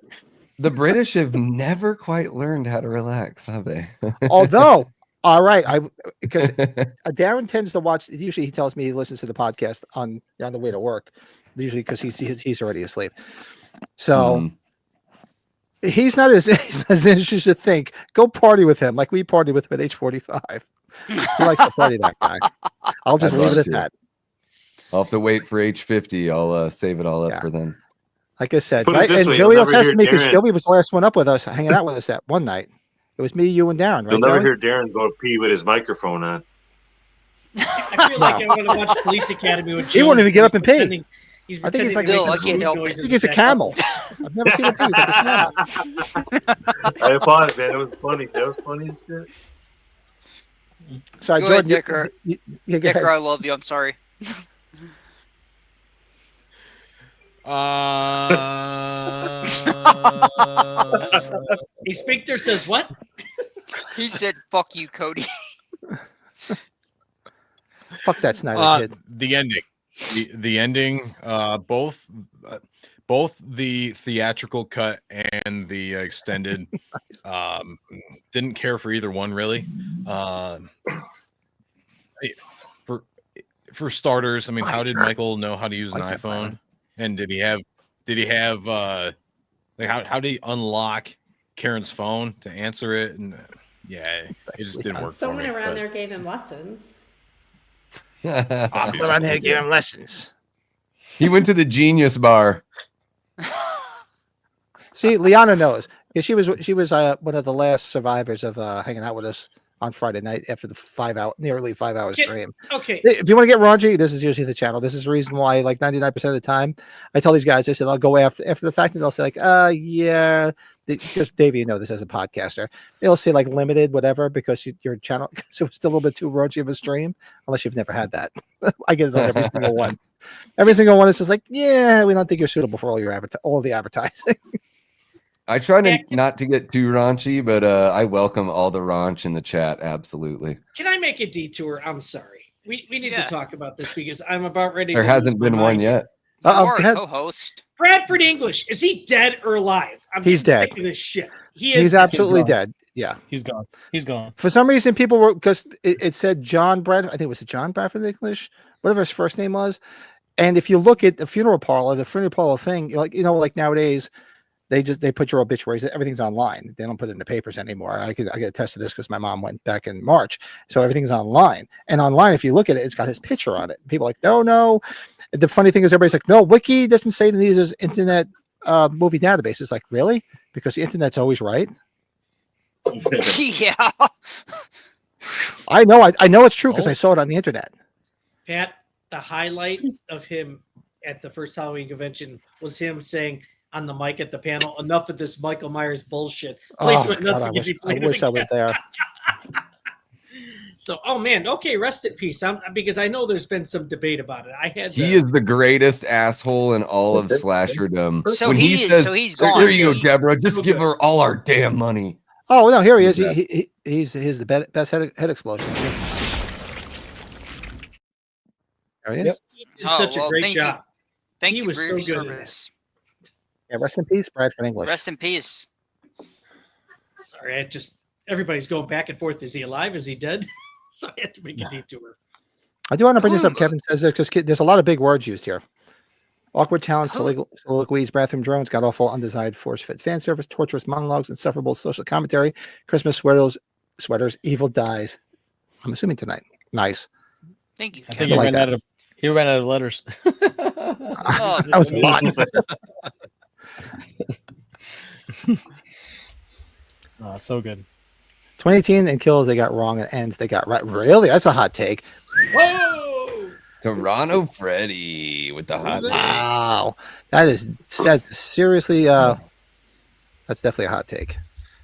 The British have never quite learned how to relax, have they? Although, all right, because Darren tends to watch. Usually, he tells me he listens to the podcast on the way to work. Usually, because he's already asleep. So he's not as interested to think. Go party with him like we partied with him at age 45. He likes to party, that guy. I'll just I'd leave it love at to. that. I'll have to wait for age 50. I'll save it all up for then. Like I said, Put it right? this And way, Joey you'll will never test hear me because Darren- Joey was the last one up with us, hanging out with us that one night. It was me, you, and Darren, right? You'll never Joey? hear Darren go pee with his microphone on. I feel like I want to watch Police Academy with He Joe. won't even get up and pee. pretending- He's I think he's pretending like- to Bill, make I the can't food help it. I noises think he's a back camel. up. I've never seen him pee. He's like a camel. I applaud it, man. It was funny. That was funny as shit. Sorry, Go Jordan. ahead, Decker. Go Decker, ahead. I love you. I'm sorry. A sphincter says what? He said, "Fuck you, Cody." Fuck that Snyder kid. The ending. The ending, both the theatrical cut and the extended, didn't care for either one really. For starters, I mean, how did Michael know how to use an iPhone? And did he have like how did he unlock Karen's phone to answer it? And yeah, it just didn't work. Someone for me, around but there gave him lessons. obviously, Around here, give him lessons. He went to the Genius Bar. See, Liana knows because she was one of the last survivors of hanging out with us on Friday night after the nearly 5 hour stream. Okay. If you want to get raunchy, this is usually the channel. This is the reason why, like 99% of the time, I tell these guys, I said I'll go after the fact, and they'll say like, yeah, because Davey, you know this as a podcaster, they'll say like limited, whatever, because your channel, so it's still a little bit too raunchy of a stream, unless you've never had that. I get it on every single one. Every single one is just like, yeah, we don't think you're suitable for all the advertising. I try not to get too raunchy, but I welcome all the raunch in the chat. Absolutely. Can I make a detour? I'm sorry. We need to talk about this because I'm about ready. There to hasn't been one yet. You are a go ahead. co-host. Bradford English, is he dead or alive? He's dead. Sick of this shit. He's absolutely dead. Yeah, He's gone. He's gone. for some reason, people were, because it said John Bradford. I think it was John Bradford English, whatever his first name was. And if you look at the funeral parlor thing, like nowadays, they put your obituaries. Everything's online. They don't put it in the papers anymore. I can attest to this because my mom went back in March, so everything's online. And online, if you look at it, it's got his picture on it. People are like, no. The funny thing is, everybody's like, no, Wiki doesn't say that these is internet movie database. It's like, really? Because the internet's always right. Yeah. I know it's true because I saw it on the internet. Pat, the highlight of him at the first Halloween convention was him saying on the mic at the panel, "Enough of this Michael Myers bullshit." Place went nuts because he played I wish I was there. So, oh man, okay, rest in peace. Because I know there's been some debate about it. He is the greatest asshole in all of slasherdom. So when he says, he's gone. "There you go, Deborah. Just give her all our damn money." Oh no, here he is. He's the best head explosion. There he is. He did such a great job. Thank he you was for so your good at service. Yeah, rest in peace, Bradford English. Rest in peace. Sorry, everybody's going back and forth. Is he alive? Is he dead? So I had to make a detour. I do want to bring this up. Kevin says there's a lot of big words used here. Awkward talents, soliloquies, bathroom drones, god awful, undesired, force-fit fan service, torturous monologues, insufferable social commentary, Christmas sweaters, evil dies. I'm assuming tonight. Nice. Thank you. I think he ran out of letters. That was a lot. Oh, so good. 2018 and kills they got wrong and ends they got right. Really? That's a hot take. Whoa! Toronto Freddy with the hot take. Wow. That's seriously that's definitely a hot take.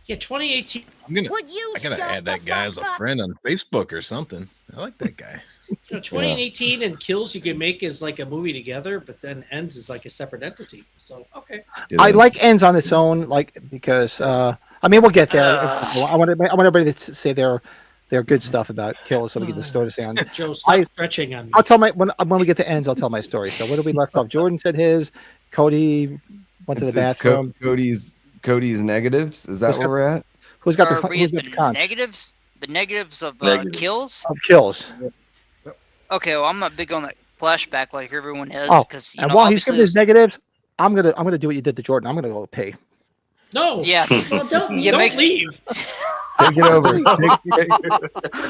Yeah, 2018. I gotta add that guy as a friend on Facebook or something. I like that guy. 2018 and kills you can make as like a movie together, but then ends is like a separate entity. So okay. I like ends on its own, because I mean we'll get there. I want everybody to say their good stuff about kills, so we get the story to say on. Joe, stop stretching on me. I'll tell when we get to ends. I'll tell my story. So where did we left off? Jordan said his. Cody went to the bathroom. Cody's negatives. Is that where we're at? Who's got the cons? Negatives? The negatives of kills? Of kills. Okay, well, I'm not big on that flashback like everyone is. Because and while he's giving his negatives, I'm gonna do what you did to Jordan. I'm gonna go pay. No. Yeah. Well, don't leave. Take it over.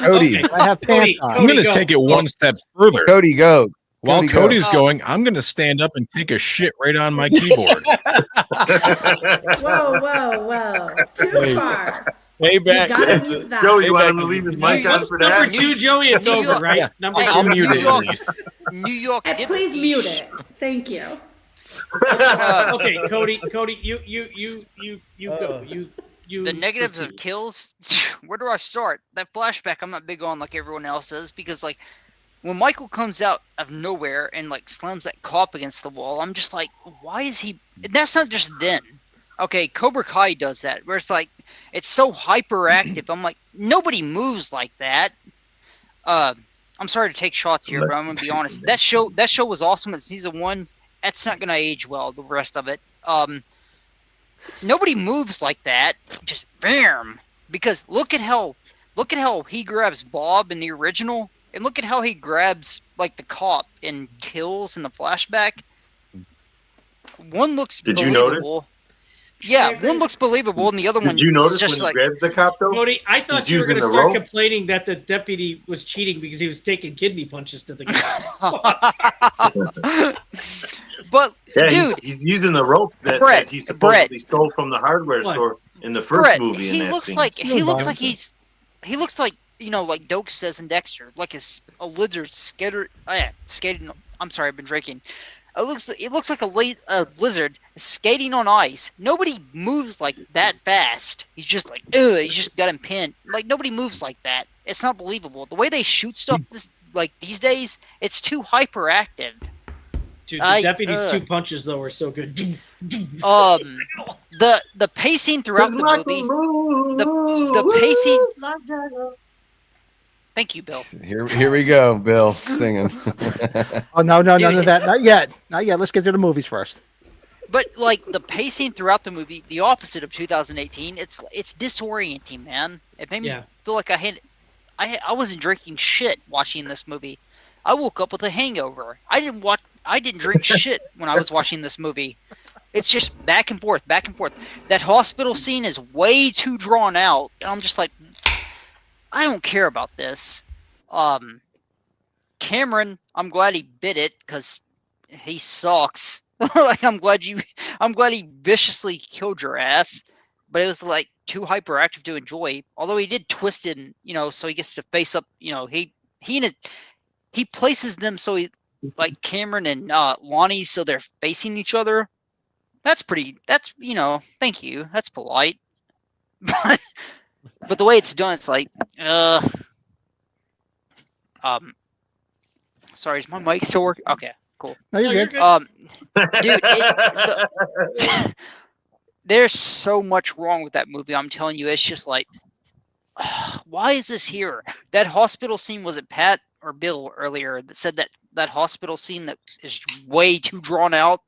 Cody. Okay. I have pants on. I'm going to take it one step further. Cody, go. While Cody's going, I'm going to stand up and take a shit right on my keyboard. Whoa. Too far. Way back. You gotta mute that. Joey, you want him to leave his mic on for that? Number 2, Joey, it's over, right? Yeah. Number I'll 2. mute it at least. New York. And please mute it. Thank you. Okay, Cody, you go. You. The negatives proceed. of kills. Where do I start? That flashback, I'm not big on like everyone else is, because like when Michael comes out of nowhere and like slams that cop against the wall, I'm just like, why is he? And that's not just then. Okay, Cobra Kai does that, where it's like it's so hyperactive. I'm like, nobody moves like that. I'm sorry to take shots here, but I'm gonna be honest. That show was awesome in season 1. That's not gonna age well. The rest of it, nobody moves like that. Just bam. Because look at how he grabs Bob in the original, and look at how he grabs like the cop in Kills in the flashback. One looks believable. You notice? Yeah, one looks believable, and the other one. Did you notice just when he grabs the cop though? Cody, I thought you were going to start complaining that the deputy was cheating because he was taking kidney punches to the guy. But yeah, dude, he's using the rope that he supposedly stole from the hardware store in the first movie. He looks like like Doak says in Dexter, like a lizard skating. I'm sorry, I've been drinking. It looks like a lizard skating on ice. Nobody moves like that fast. He's just like, he's just got him pinned. Like nobody moves like that. It's not believable. The way they shoot stuff these days, it's too hyperactive. Dude, the deputy's 2 punches though were so good. The pacing throughout the movie, the pacing. Thank you, Bill. Here we go, Bill singing. Oh no, none of that. Not yet. Let's get to the movies first. But like the pacing throughout the movie, the opposite of 2018. It's disorienting, man. It made me feel like I wasn't drinking shit watching this movie. I woke up with a hangover. I didn't drink shit when I was watching this movie. It's just back and forth. That hospital scene is way too drawn out. And I'm just like, I don't care about this. Cameron, I'm glad he bit it because he sucks. Like I'm glad he viciously killed your ass, but it was like too hyperactive to enjoy. Although he did twist it, and, so he gets to face up. He places them so he like Cameron and Lonnie, so they're facing each other. That's thank you. That's polite. But the way it's done, it's like, sorry, is my mic still working? Okay, cool. No, you're good. Dude, there's so much wrong with that movie. I'm telling you, it's just like, why is this here? That hospital scene, was it Pat or Bill earlier that said that hospital scene that is way too drawn out?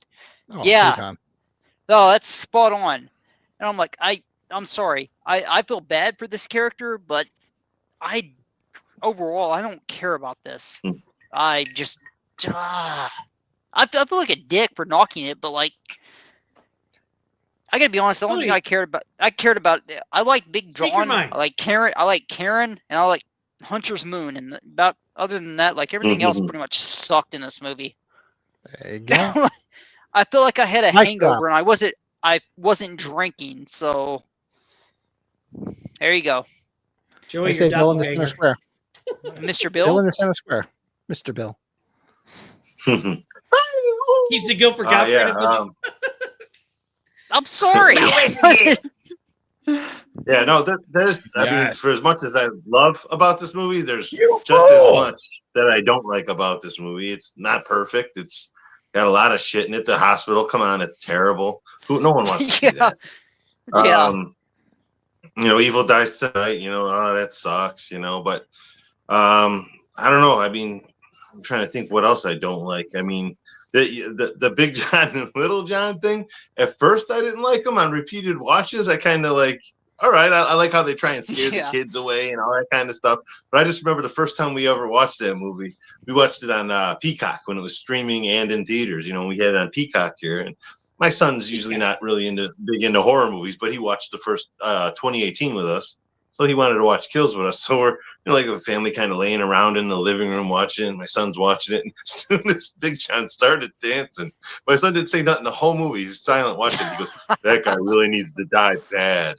Oh, yeah. No, that's spot on. And I'm like, I'm sorry. I feel bad for this character, but overall, I don't care about this. I just, I feel like a dick for knocking it, but like, I gotta be honest. The only thing I cared about, I like Big John, I like Karen, and I like Hunter's Moon, and other than that, like everything else pretty much sucked in this movie. There you go. I feel like I had a hangover and I wasn't drinking, so there you go. Joey, I say Bill in the center square. Mr. Bill? Bill in the center square. Mr. Bill. He's the Guilford Godfrey. I'm sorry. Yeah, no, there's. I mean, for as much as I love about this movie, there's just as much that I don't like about this movie. It's not perfect. It's got a lot of shit in it. The hospital, come on, it's terrible. No one wants to see that. Evil dies tonight. That sucks. But I don't know. I mean, I'm trying to think what else I don't like. I mean, the Big John and Little John thing. At first, I didn't like them. On repeated watches, I kind of like. All right, I like how they try and scare the kids away and all that kind of stuff. But I just remember the first time we ever watched that movie. We watched it on Peacock when it was streaming and in theaters. We had it on Peacock here, and my son's usually not really big into horror movies, but he watched the first 2018 with us. So he wanted to watch Kills with us. So we're like a family kind of laying around in the living room watching. My son's watching it. And as soon as Big John started dancing, my son didn't say nothing the whole movie. He's silent watching. He goes, that guy really needs to die bad.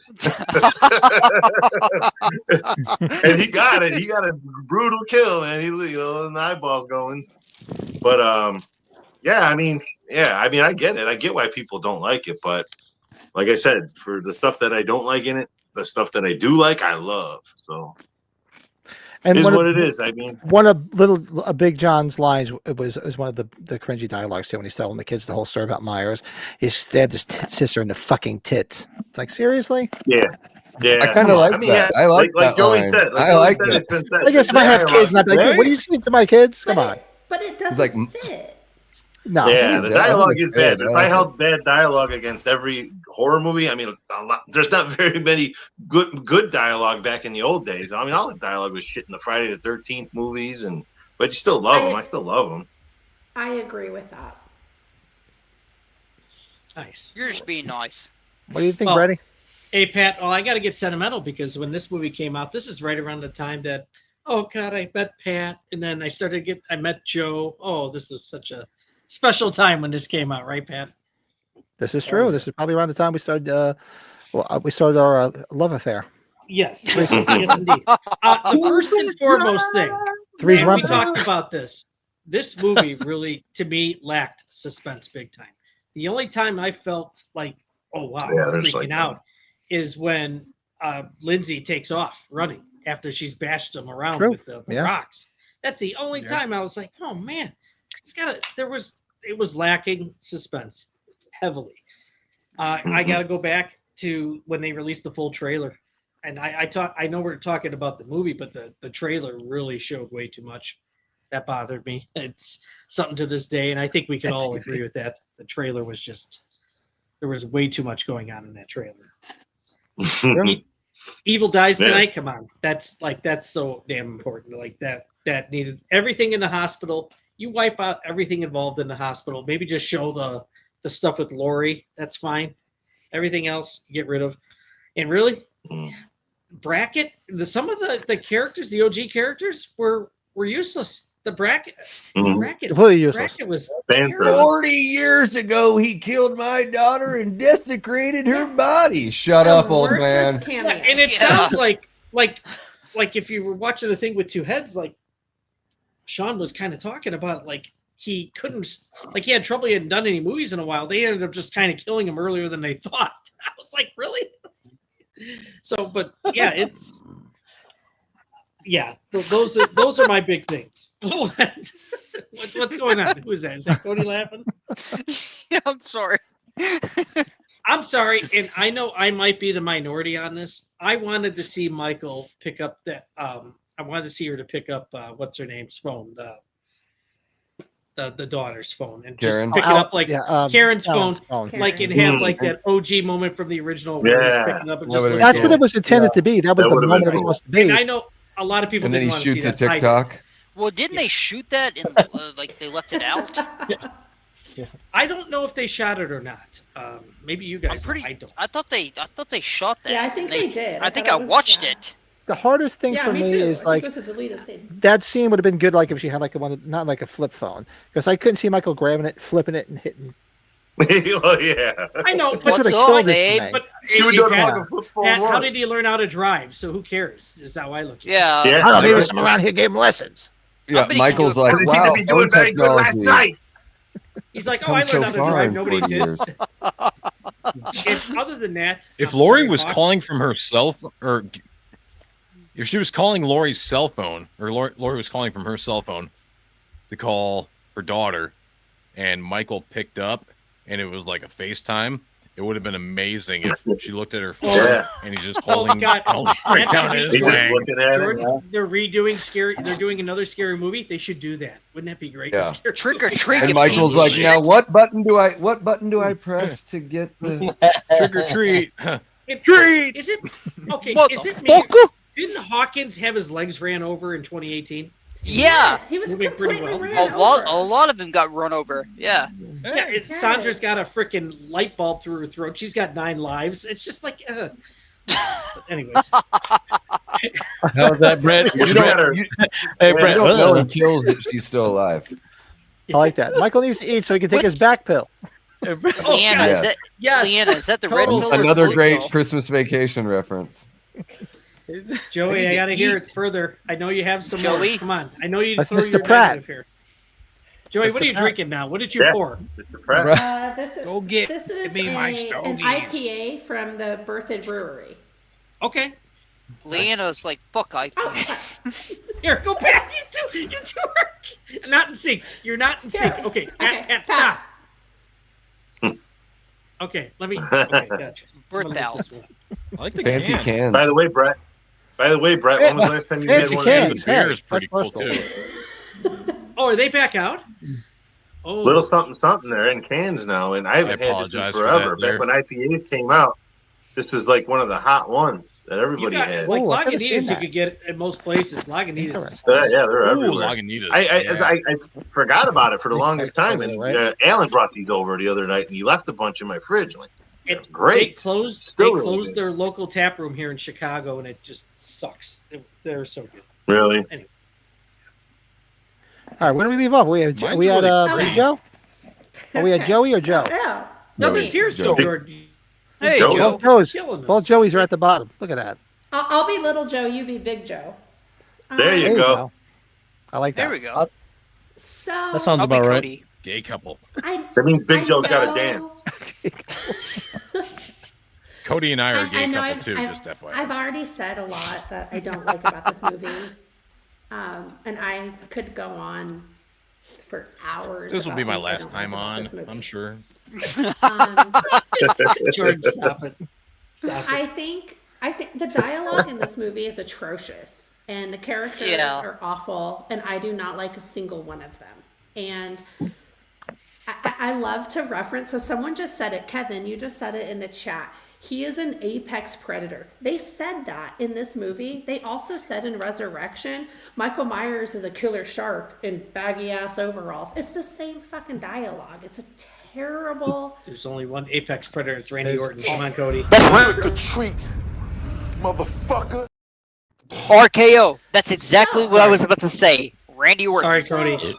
And he got it. He got a brutal kill, man. He, and the eyeballs going. But I get it. I get why people don't like it. But like I said, for the stuff that I don't like in it, the stuff that I do like, I love. So and it is what it is. I mean, one of Big John's lines was one of the cringy dialogues too when he's telling the kids the whole story about Myers. He stabbed his sister in the fucking tits. It's like, seriously? Yeah. I kind of like that. I like Joey line. said. I like that. I guess if I have kids, and I'd be like, hey, what do you say to my kids? Come on. But it doesn't fit. No. Yeah, the dialogue is bad. If I held bad dialogue against every horror movie, I mean, there's not very many good dialogue back in the old days. I mean, all the dialogue was shit in the Friday the 13th movies, but you still love them. I still love them. I agree with that. Nice. You're just being nice. What do you think, Brady? Hey, Pat. I got to get sentimental because when this movie came out, this is right around the time that, oh God, I met Pat, and then I met Joe. Oh, this is such a special time when this came out, right, Pat? This is true. This is probably around the time we started. We started our love affair. Yes, yes, indeed. The first and foremost thing, we talked about this. This movie really, to me, lacked suspense big time. The only time I felt like, oh wow, I'm freaking out, is when Lindsay takes off running after she's bashed him around with the rocks. That's the only time I was like, oh man. It was lacking suspense heavily. I got to go back to when they released the full trailer, and I know we're talking about the movie, but the trailer really showed way too much. That bothered me. It's something to this day, and I think we can all agree with that. The trailer was there was way too much going on in that trailer. Evil dies tonight. Come on, that's so damn important. Like that needed everything in the hospital. You wipe out everything involved in the hospital. Maybe just show the stuff with Lori. That's fine. Everything else, get rid of. And really, Brackett, some of the characters, the OG characters, were useless. The bracket. Mhm. Completely useless. Bracket was Fan terrible. 40 years ago, he killed my daughter and desecrated her body. Shut up, old man. Yeah, and it sounds like if you were watching a thing with two heads, like Sean was kind of talking about, like he couldn't, like he had trouble. He hadn't done any movies in a while. They ended up just kind of killing him earlier than they thought. I was like, really? So, but yeah, it's. Yeah, those are my big things. What's going on? Who is that? Is that Cody laughing? Yeah, I'm sorry. I'm sorry, and I know I might be the minority on this. I wanted to see Michael pick up that. I wanted to see her to pick up what's her name's phone, the daughter's phone, and Karen? just pick it up like Karen's phone, phone. like and have like that OG moment from the original. Where he's picking up and just That's what it was intended to be. That was the moment it was supposed to be. And I know a lot of people And then didn't he want to see shoots a that. TikTok. Well, didn't they shoot that and like they left it out? I don't know if they shot it or not. Maybe you guys. I don't. I thought they shot that. Yeah, I think they did. I think thought I it was, watched it. The hardest thing Yeah, for me me too. is I think like it was a deleted scene. that scene would have been good, like if she had like not like a flip phone, because I couldn't see Michael grabbing it, flipping it, and hitting. Oh yeah. I know, That's but what killed it for me. But She would do it like a flip phone Pat, how once. did he learn how to drive? So who cares? Is how I look at it. Yeah. I don't know. Maybe someone around here gave him lessons. Yeah, bet he can Michael's do it like, He wow, seemed to be doing phone very good last technology. night. He's like, oh, Come I learned so how to far drive. in Nobody 40 did. years. And other than that, If I'm Lori sorry, was Hawk, calling from her cell or if she was calling Lori's cell phone, or Lori was calling from her cell phone to call her daughter, and Michael picked up, and it was like a FaceTime, it would have been amazing if she looked at her phone Yeah. and he's just Oh holding God, right that down should his be He's just wang. looking at it. Jordan, they're redoing scary. They're doing another scary movie. They should do that. Wouldn't that be great? Yeah. Trick or treat. And you Michael's piece of like, shit. now what button do I press to get the Trick or treat. Treat. Is it okay? What Is the it maybe? fuck? Didn't Hawkins have his legs ran over in 2018? Yeah. Yes, he was Moving pretty completely well. ran A over. lot of them got run over. Yeah. Yeah, Sandra's got a freaking light bulb through her throat. She's got 9 lives. It's just like, But anyways, How's that, Brett? You better- Hey, I Brett. don't know. He kills that she's still alive. I like that. Michael needs to eat so he can take his back pill. Leanna, is that yes, Leanna, is that the red Total. pill or Another blue great pill? Christmas vacation reference. Joey, I got to eat. hear it further. I know you have some Joey? more. Come on, I know you That's throw Mr. your Pratt. negative here. Joey, what Mr. are you Pratt. drinking now? What did you Yeah. pour? Mr. Pratt. This is, Go get this is me my an stogies. IPA from the Berthoud Brewery. Okay, Leanna's like, fuck IPAs. here, go back. You two are not in sync. You're not in sync. Here. Okay, Okay, Pat, Pat. stop. Okay, let me. Okay, gotcha. I'm gonna look this one. I like the Fancy can. cans. By the way, Brett. When was the last time you had Fancy one cans. of these? The beer Hey, is pretty that's cool personal. too. Oh, are they back out? Oh, Little something there in cans now, and I haven't had this in apologize for forever. that there. Back when IPAs came out, this was like one of the hot ones that you everybody got had. like Ooh, I could've seen Lagunitas you that. could get at most places. Lagunitas. Interesting. Yeah, they're Ooh, everywhere. Lagunitas. I yeah. forgot about it for the longest time, and Right. Alan brought these over the other night, and he left a bunch in my fridge. I'm like, They great. closed. Still They really closed good. their local tap room here in Chicago, and it just sucks. They're so good. Really? Anyway, All right, when do we leave off? We had Mine's we had really great. Joe. Are we had Joey or Joe? Yeah. nothing's here still, Joe. Jordan. Hey, Joe. Joe. Both Joe's, Killing us. both Joeys are at the bottom. Look at that. I'll be little Joe, you be big Joe. There you There you go. go. I like that. There we go. So That sounds I'll be about right. Cody. Gay couple. That means Big I Joe's got to know- dance. Cody and I are a gay know couple too, I've, just FYI. I've already said a lot that I don't like about this movie. And I could go on for hours. This will be about my things I last don't like time about on, this movie. I'm sure. Jordan, stop it. Stop it. I think the dialogue in this movie is atrocious, and the characters Yeah. are awful, and I do not like a single one of them. And I love to reference. So someone just said it, Kevin. You just said it in the chat. He is an apex predator. They said that in this movie. They also said in Resurrection, Michael Myers is a killer shark in baggy ass overalls. It's the same fucking dialogue. It's a terrible. There's only one apex predator. It's Randy Orton. Come on, Cody. Trick or treat, motherfucker. RKO. That's exactly what I was about to say. Randy Orton. Sorry, Cody.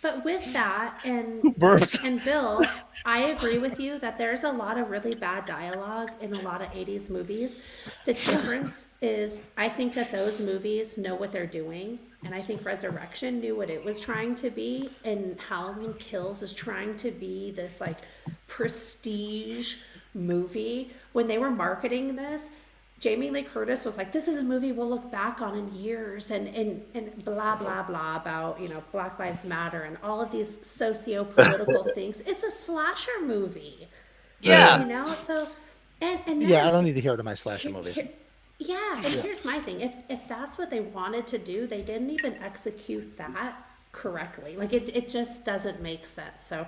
But with that and Burps. and Bill, I agree with you that there's a lot of really bad dialogue in a lot of 80s movies. The difference is I think that those movies know what they're doing, and I think Resurrection knew what it was trying to be, and Halloween Kills is trying to be this like prestige movie. When they were marketing this, Jamie Lee Curtis was like, this is a movie we'll look back on in years, and blah, blah, blah about, Black Lives Matter and all of these socio-political things. It's a slasher movie. Yeah. So, and yeah, I don't need to hear it in my slasher movies. Here's my thing. If that's what they wanted to do, they didn't even execute that correctly. Like, it just doesn't make sense. So,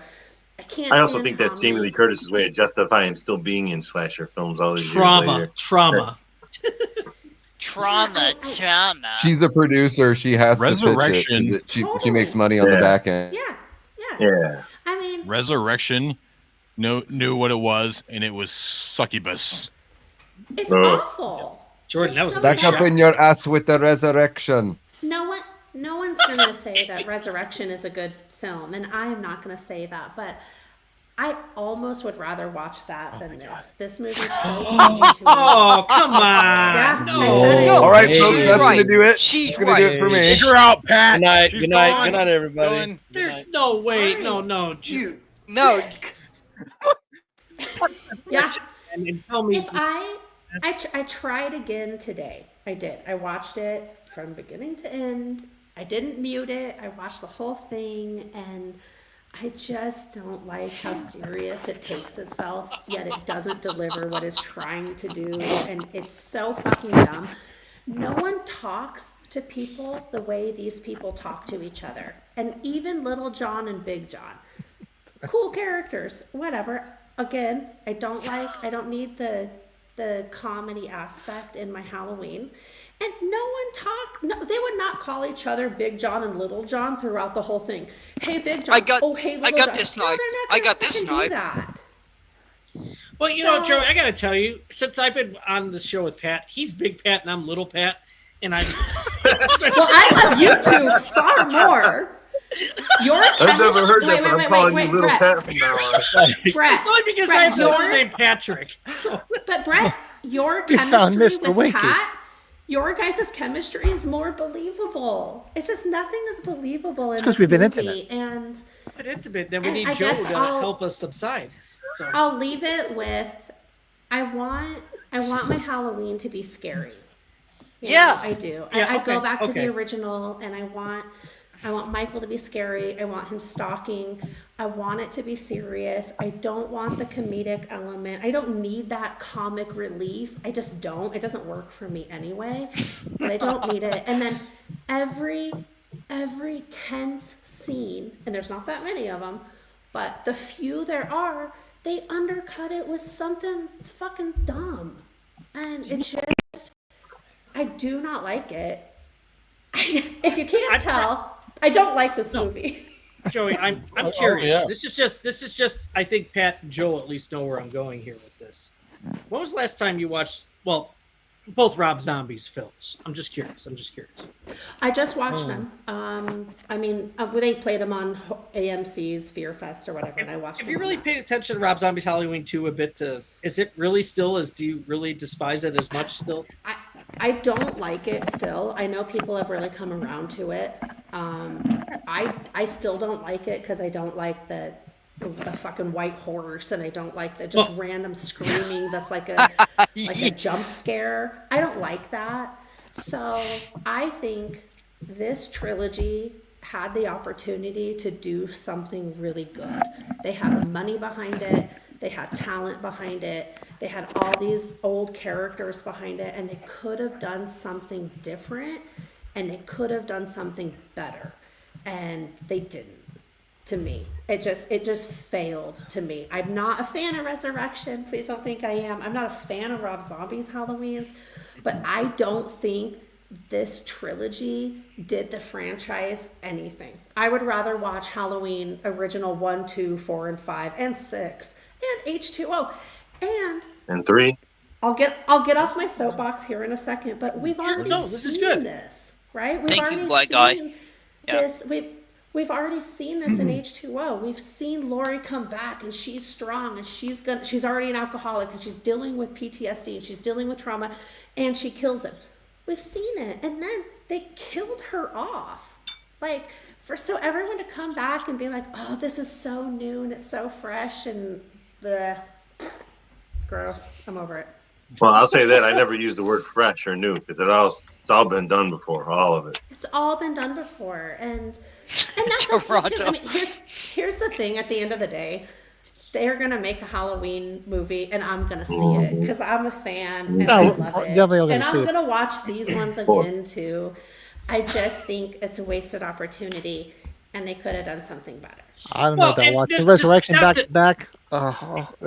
I also think that's Jamie Lee Curtis's way of justifying still being in slasher films all these years later. Trauma. She's a producer. She has Resurrection. to pitch it. She makes money on the back end. Yeah. I mean, Resurrection knew what it was, and it was succubus. It's awful. Jordan, that was so back up in your ass with the Resurrection. No one's gonna say that Resurrection is a good film, and I am not gonna say that, but I almost would rather watch that than this. This movie's so Oh, come on. Yeah, No. I said it. All right, folks, that's going to do it. She's going to do it for me. You're out, Pat. Good night, everybody. There's no way. No. No. Yeah. And tell me. If I tried again today. I did. I watched it from beginning to end. I didn't mute it. I watched the whole thing, and I just don't like how serious it takes itself, yet it doesn't deliver what it's trying to do, and it's so fucking dumb. No one talks to people the way these people talk to each other, and even Little John and Big John. Cool characters, whatever. Again, I don't need the comedy aspect in my Halloween. And they would not call each other Big John and Little John throughout the whole thing. Hey, Big John. Hey, Little John. This No, knife. they're not I got gonna this fucking knife. do that. Well, Joey, I gotta tell you, since I've been on the show with Pat, he's Big Pat and I'm Little Pat, and I. Well, I love you two far more. Your I've never heard that, but I'm calling you Little Brett. Pat from now on. Brett, It's only because I have a friend named Patrick. So. But Brett, your We found chemistry Mr. with Winky. Pat, your guys' chemistry is more believable. It's just nothing is believable in this we've been movie, intimate. and Then we need I Joe guess to help us subside. So. I'll leave it with I want my Halloween to be scary. You know, I do. Yeah, I go okay, back to okay. the original, and I want Michael to be scary. I want him stalking. I want it to be serious. I don't want the comedic element. I don't need that comic relief. I just don't. It doesn't work for me anyway. But I don't need it. And then every tense scene, and there's not that many of them, but the few there are, they undercut it with something fucking dumb. And it's just, I do not like it. If you can't tell, I don't like this movie. Joey, I'm curious. yeah. This is just. I think Pat and Joe at least know where I'm going here with this. When was the last time you watched? Well, both Zombie's films. I'm just curious. I just watched them. They played them on AMC's Fear Fest or whatever, and I watched them. Have you really paid attention to Rob Zombie's Halloween 2 a bit? Is it really still as? Do you really despise it as much still? I don't like it still. I know people have really come around to it. I still don't like it because I don't like the fucking white horse, and I don't like the just random screaming that's like a jump scare. I don't like that. So I think this trilogy had the opportunity to do something really good. They had the money behind it. They had talent behind it. They had all these old characters behind it, and they could have done something different, and they could have done something better, and they didn't. To me, it just failed to me. I'm not a fan of Resurrection. Please don't think I am. I'm not a fan of Rob Zombie's Halloweens, but I don't think this trilogy did the franchise anything. I would rather watch Halloween original 1, 2, 4, and 5, and 6, and H2O, and 3. I'll get off my soapbox here in a second, but we've already this is seen good. this. right? We've Thank already you, black seen guy. this. We've already seen this in H2O. We've seen Lori come back, and she's strong, and she's already an alcoholic, and she's dealing with PTSD, and she's dealing with trauma, and she kills him. We've seen it, and then they killed her off. Like, so everyone to come back and be like, oh, this is so new and it's so fresh and gross. I'm over it. Well, I'll say that I never used the word fresh or new because it's all been done before, all of it. It's all been done before, and that's okay too. I mean, here's the thing. At the end of the day, they're gonna make a Halloween movie, and I'm gonna see it because I'm a fan and I love it. And I'm gonna watch these ones again too. I just think it's a wasted opportunity, and they could have done something better. I don't know about watching Resurrection back to back.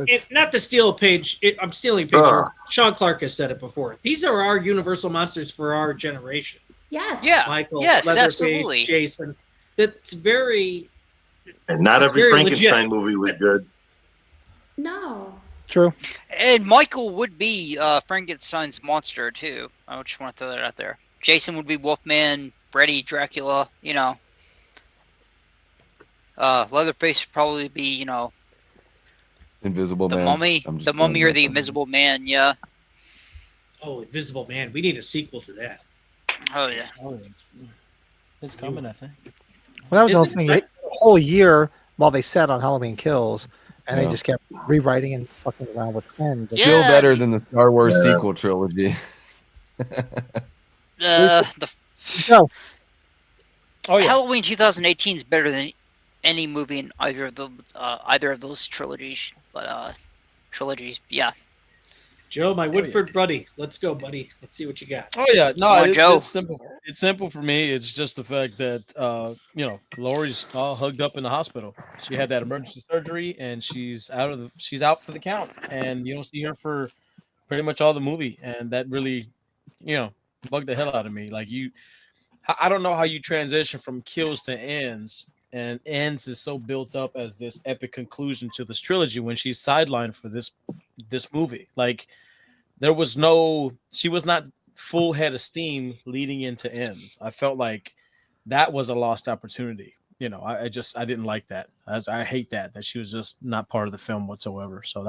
It's not to steal a page. I'm stealing a page. Sean Clark has said it before. These are our universal monsters for our generation. Yes. Yeah. Michael. Yes. Leatherface, Absolutely. Jason. That's very. And not every Frankenstein legit. movie was good. No. True. And Michael would be Frankenstein's monster too. I just want to throw that out there. Jason would be Wolfman. Freddy, Dracula. You know. Leatherface would probably be, Invisible the Man. Mummy, the Mummy or the Invisible Man. Yeah. Oh, Invisible Man. We need a sequel to that. Oh yeah. It's coming, I think. Well, that was the whole thing. A whole year while they sat on Halloween Kills, and they just kept rewriting and fucking around with ends. Still better than the Star Wars sequel trilogy. Halloween 2018 is better than any movie in either of those trilogies. But trilogies, yeah. Joe, my Woodford buddy. Let's go, buddy. Let's see what you got. Oh yeah, no, Joe. it's simple. It's simple for me. It's just the fact that Lori's all hugged up in the hospital. She had that emergency surgery, and she's out for the count, and you don't see her for pretty much all the movie, and that really, bugged the hell out of me. Like I don't know how you transition from kills to ends, and ends is so built up as this epic conclusion to this trilogy when she's sidelined for this movie. Like she was not full head of steam leading into ends. I felt like that was a lost opportunity. I didn't like that. I hate that she was just not part of the film whatsoever. So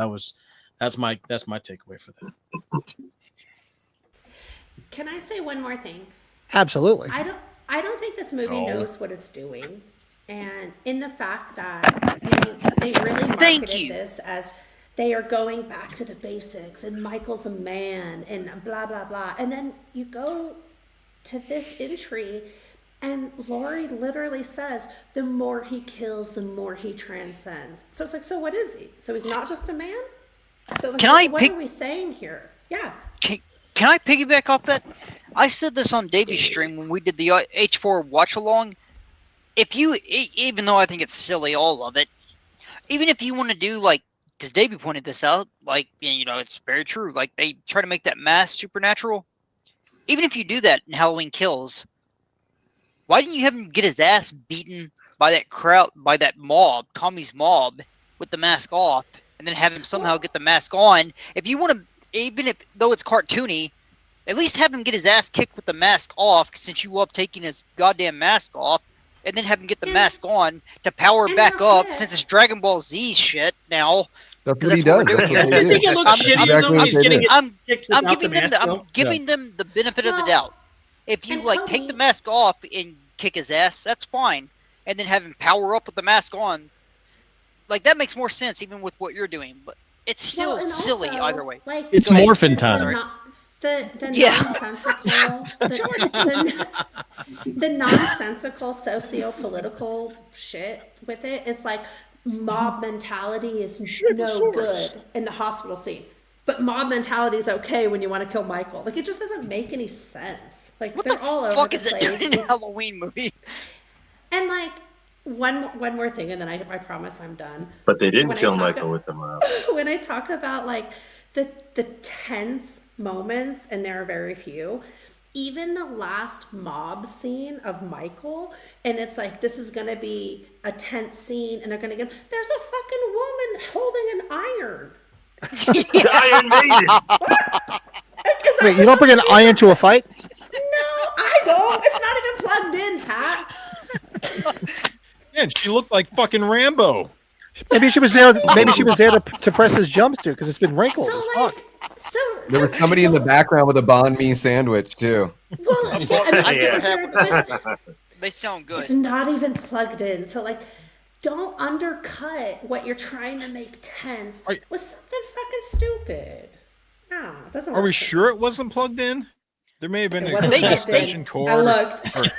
that's my takeaway for that. Can I say one more thing? Absolutely. I don't think this movie knows what it's doing. And in the fact that they really marketed this as they are going back to the basics and Michael's a man and blah, blah, blah. And then you go to this entry and Laurie literally says, the more he kills, the more he transcends. So it's like, so what is he? So he's not just a man? So like, what are we saying here? Yeah. Can I piggyback off that? I said this on Davy's stream when we did the H4 watch along. Even though I think it's silly, all of it, even if you want to do because Davey pointed this out, it's very true. Like they try to make that mask supernatural. Even if you do that in Halloween Kills, why didn't you have him get his ass beaten by that crowd, by that mob, Tommy's mob, with the mask off, and then have him somehow get the mask on? If you want to, though it's cartoony, at least have him get his ass kicked with the mask off, since you love taking his goddamn mask off. And then have him get the mask on to power back up, since it's Dragon Ball Z shit now. That's what he does. Do you think it looks shitty though when he's getting kicked without the mask? I'm giving them the benefit of the doubt. If you take the mask off and kick his ass, that's fine. And then have him power up with the mask on. That makes more sense even with what you're doing. But it's still silly either way. It's morphin' time. The nonsensical, the nonsensical socio-political shit with it is like mob mentality is no good in the hospital scene, but mob mentality is okay when you want to kill Michael. It just doesn't make any sense. What they're all over the place. What the fuck is it doing in a Halloween movie? And one more thing, and then I promise I'm done. But they didn't kill Michael with the mob. When I talk about the tense moments, and there are very few, even the last mob scene of Michael, and it's like, this is going to be a tense scene, and they're going to get, there's a fucking woman holding an iron. Iron Maiden. Wait, you don't bring an iron to a fight? No, I don't. It's not And she looked like fucking Rambo. Maybe she was there. Maybe she was there to press his jumpsuit because it's been wrinkled as fuck. There was somebody in the background with a banh mi sandwich too. Well, they sound good. It's not even plugged in, so like, don't undercut what you're trying to make tense with something fucking stupid. No, it doesn't. Are we sure it wasn't plugged in? There may have been a extension cord. I looked. There's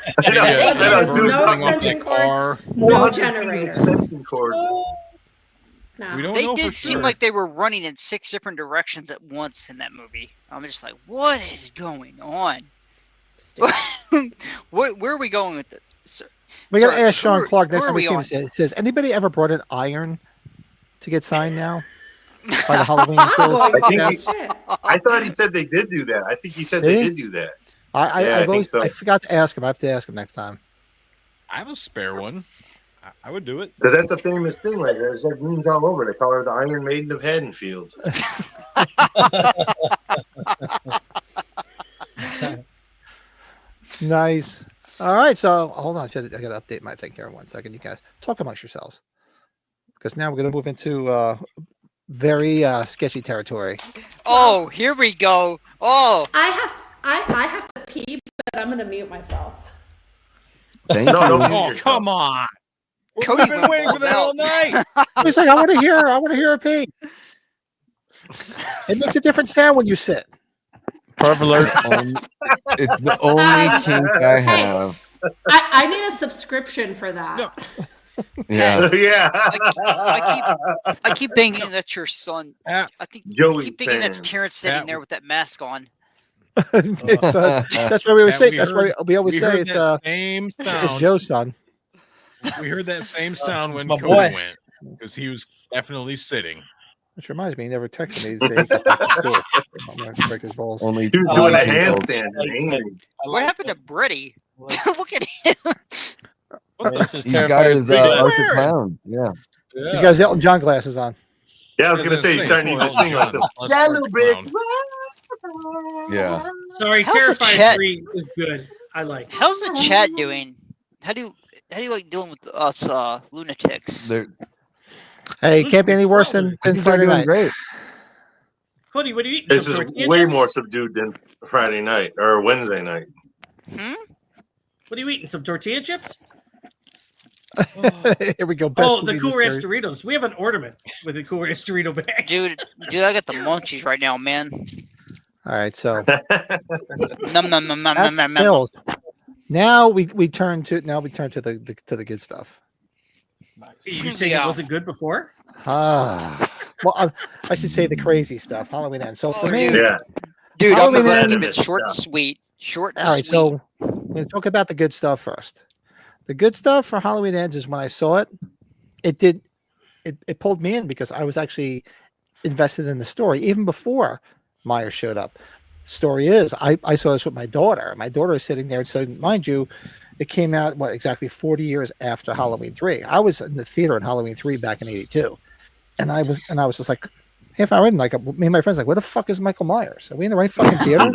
no extension cord. No generator. Extension cord. No. We don't They know did for seem sure. like they were running in 6 different directions at once in that movie. I'm just like, what is going on? Where are we going with this? We got to ask Sean who Clark. Next are time we we see him, on? it says, anybody ever brought an iron to get signed now? By the Halloween I thought he said they did do that. I think he said they did do that. I think so. I forgot to ask him. I have to ask him next time. I have a spare one. I would do it. Because that's a famous thing. Like there's like memes all over. They call her the Iron Maiden of Haddonfield. Nice. All right. So hold on. I got to update my thing here in 1 second. You guys talk amongst yourselves. Because now we're going to move into very sketchy territory. Oh, here we go. Oh, I have to pee, but I'm gonna mute myself. Thank you. Oh, come on. Cody We've been waiting for that all night. He's like, I want to hear a pee. It makes a different sound when you sit. Perv alert. It's the only kink I have. I need a subscription for that. No. Yeah. Yeah. I keep thinking that's your son. I keep thinking that's Terrence sitting there with that mask on. So that's what we always say. That's why we always say same it's sound. Joe's son. We heard that same sound when my Cody boy. went because he was definitely sitting. Which reminds me, he never texted me to say he got back to school. I'm gonna break his balls. Only He was doing a handstand. What happened to Brady? Look at him. This is He's got terrifying. his Arthur Clown. Yeah. He's got his Elton John glasses on. Yeah, I was gonna say he's starting to sing on some yellow brick. Yeah. Sorry, How's the Terrifier chat- 3 is good. I like it. How's the chat doing? How do you like dealing with us lunatics? Hey, it can't be any worse than They're Friday doing night. great. Cody, what do you eat? This Some is tortilla way chips? more subdued than Friday night or Wednesday night. What are you eating? Some tortilla chips? Here we go. Best Oh, the movie Cool Ranch series. Doritos. We have an ornament with the Cool Ranch Dorito bag. Dude, I got the munchies right now, man. All right, so Num num num num that's num num. Bills. Now we turn to the good stuff. You saying Yeah. it wasn't good before? Well, I should say the crazy stuff. Halloween ends. So for me, Yeah. Dude, I'm Halloween gonna ends. keep it short and sweet. Short and All right, sweet. so we're going to talk about the good stuff first. The good stuff for Halloween Ends is when I saw it, it pulled me in because I was actually invested in the story even before Myers showed up. The story is I saw this with my daughter. My daughter is sitting there. So mind you, it came out exactly 40 years after Halloween 3. I was in the theater in Halloween 3 back in '82, and I was just like, half hour in, like me and my friends like, where the fuck is Michael Myers? Are we in the right fucking theater?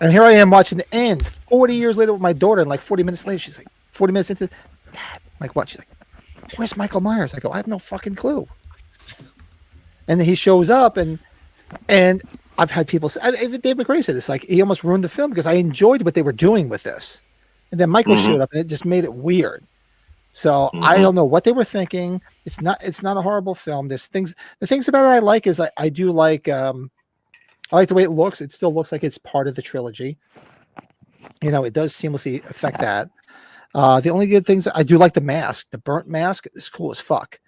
And here I am watching the ends 40 years later with my daughter, and like 40 minutes later, she's like, 40 minutes into, Dad, I'm like, what? She's like, where's Michael Myers? I go, I have no fucking clue. And then he shows up, and I've had people say, Dave McRae said this, like, he almost ruined the film because I enjoyed what they were doing with this. And then Michael showed up, and it just made it weird. So I don't know what they were thinking. It's not a horrible film. The things about it I like is I do like, I like the way it looks. It still looks like it's part of the trilogy. You know, it does seamlessly affect that. The only good things, I do like the mask. The burnt mask is cool as fuck.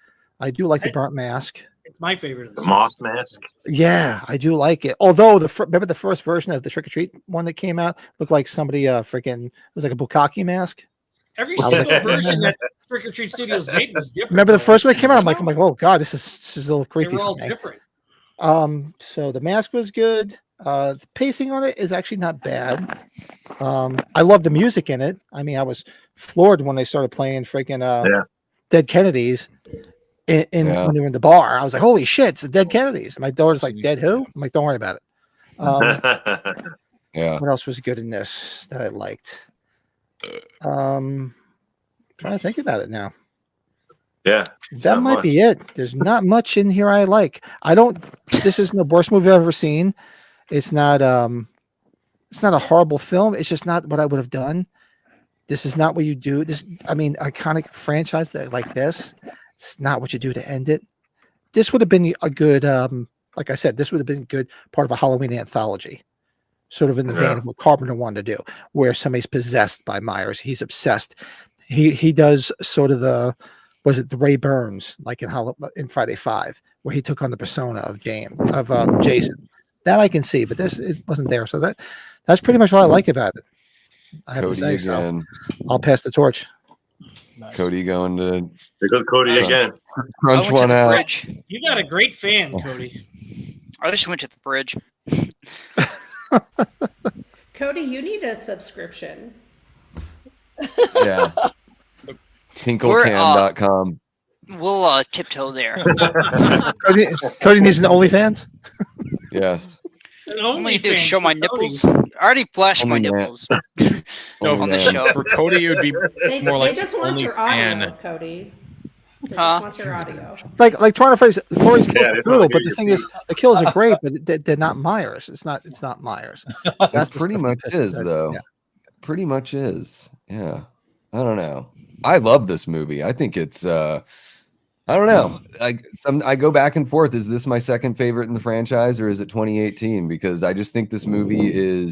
I do like the burnt mask. It's my favorite. The moss mask. Yeah, I do like it. Although remember the first version of the Trick or Treat one that came out looked like somebody freaking, it was like a bukkake mask. Every single version that Trick or Treat Studios made was different. Remember the first one that came out? I'm like, oh god, this is a little creepy. They were all for me. different. So the mask was good. The pacing on it is actually not bad. I love the music in it. I mean, I was floored when they started playing freaking Dead Kennedys when they were in the bar. I was like, holy shit, it's the Dead Kennedys. And my daughter's like, Dead who? I'm like, don't worry about it. Yeah. What else was good in this that I liked? Trying to think about it now. Yeah, that might be it. There's not much in here I like. This isn't the worst movie I've ever seen. It's not a horrible film. It's just not what I would have done. This is not what you do. Iconic franchise like this. It's not what you do to end it. This would have been a good, like I said, this would have been a good part of a Halloween anthology, sort of in the vein of what Carpenter wanted to do, where somebody's possessed by Myers. He's obsessed. He does sort of the Ray Burns, like in Friday 5, where he took on the persona of Jason. That I can see, but it wasn't there. So that's pretty much all I like about it. I have Cody to say again. So. I'll pass the torch. Nice. Cody going to. There goes Cody again. Crunch one out. Bridge. You got a great fan, Cody. I just went to the bridge. Cody, you need a subscription. Yeah. Tinklecam.com. We'll tiptoe there. Cody needs an OnlyFans? Yes. All I do is show my nipples. I already flashed my nipples on the show. For Cody, it would be more like they just want your audio, Cody. They just want your audio. Like trying to phrase it, Corey's kills are brutal, but the thing is, the kills are great, but they're not Myers. It's not Myers. That's pretty much is though. Yeah. Pretty much is. Yeah. I don't know. I love this movie. I think it's I don't know. I go back and forth. Is this my second favorite in the franchise, or is it 2018? Because I just think this movie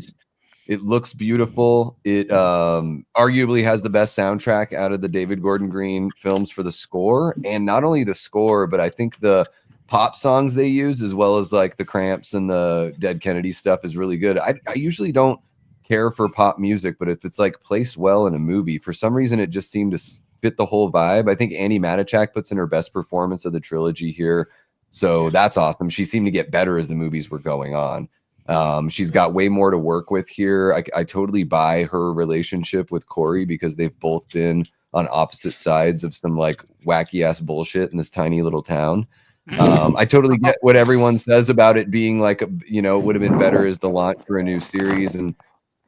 it looks beautiful. It arguably has the best soundtrack out of the David Gordon Green films for the score, and not only the score, but I think the pop songs they use, as well as like the Cramps and the Dead Kennedy stuff, is really good. I usually don't care for pop music, but if it's like placed well in a movie, for some reason it just seemed to fit the whole vibe. I think Annie Matichak puts in her best performance of the trilogy here, so that's awesome. She seemed to get better as the movies were going on. She's got way more to work with here. I totally buy her relationship with Corey, because they've both been on opposite sides of some like wacky ass bullshit in this tiny little town. I totally get what everyone says about it being like it would have been better as the launch for a new series, and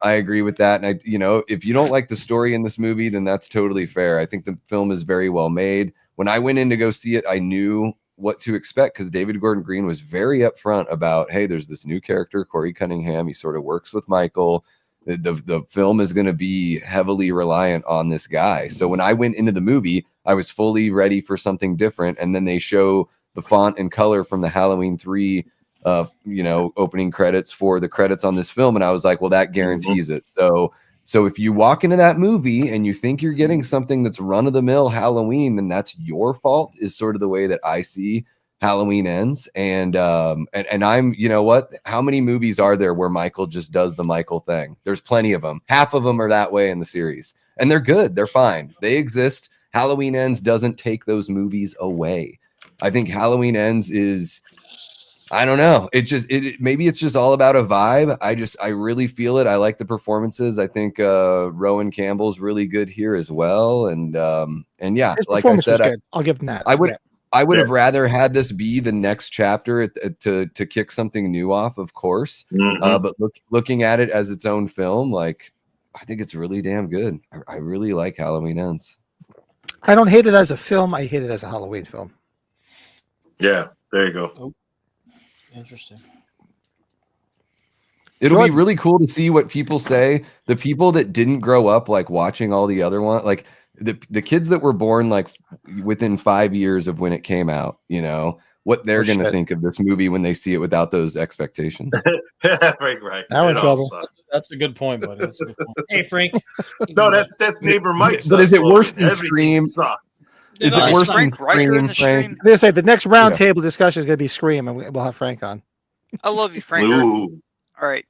I agree with that. And if you don't like the story in this movie, then that's totally fair. I think the film is very well made. When I went in to go see it, I knew what to expect, because David Gordon Green was very upfront about, hey, there's this new character, Corey Cunningham. He sort of works with Michael. The film is going to be heavily reliant on this guy. So when I went into the movie, I was fully ready for something different. And then they show the font and color from the Halloween 3 opening credits for the credits on this film, and I was like, well, that guarantees it. So if you walk into that movie and you think you're getting something that's run-of-the-mill Halloween, then that's your fault, is sort of the way that I see Halloween Ends. And I'm, how many movies are there where Michael just does the Michael thing? There's plenty of them. Half of them are that way in the series, and they're good. They're fine. They exist. Halloween Ends doesn't take those movies away. I think Halloween Ends is, I don't know. Maybe it's just all about a vibe. I really feel it. I like the performances. I think Rowan Campbell's really good here as well. And yeah, his like I said, I'll give him that. I would have rather had this be the next chapter to kick something new off, of course. But looking at it as its own film, like, I think it's really damn good. I really like Halloween Ends. I don't hate it as a film. I hate it as a Halloween film. Yeah, there you go. Oh. Interesting. It'll be really cool to see what people say. The people that didn't grow up like watching all the other ones, like the kids that were born like within 5 years of when it came out, what they're going to think of this movie when they see it without those expectations. right. Now in trouble. That's a good point, buddy. That's a good point. Hey, Frank. No, that's neighbor Mike. But is it worse than Scream? Is it worse than Scream, Frank? I'm gonna say the next round table discussion is gonna be Scream, and we'll have Frank on. I love you, Frank. Ooh. All right.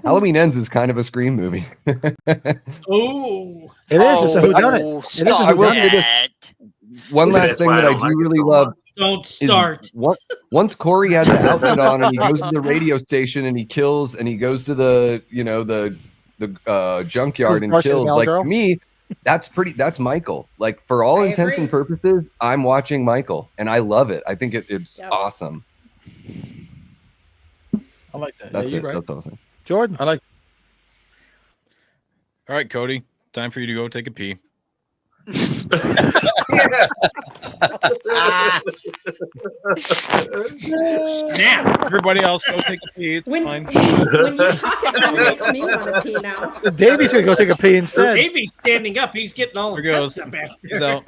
Halloween Ends is kind of a Scream movie. Oh, it is. It's a whodunit. One last thing that I do really love. Don't start. Once Corey has the outfit on and he goes to the radio station and he kills, and he goes to the junkyard and kills, like, to me, that's Michael. Like, for all intents and purposes, I'm watching Michael, and I love it. I think it's awesome. I like that. That's right. That's awesome. Jordan, I like. All right, Cody, time for you to go take a pee. Now, Everybody else go take a pee. It's When fine. you talk, it kind of makes me want to pee now. Davy's gonna go take a pee instead. Davey's standing up. He's getting all There intense goes. up after. He's out.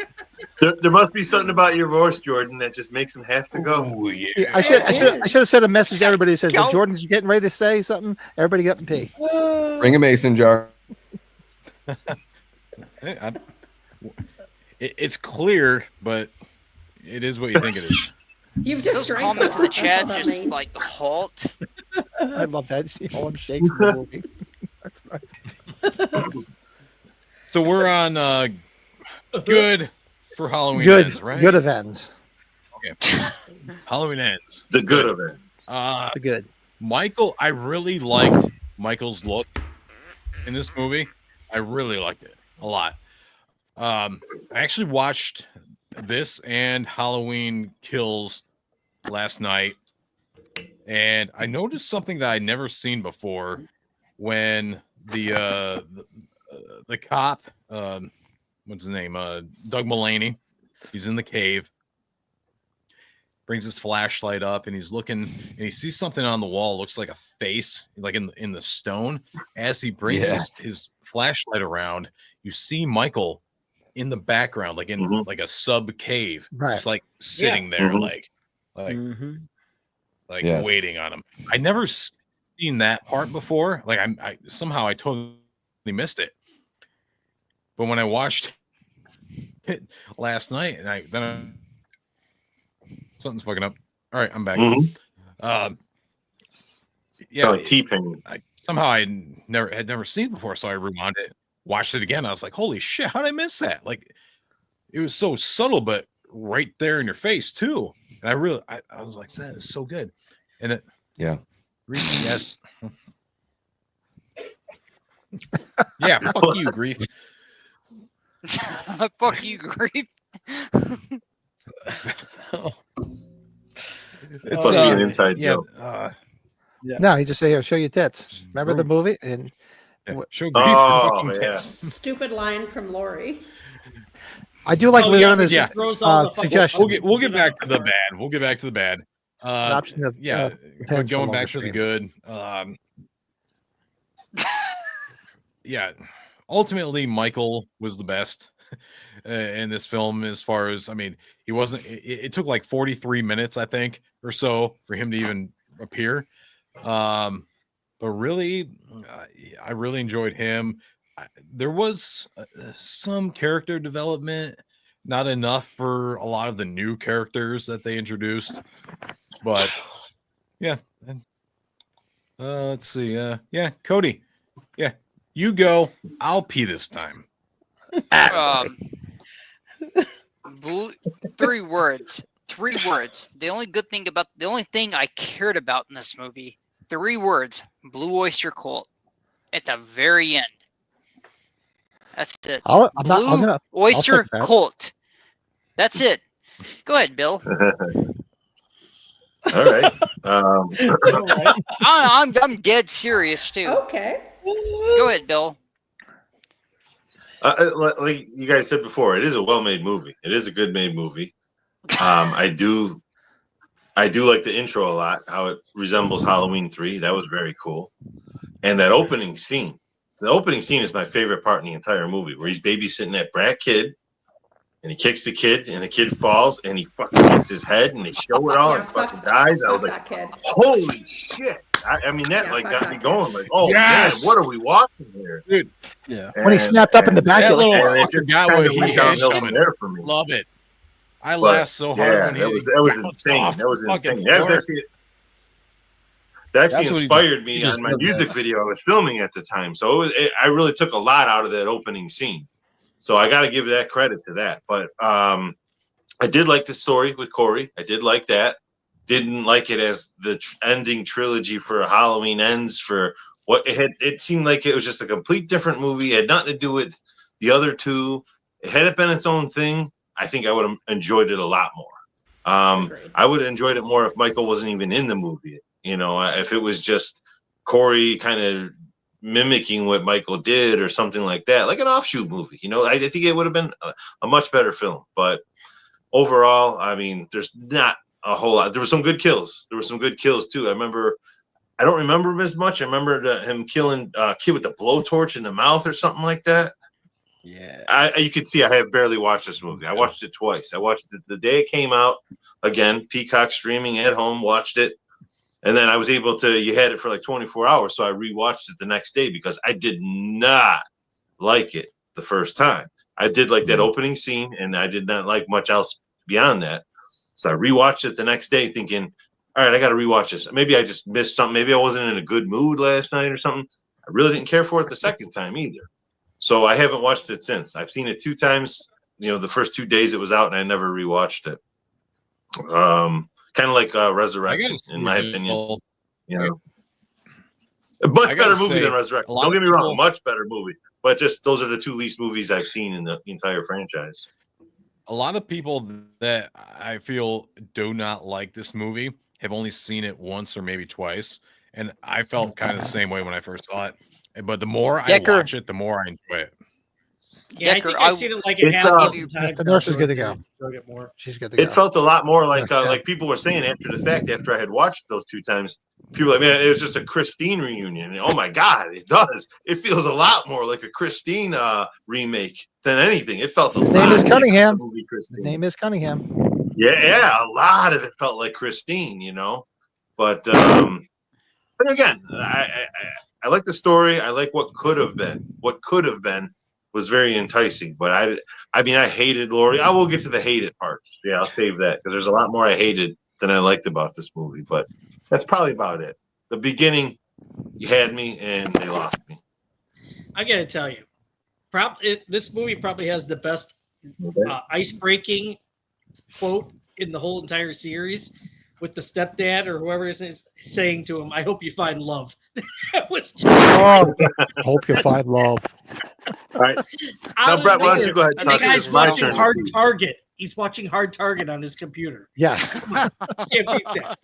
There must be something about your voice, Jordan, that just makes him have to go. Ooh, yeah. Yeah, I should have sent a message to everybody that says, if Jordan's getting ready to say something, everybody get up and pee. Bring a mason jar. It's clear, but it is what you think it is. You've just Those drank comments a in the lot, chat that's all that just means. like halt. I love that. All them shakes in the movie. That's nice. So we're on good for Halloween Good, ends, right? good events. Okay. Halloween ends. The good of it. The good. Michael, I really liked Michael's look in this movie. I really liked it a lot. I actually watched this and Halloween Kills last night, and I noticed something that I'd never seen before when the cop, what's his name, Doug Mulaney, he's in the cave, brings his flashlight up, and he's looking, and he sees something on the wall, looks like a face, like in the stone. As he brings his flashlight around, you see Michael in the background, like in like a sub cave, just like sitting there, like waiting on him. I never seen that part before. Like I somehow I totally missed it. But when I watched it last night, and something's fucking up. All right, I'm back. Yeah, T-Pain. Somehow I had never seen it before, so I rewound it, watched it again. I was like, "Holy shit! How did I miss that?" Like, it was so subtle, but right there in your face too. And I was like, "That is so good." And then, yes, yeah, fuck you, Grief. Fuck you, Grief. It's supposed to be an inside joke. No, he just say, "Here, show your tits." Remember the movie? And show Grief your fucking tits. Stupid line from Lori. I do like Leona's suggestion. We'll get back to the bad. We'll get back to the bad. Option of, But going back to the good. Yeah, ultimately Michael was the best in this film. As far as, I mean, he wasn't. It took like 43 minutes, I think, or so, for him to even appear. But really, I really enjoyed him. There was some character development, not enough for a lot of the new characters that they introduced, but yeah. Let's see. Cody. Yeah, you go. I'll pee this time. 3 words. 3 words. The only thing I cared about in this movie. 3 words. Blue Oyster Cult. At the very end. That's it. Blue Oyster Cult. That's it. Go ahead, Bill. All right. I'm dead serious too. Okay. Go ahead, Bill. Like you guys said before, it is a well-made movie. It is a good-made movie. I do like the intro a lot. How it resembles Halloween 3. That was very cool. And that opening scene. The opening scene is my favorite part in the entire movie, where he's babysitting that brat kid, and he kicks the kid, and the kid falls, and he fucking hits his head, and they show it all, and fucking dies. I was like, holy shit. I mean, that got me going. Like, oh, man, what are we watching here? Dude. Yeah. When he snapped up in the back, that little fucker got what he had coming there for me. Love it. I laughed so hard when that was insane. That was insane. That actually inspired me on my music video I was filming at the time. So I really took a lot out of that opening scene. So I got to give that credit to that. But I did like the story with Corey. I did like that. Didn't like it as the ending trilogy for Halloween Ends. For what it had, it seemed like it was just a complete different movie. It had nothing to do with the other two. Had it been its own thing, I think I would have enjoyed it a lot more. I would have enjoyed it more if Michael wasn't even in the movie. You know, if it was just Corey kind of mimicking what Michael did or something like that, like an offshoot movie. You know, I think it would have been a much better film. But overall, I mean, there's not a whole lot. There were some good kills. There were some good kills too. I don't remember him as much. I remember him killing a kid with the blowtorch in the mouth or something like that. Yeah. You could see I have barely watched this movie. I watched it twice. I watched it the day it came out. Again, Peacock streaming at home, watched it. And then I was able to, you had it for like 24 hours. So I rewatched it the next day because I did not like it the first time. I did like that opening scene and I did not like much else beyond that. So I rewatched it the next day thinking, all right, I got to rewatch this. Maybe I just missed something. Maybe I wasn't in a good mood last night or something. I really didn't care for it the second time either. So I haven't watched it since. I've seen it 2 times, you know, the first 2 days it was out and I never rewatched it. Kind of like Resurrection, in my opinion. You know, a much better movie than Resurrection. Don't get me wrong, much better movie. But just those are the 2 least movies I've seen in the entire franchise. A lot of people that I feel do not like this movie have only seen it once or maybe twice, and I felt kind of the same way when I first saw it. But the more I watch it, the more I enjoy it. Yeah, I think I've seen it like a half dozen times. The nurse is good to go. She's good to go. It felt a lot more like people were saying after the fact, after I had watched those 2 times, people were like, man, it was just a Christine reunion. And, oh my God, it does. It feels a lot more like a Christine remake than anything. It felt a lot. His name is Cunningham. Like His name is Cunningham. Yeah, a lot of it felt like Christine, you know. But again, I like the story. I like what could have been. What could have been was very enticing, but I mean, I hated Laurie. I will get to the hated parts. Yeah, I'll save that because there's a lot more I hated than I liked about this movie. But that's probably about it. The beginning, you had me, and they lost me. I gotta tell you, this movie probably has the best ice-breaking quote in the whole entire series, with the stepdad or whoever is saying to him, "I hope you find love." That was hope you find love. All right. Now, Brett, why don't you go ahead? The guy's watching Hard Target. He's watching Hard Target on his computer. Yeah. Can't beat that.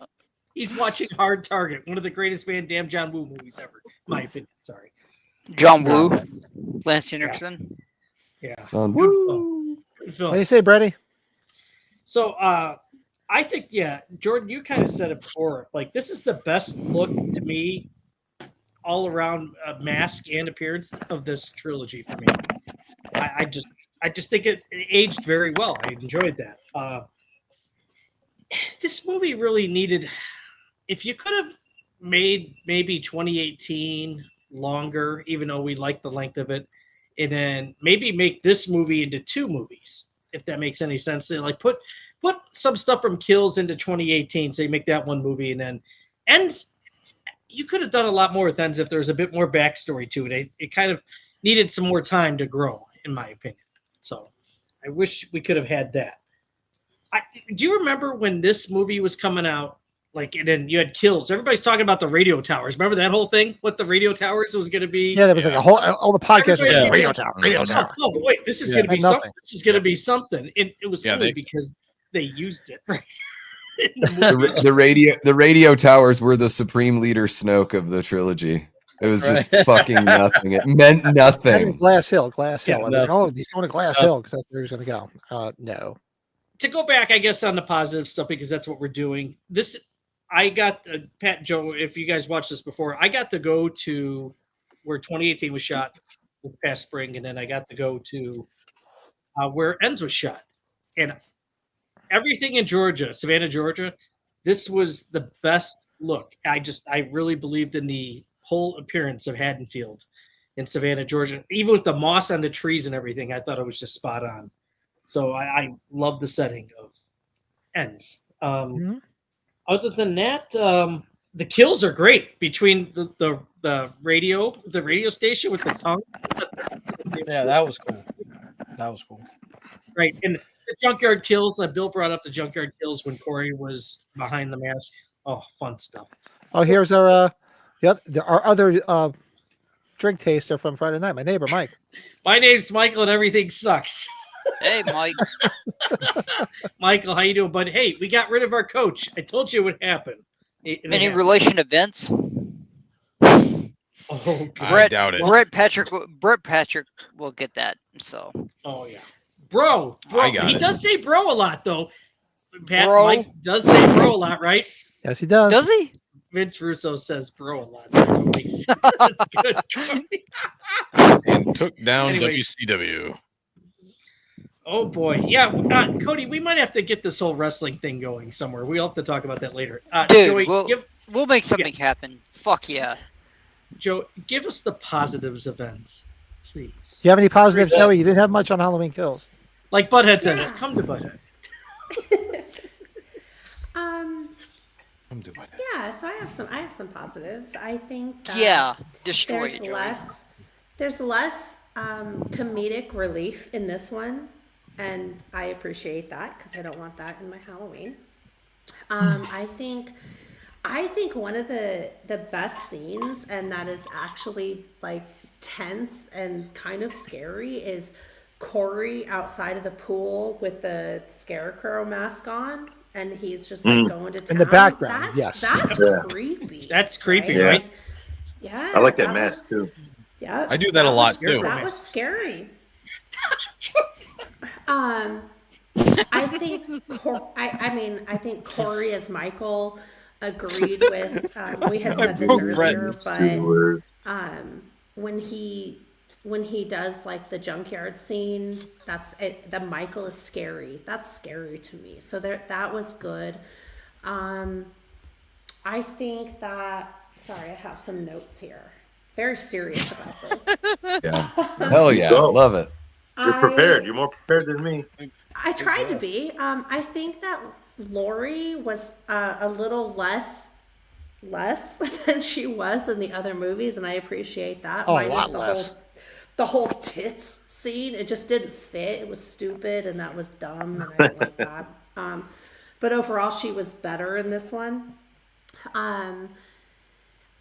He's watching Hard Target, one of the greatest Van Damme John Woo movies ever, in my opinion. Sorry. John Woo, Lance Henriksen. Yeah. Woo. What do you say, Brady? So, I think, yeah, Jordan, you kind of said it before. Like, this is the best look to me, all around mask and appearance of this trilogy for me. I just think it aged very well. I enjoyed that. This movie really needed, if you could have made maybe 2018 longer, even though we like the length of it, and then maybe make this movie into 2 movies, if that makes any sense. So, like, put some stuff from Kills into 2018, so you make that one movie, and then Ends. You could have done a lot more with Ends if there was a bit more backstory to it. It kind of needed some more time to grow, in my opinion. So I wish we could have had that. Do you remember when this movie was coming out? Like, and then you had Kills. Everybody's talking about the radio towers. Remember that whole thing? What the radio towers was going to be? Yeah, there was like a whole, all the podcasts were like, radio tower. Oh, wait, this is going to be something. This is going to be something. It was only because they used it, right? the radio towers were the supreme leader Snoke of the trilogy. It was just fucking nothing. It meant nothing. Glass Hill. Yeah, I was like, oh, he's going to Glass Hill because that's where he's going to go. No. To go back, I guess, on the positive stuff, because that's what we're doing. I got Pat, Joe, if you guys watched this before, I got to go to where 2018 was shot this past spring, and then I got to go to where Ends was shot. And everything in Georgia, Savannah, Georgia, this was the best look. I really believed in the whole appearance of Haddonfield in Savannah, Georgia. Even with the moss on the trees and everything, I thought it was just spot on. So I love the setting of Ends. Other than that, the kills are great between the radio station with the tongue. Yeah, that was cool. Right, and the junkyard kills. Bill brought up the junkyard kills when Corey was behind the mask. Oh, fun stuff. Oh, here's our other drink taster from Friday night. My neighbor, Mike. My name's Michael, and everything sucks. Hey, Mike. Michael, how you doing, bud? Hey, we got rid of our coach. I told you what happened. Any relation events? Oh, God. I doubt it. Brett Patrick will get that. So. Oh yeah, bro. I got He it. does say bro a lot though. Bro. Mike does say bro a lot, right? Yes, he does. Does he? Vince Russo says bro a lot. That's what makes sense. That's good. And took down Anyways. WCW. Oh boy, yeah, Cody. We might have to get this whole wrestling thing going somewhere. We'll have to talk about that later. Dude, Joey, we'll make something happen. Fuck yeah. Joe, give us the positives of ends, please. Do you have any positives, Joey? You didn't have much on Halloween Kills. Like Butthead says, come to Butthead. Yeah, so I have some positives. I think that destroy there's less comedic relief in this one, and I appreciate that because I don't want that in my Halloween. I think one of the best scenes, and that is actually like tense and kind of scary, is Corey outside of the pool with the scarecrow mask on, and he's just like going to town. In the background, yes. That's creepy. That's creepy, right? Yeah. I like that mask too. Yeah. I do that a lot too. That was scary. I think Corey as Michael agreed with. We had said this earlier, but when he does like the junkyard scene, that's it. The Michael is scary. That's scary to me. So that was good. I think that. Sorry, I have some notes here. Very serious about this. Yeah. Hell yeah. Love it. You're prepared. You're more prepared than me. I tried to be. I think that Lori was a little less than she was in the other movies, and I appreciate that. Oh, a lot less. The whole tits scene, it just didn't fit. It was stupid, and that was dumb, and I didn't like that. But overall, she was better in this one.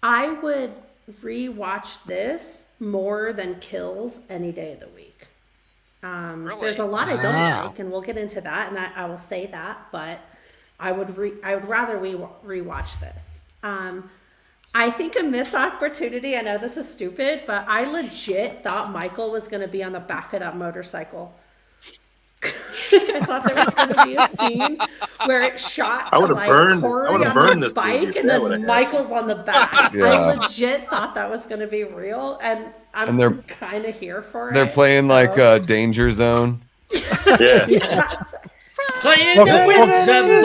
I would rewatch this more than Kills any day of the week. Really? There's a lot I don't like, and we'll get into that, and I will say that, but I would rather rewatch this. I think a missed opportunity, I know this is stupid, but I legit thought Michael was going to be on the back of that motorcycle. I thought there was going to be a scene where it shot to like Corey on the bike and then Michael's on the back. Yeah. I legit thought that was going to be real, and I'm kind of here for it. They're playing like Danger Zone. Yeah. Playing with the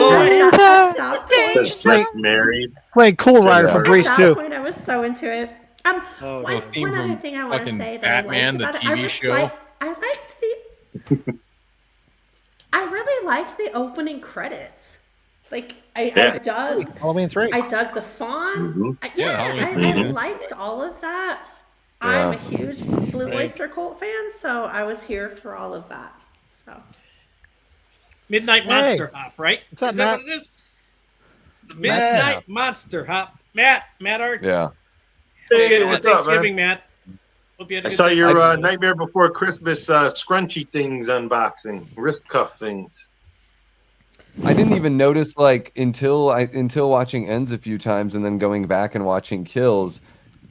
boys. Married. Playing Cool Rider from Grease At too. that point, I was so into it. One other thing I want to say that Batman, I liked the about TV it, show. I really liked the opening credits. Like I dug Halloween 3. I dug the font. Mm-hmm. I liked all of that. Yeah. I'm a huge Blue Oyster Cult fan, so I was here for all of that. So Midnight Monster Hop, right? What's up, is that Matt? what it is? The Midnight Monster Hop. Matt Arts. Yeah. Hey, what's up, Thanksgiving, man? Matt. Hope you had a I good saw day. your Nightmare Before Christmas scrunchy things unboxing, wrist cuff things. I didn't even notice like until watching Ends a few times and then going back and watching Kills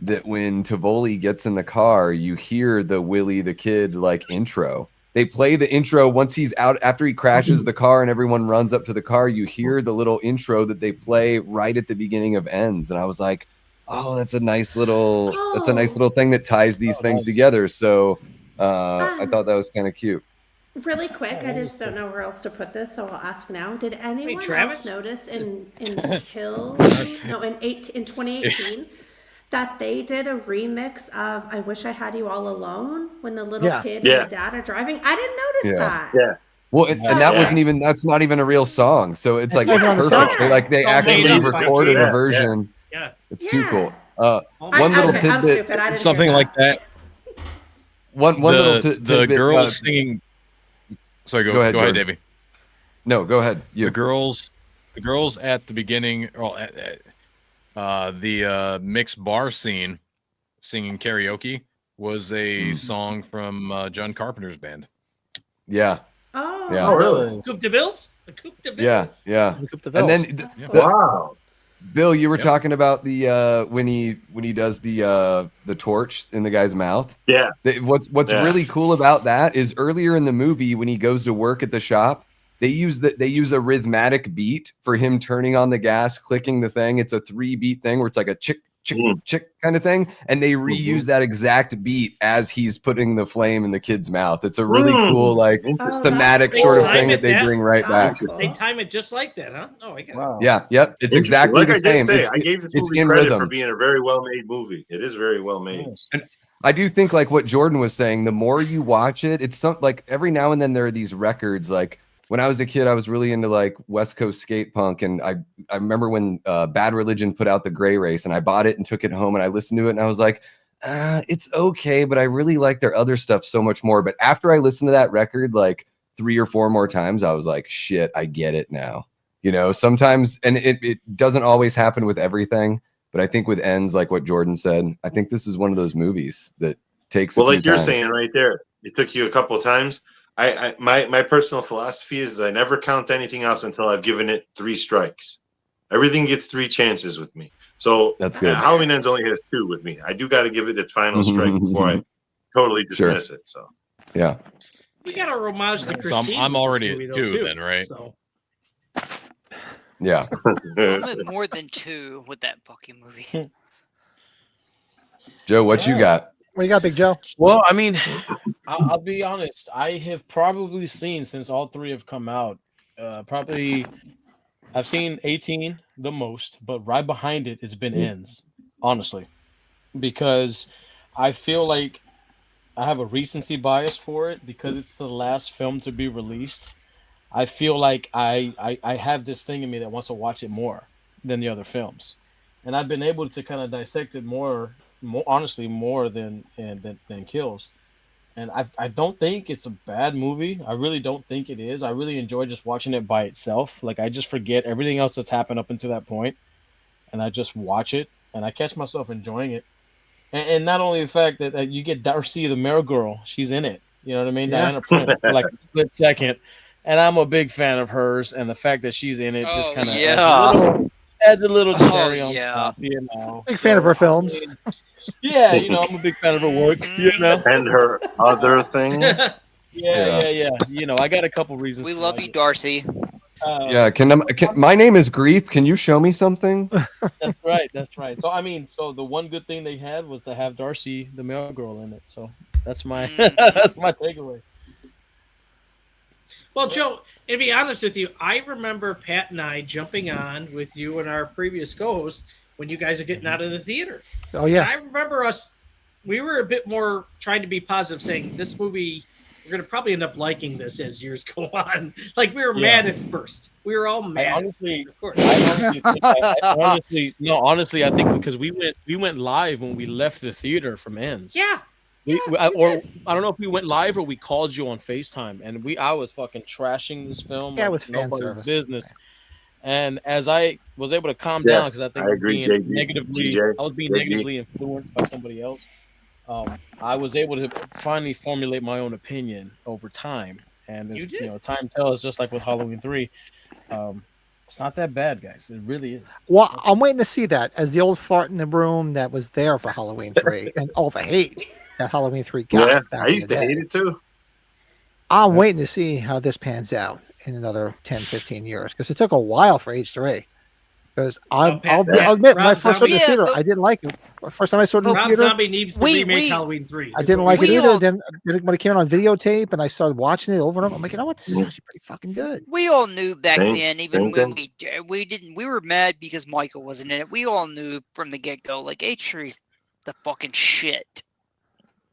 that when Tivoli gets in the car, you hear the Willie the Kid like intro. They play the intro once he's out after he crashes the car and everyone runs up to the car. You hear the little intro that they play right at the beginning of Ends, and I was like, "Oh, that's a nice little thing that ties these things together." So I thought that was kind of cute. really quick, I just don't know where else to put this, so I'll ask now. Did anyone else notice in Kills, no, in 2018, that they did a remix of "I Wish I Had You All Alone" when the little kid and the dad are driving? I didn't notice that. Yeah. Well, and that wasn't even, that's not even a real song. So it's like, it's perfect. They actually recorded a version. Yeah. It's too cool. One little tidbit. Something like that. One little tidbit. The girls singing. Sorry, go ahead, Davey. No, go ahead. The girls at the beginning, the mixed bar scene singing karaoke was a song from John Carpenter's band. Yeah. Oh, yeah. Oh, really? Coupe de Bills? The Coupe de Bills. Yeah. The And then wow. Bill, you were talking about the when he does the torch in the guy's mouth. Yeah. What's really cool about that is earlier in the movie when he goes to work at the shop, they use a rhythmic beat for him turning on the gas, clicking the thing. It's a 3-beat thing where it's like a chick chick chick kind of thing, and they reuse that exact beat as he's putting the flame in the kid's mouth. It's a really cool thematic sort of thing that they bring right back. They time it just like that, huh? Oh, I got it. Yeah, yep. It's exactly the same. I gave this movie credit for being a very well-made movie. It is very well made. And I do think, like what Jordan was saying, the more you watch it, it's like every now and then there are these records. Like when I was a kid, I was really into like West Coast skate punk, and I remember when Bad Religion put out the Gray Race, and I bought it and took it home and I listened to it, and I was like, it's okay, but I really like their other stuff so much more. But after I listened to that record like 3 or 4 more times, I was like, shit, I get it now. You know, sometimes, and it doesn't always happen with everything, but I think with ends, like what Jordan said, I think this is one of those movies that takes. Well, like you're saying right there, it took you a couple of times. My personal philosophy is I never count anything else until I've given it 3 strikes. Everything gets 3 chances with me. So that's good. Halloween Ends only has 2 with me. I do got to give it its final strike before I totally dismiss it. So yeah, we got a homage to Christine. So I'm already at 2 then, right? So. Yeah. I'm at more than 2 with that fucking movie. Joe, what you got? What you got, Big Joe? Well, I mean, I'll be honest. I have probably seen, since all 3 have come out, I've seen 18 the most, but right behind it, it's been Ends, honestly, because I feel like I have a recency bias for it because it's the last film to be released. I feel like I have this thing in me that wants to watch it more than the other films, and I've been able to kind of dissect it more honestly, more than Kills. And I don't think it's a bad movie. I really don't think it is. I really enjoy just watching it by itself. Like I just forget everything else that's happened up until that point, and I just watch it, and I catch myself enjoying it. And not only the fact that you get Darcy, the Mirror Girl, she's in it. You know what I mean? Yeah. Diana Prince for like a split second. And I'm a big fan of hers, and the fact that she's in it just kind of adds a little cherry on top, you know. Big fan of her films. I mean, yeah, you know, I'm a big fan of her work, you know. And her other thing. Yeah. You know, I got a couple reasons. We love you, Darcy. Yeah, my name is Grief. Can you show me something? That's right. So I mean, the one good thing they had was to have Darcy, the Mirror Girl, in it. So that's my that's my takeaway. Well, Joe, to be honest with you, I remember Pat and I jumping on with you and our previous co-host when you guys are getting out of the theater. Oh, yeah. And I remember we were a bit more trying to be positive, saying this movie, we're going to probably end up liking this as years go on. Like, we were mad at first. We were all mad. Honestly, I think because we went live when we left the theater from Ends. Yeah. I don't know if we went live or we called you on FaceTime, and I was fucking trashing this film. Yeah, like with fan nobody's service. business. And as I was able to calm down, because I think I was being negatively influenced by somebody else, I was able to finally formulate my own opinion over time. And as, time tells, just like with Halloween 3, it's not that bad, guys. It really is. Well, I'm waiting to see that as the old fart in the room that was there for Halloween 3 and all the hate that Halloween 3 got. Yeah, I used to hate it too. I'm waiting to see how this pans out in another 10, 15 years because it took a while for H3. Because I'll admit, when I first saw it in the theater, I didn't like it. First time I saw it in the theater, Rob Zombie needs to remake Halloween 3. I didn't like it either. Then when it came out on videotape and I started watching it over and over, I'm like, you know what? This is actually pretty fucking good. We all knew back then, even when we were mad because Michael wasn't in it. We all knew from the get-go, like, H3's the fucking shit.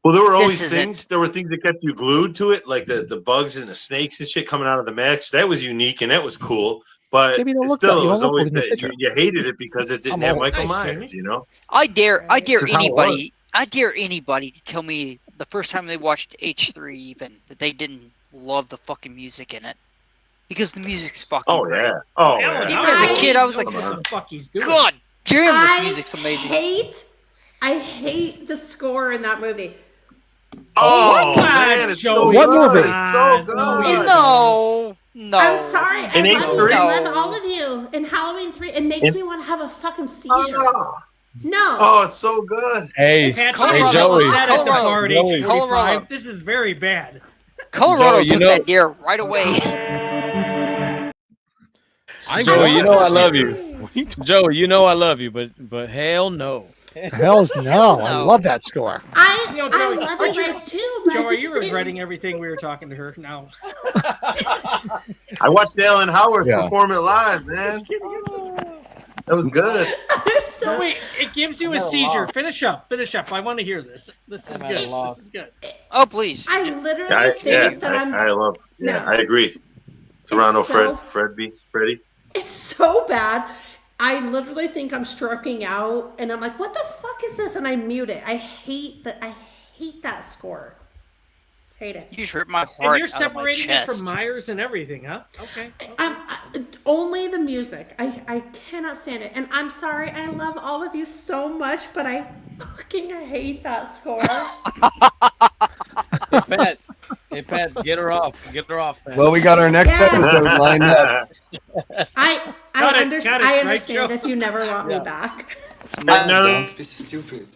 Well, there were always things. There were things that kept you glued to it, like the bugs and the snakes and shit coming out of the max. That was unique and that was cool. But still, it was always that you hated it because it didn't have Michael Myers. You know, I dare anybody to tell me the first time they watched H3 even that they didn't love the fucking music in it because the music's fucking great. Yeah. Oh, even as a kid, I was like, what the fuck he's doing? God damn, this music's amazing. I hate the score in that movie. Oh, man, it's so what good. movie? It's so good. No. No. I'm sorry. In I love you. H3? I love all of you. In Halloween 3, it makes me want to have a fucking seizure. No. Oh, it's so good. Hey, Pat, Colorado. hey, Joey. That at the bar at age 45. Colorado. This is very bad. Colorado Joey, took that deer right away. Joey, you know I love sorry. you. Joey, you know I love you, but hell no. Hell's no. I love that score. I You know, Joey, love aren't you you- guys too. But Joe, are you regretting everything we were talking to her now? I watched Alan Howard Yeah. perform it live, man. Just kidding. That was good. I'm so Oh, wait, it gives you a I'm at a seizure. loss. Finish up. I want to hear this. This is I'm at a good. loss. This is good. Oh, please. I literally think that I'm. I love. No. I agree. Toronto so- Freddie. It's so bad. I literally think I'm stroking out, and I'm like, "What the fuck is this?" And I mute it. I hate that score. Hate it. You just ripped my And heart you're out of my separating it chest. from Myers and everything, huh? Okay. Only the music. I cannot stand it. And I'm sorry. I love all of you so much, but I fucking hate that score. Hey Pat, get her off. Get her off, Pat. Well, we got our next Yeah. episode lined up. I Got it, understand right, Joe? if you never want me back. No, be stupid.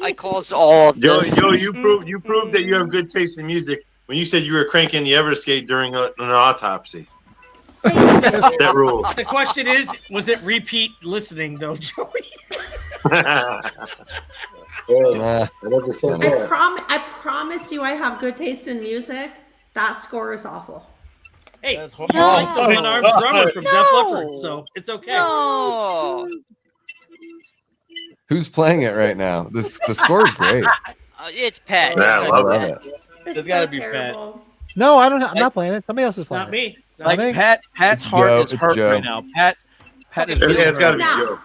I caused all of Joe, this. you proved that you have good taste in music when you said you were cranking the Everskate during an autopsy. That rule. The question is, was it repeat listening though, Joey? I promise you I have good taste in music. That score is awful. Hey, That's you're like the one-armed drummer from Def Leppard, so it's okay. No. Who's playing it right now? The score is great. It's Pat. Yeah, I love it. It's gotta so be bad. terrible. No, I don't. I'm not playing it. Somebody else is playing Not it. me. Like me? Pat's It's heart Joe, is it's hurt Joe. right now. Pat is Yeah, really it's got to hurt. be No. Joe.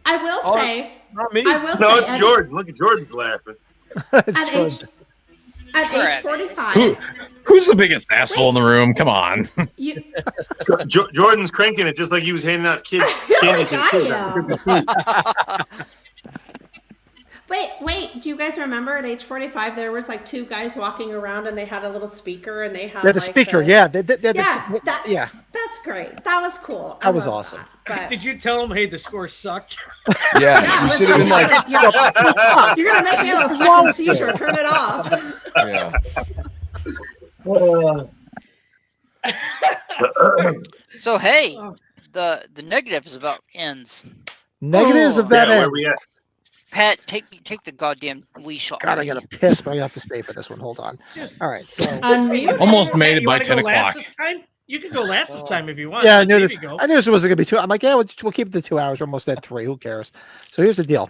I will Oh, say. Not me. I will No, say. it's Jordan. Look at Jordan's laughing. It's At Jordan. age 45, Who's the biggest asshole in the room? Come on. you. Jordan's cranking it just like he was handing out kids candy to the kids. Wait. Do you guys remember at age 45 there was like two guys walking around and they had a little speaker and they had Yeah, the like speaker. yeah. Yeah. That's great. That was cool. That was awesome. But Did you tell him, hey, the score sucked? Yeah, you should have been like, you're gonna make me have a fucking seizure. Turn it off. yeah. So hey, the negative is about ends. Negatives of that Where end. we at? Pat, take the goddamn leash off. God, I gotta piss, but I have to stay for this one. Hold on. Just- All right. So Unmute. Almost made it You by wanna 10 go last o'clock. this time? You can go last this time if you want. yeah, I Let knew Davey this. go. I knew this wasn't gonna be 2. I'm like, yeah, we'll keep it to 2 hours. We're almost at 3. Who cares? So here's the deal.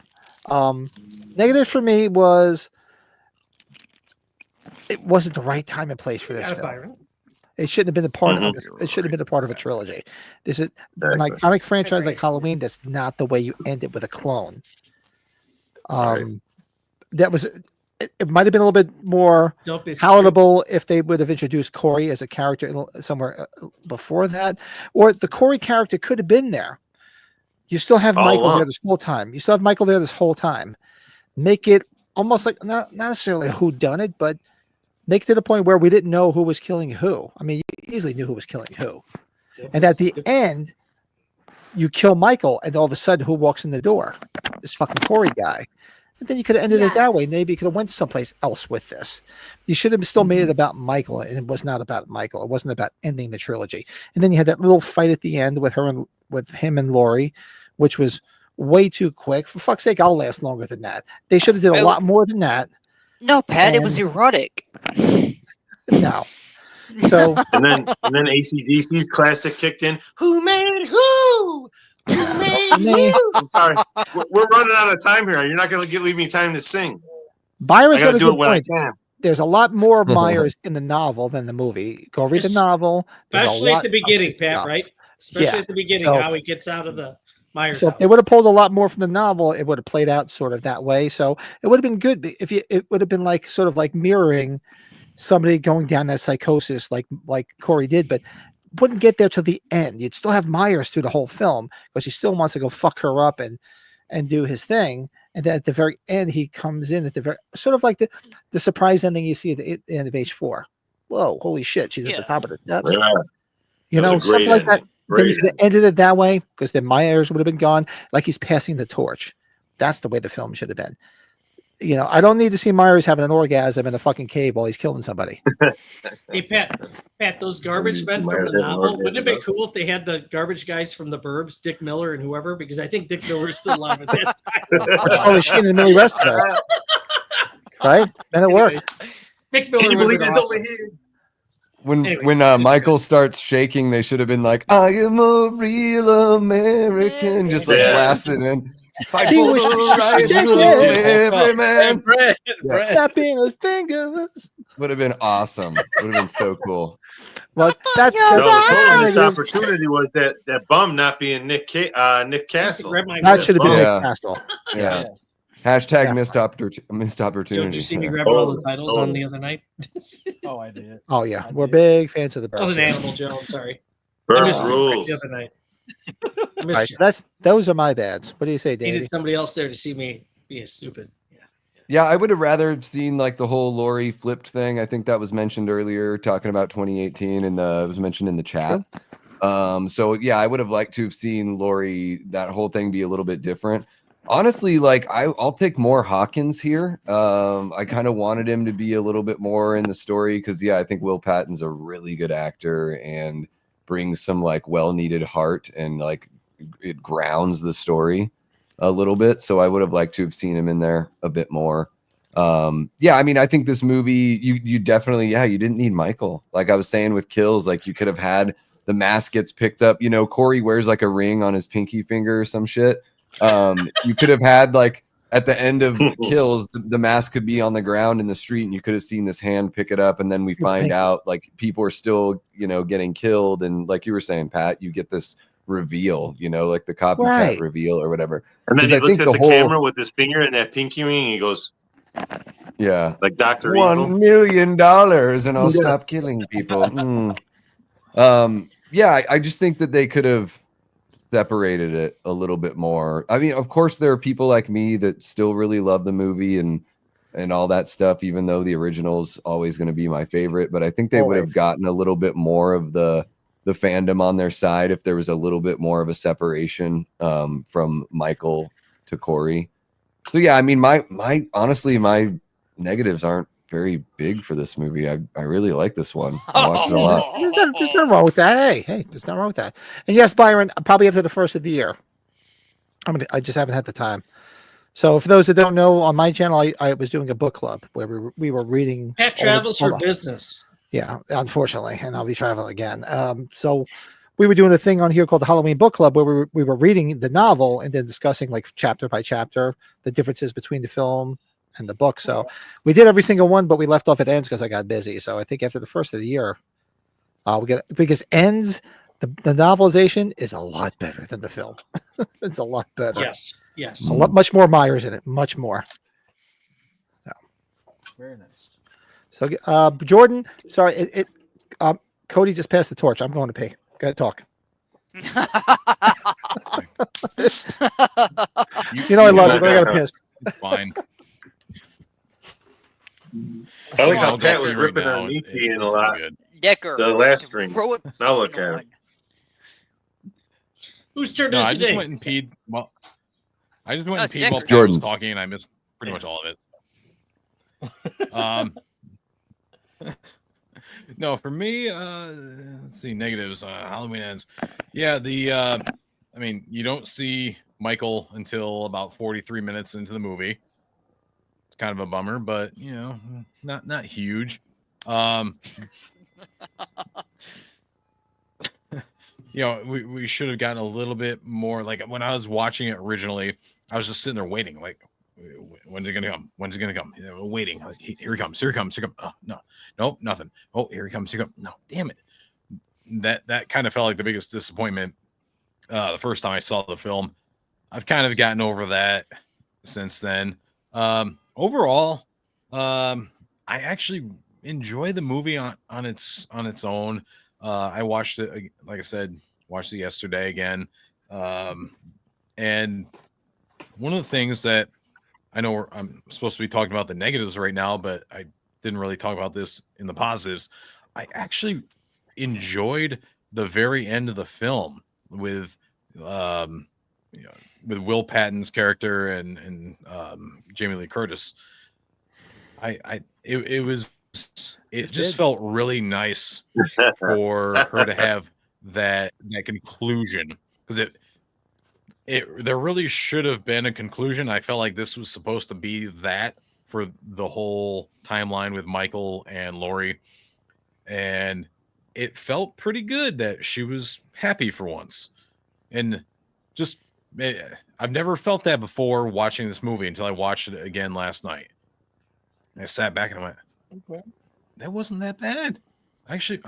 Negative for me was it wasn't the right time and place for this Got it, film. Byron. It shouldn't have been a part of Mhm. it. Shouldn't have been a part of a trilogy. This is an iconic franchise like Halloween. That's not the way you end it with a clone. That was. It might have been a little bit more Don't be palatable if they would have introduced Corey as a character somewhere before that, or the Corey character could have been there. You still have All Michael along. there this whole time. You still have Michael there this whole time. Make it almost like not necessarily a whodunit, but make it to the point where we didn't know who was killing who. I mean, you easily knew who was killing who. And at the end, you kill Michael, and all of a sudden, who walks in the door? This fucking Corey guy. And then you could have ended it that way. Yes. Maybe you could have went someplace else with this. You should have still made it about Michael, and it was not about Michael. It wasn't about ending the trilogy. And then you had that little fight at the end with him and Laurie, which was way too quick. For fuck's sake, I'll last longer than that. They should have did a lot more than that. No, Pat, it was And- erotic. No. So and then AC/DC's classic kicked in. Who made who? Who made you? I'm sorry. We're running out of time here. You're not going to leave me time to sing. Byron's I got got a to do good it when point. I can. There's a lot more Myers in the novel than the movie. Go read the novel. There's a Especially lot at the beginning, of Pat, stuff. right? Especially Yeah. at the beginning, So- how he gets out of the Myers So if house. they would have pulled a lot more from the novel, it would have played out sort of that way. So it would have been good if it would have been like sort of like mirroring somebody going down that psychosis like Corey did, but wouldn't get there till the end. You'd still have Myers through the whole film because he still wants to go fuck her up and do his thing. And then at the very end, he comes in at the very sort of like the surprise ending you see at the end of H4. whoa, holy shit, she's at the top of the steps. Yeah. You That know, was a great stuff like that. ending. Then you Great could have ended it that way because then Myers would have been gone. Like he's passing the torch. That's the way the film should have been. You know, I don't need to see Myers having an orgasm in a fucking cave while he's killing somebody. Hey, Pat, those garbage men from the novel, wouldn't it be cool if they had the garbage guys from the Burbs, Dick Miller and whoever? Because I think Dick Miller is still alive at that time. Or Charlie Sheen and Millie rest of us. Right? Then it worked. Dick Miller Can you would believe have this been over awesome. here? When Michael starts shaking, they should have been like, "I am a real American," just like blasted in. Fight for the rights of every man. Stop being a finger. Would have been awesome. Would have been so cool. Well, that's No, the total missed opportunity was that bum not being Nick Castle. That should have been Yeah. Nick Castle. Yeah. Hashtag Yeah. missed Joe, opportunity. did you see me Yeah. grabbing all the titles on the other night? Oh, I did. Oh yeah, we're big fans of the I was Burbs. an yeah. animal, Joe. I'm sorry. Burbs I missed you rules. the other night. I All missed right, you. those are my bads. What do you say, Needed Davey? somebody else there to see me being stupid. Yeah, I would have rather have seen like the whole Lori flipped thing. I think that was mentioned earlier, talking about 2018, and it was mentioned in the chat. So yeah, I would have liked to have seen Lori, that whole thing be a little bit different. Honestly, like I'll take more Hawkins here. I kind of wanted him to be a little bit more in the story because I think Will Patton's a really good actor and brings some like well-needed heart and like it grounds the story a little bit. So I would have liked to have seen him in there a bit more. Yeah, I mean, I think this movie, you definitely, you didn't need Michael. Like I was saying with Kills, like you could have had the mask gets picked up. You know, Corey wears like a ring on his pinky finger or some shit. You could have had like at the end of Kills, the mask could be on the ground in the street and you could have seen this hand pick it up. And then we find out like people are still, getting killed. And like you were saying, Pat, you get this reveal, like the copycat reveal or whatever. And then he I looks think at the camera with his finger and that pinky ring and he goes, yeah, like Dr. $1 million and I'll stop killing people. Yeah, I just think that they could have separated it a little bit more. I mean, of course, there are people like me that still really love the movie and all that stuff, even though the original's always going to be my favorite. But I think they would have gotten a little bit more of the fandom on their side if there was a little bit more of a separation from Michael to Corey. So yeah, I mean, my honestly, my negatives aren't very big for this movie. I really like this one. I watched it a lot. There's nothing wrong with that. Hey, there's nothing wrong with that. And yes, Byron, probably after the first of the year. I just haven't had the time. So for those that don't know, on my channel, I was doing a book club where we were reading. Pat travels for business. Yeah, unfortunately, and I'll be traveling again. So we were doing a thing on here called the Halloween Book Club where we were reading the novel and then discussing like chapter by chapter the differences between the film and the book. So we did every single one, but we left off at ends because I got busy. So I think after the first of the year, because ends the novelization is a lot better than the film. It's a lot better. Yes. A lot, much more Myers in it, much more. So. Very nice. So, Jordan, sorry, Cody just passed the torch. I'm going to pee. Go ahead, talk. I love you, but I got to piss. Fine. I like how Pat was ripping on Nikki in a lot. Decker. The last string. Now look at him. Whose turn No, is I it just today? went and peed. Well, I just went and peed while Dexter. Pat was Jordan's. talking, and I missed pretty much all of it. No, for me, let's see, negatives. Halloween ends. Yeah, I mean, you don't see Michael until about 43 minutes into the movie. It's kind of a bummer, but not huge. We should have gotten a little bit more. Like when I was watching it originally, I was just sitting there waiting, like, when's it gonna come? When's it gonna come? Waiting. Like, here he comes. Here he comes. Here he comes. Oh, no, nothing. Oh, here he comes. Here he comes. No, damn it. That kind of felt like the biggest disappointment the first time I saw the film. I've kind of gotten over that since then. Overall, I actually enjoy the movie on its own. I watched it, like I said, watched it yesterday again. And one of the things that I know I'm supposed to be talking about the negatives right now, but I didn't really talk about this in the positives. actually enjoyed the very end of the film with with Will Patton's character and Jamie Lee Curtis. It just felt really nice for her to have that conclusion, because there really should have been a conclusion. I felt like this was supposed to be that for the whole timeline with Michael and Laurie, and it felt pretty good that she was happy for once. And just, I've never felt that before watching this movie until I watched it again last night. And I sat back and I went, okay, that wasn't that bad. Actually,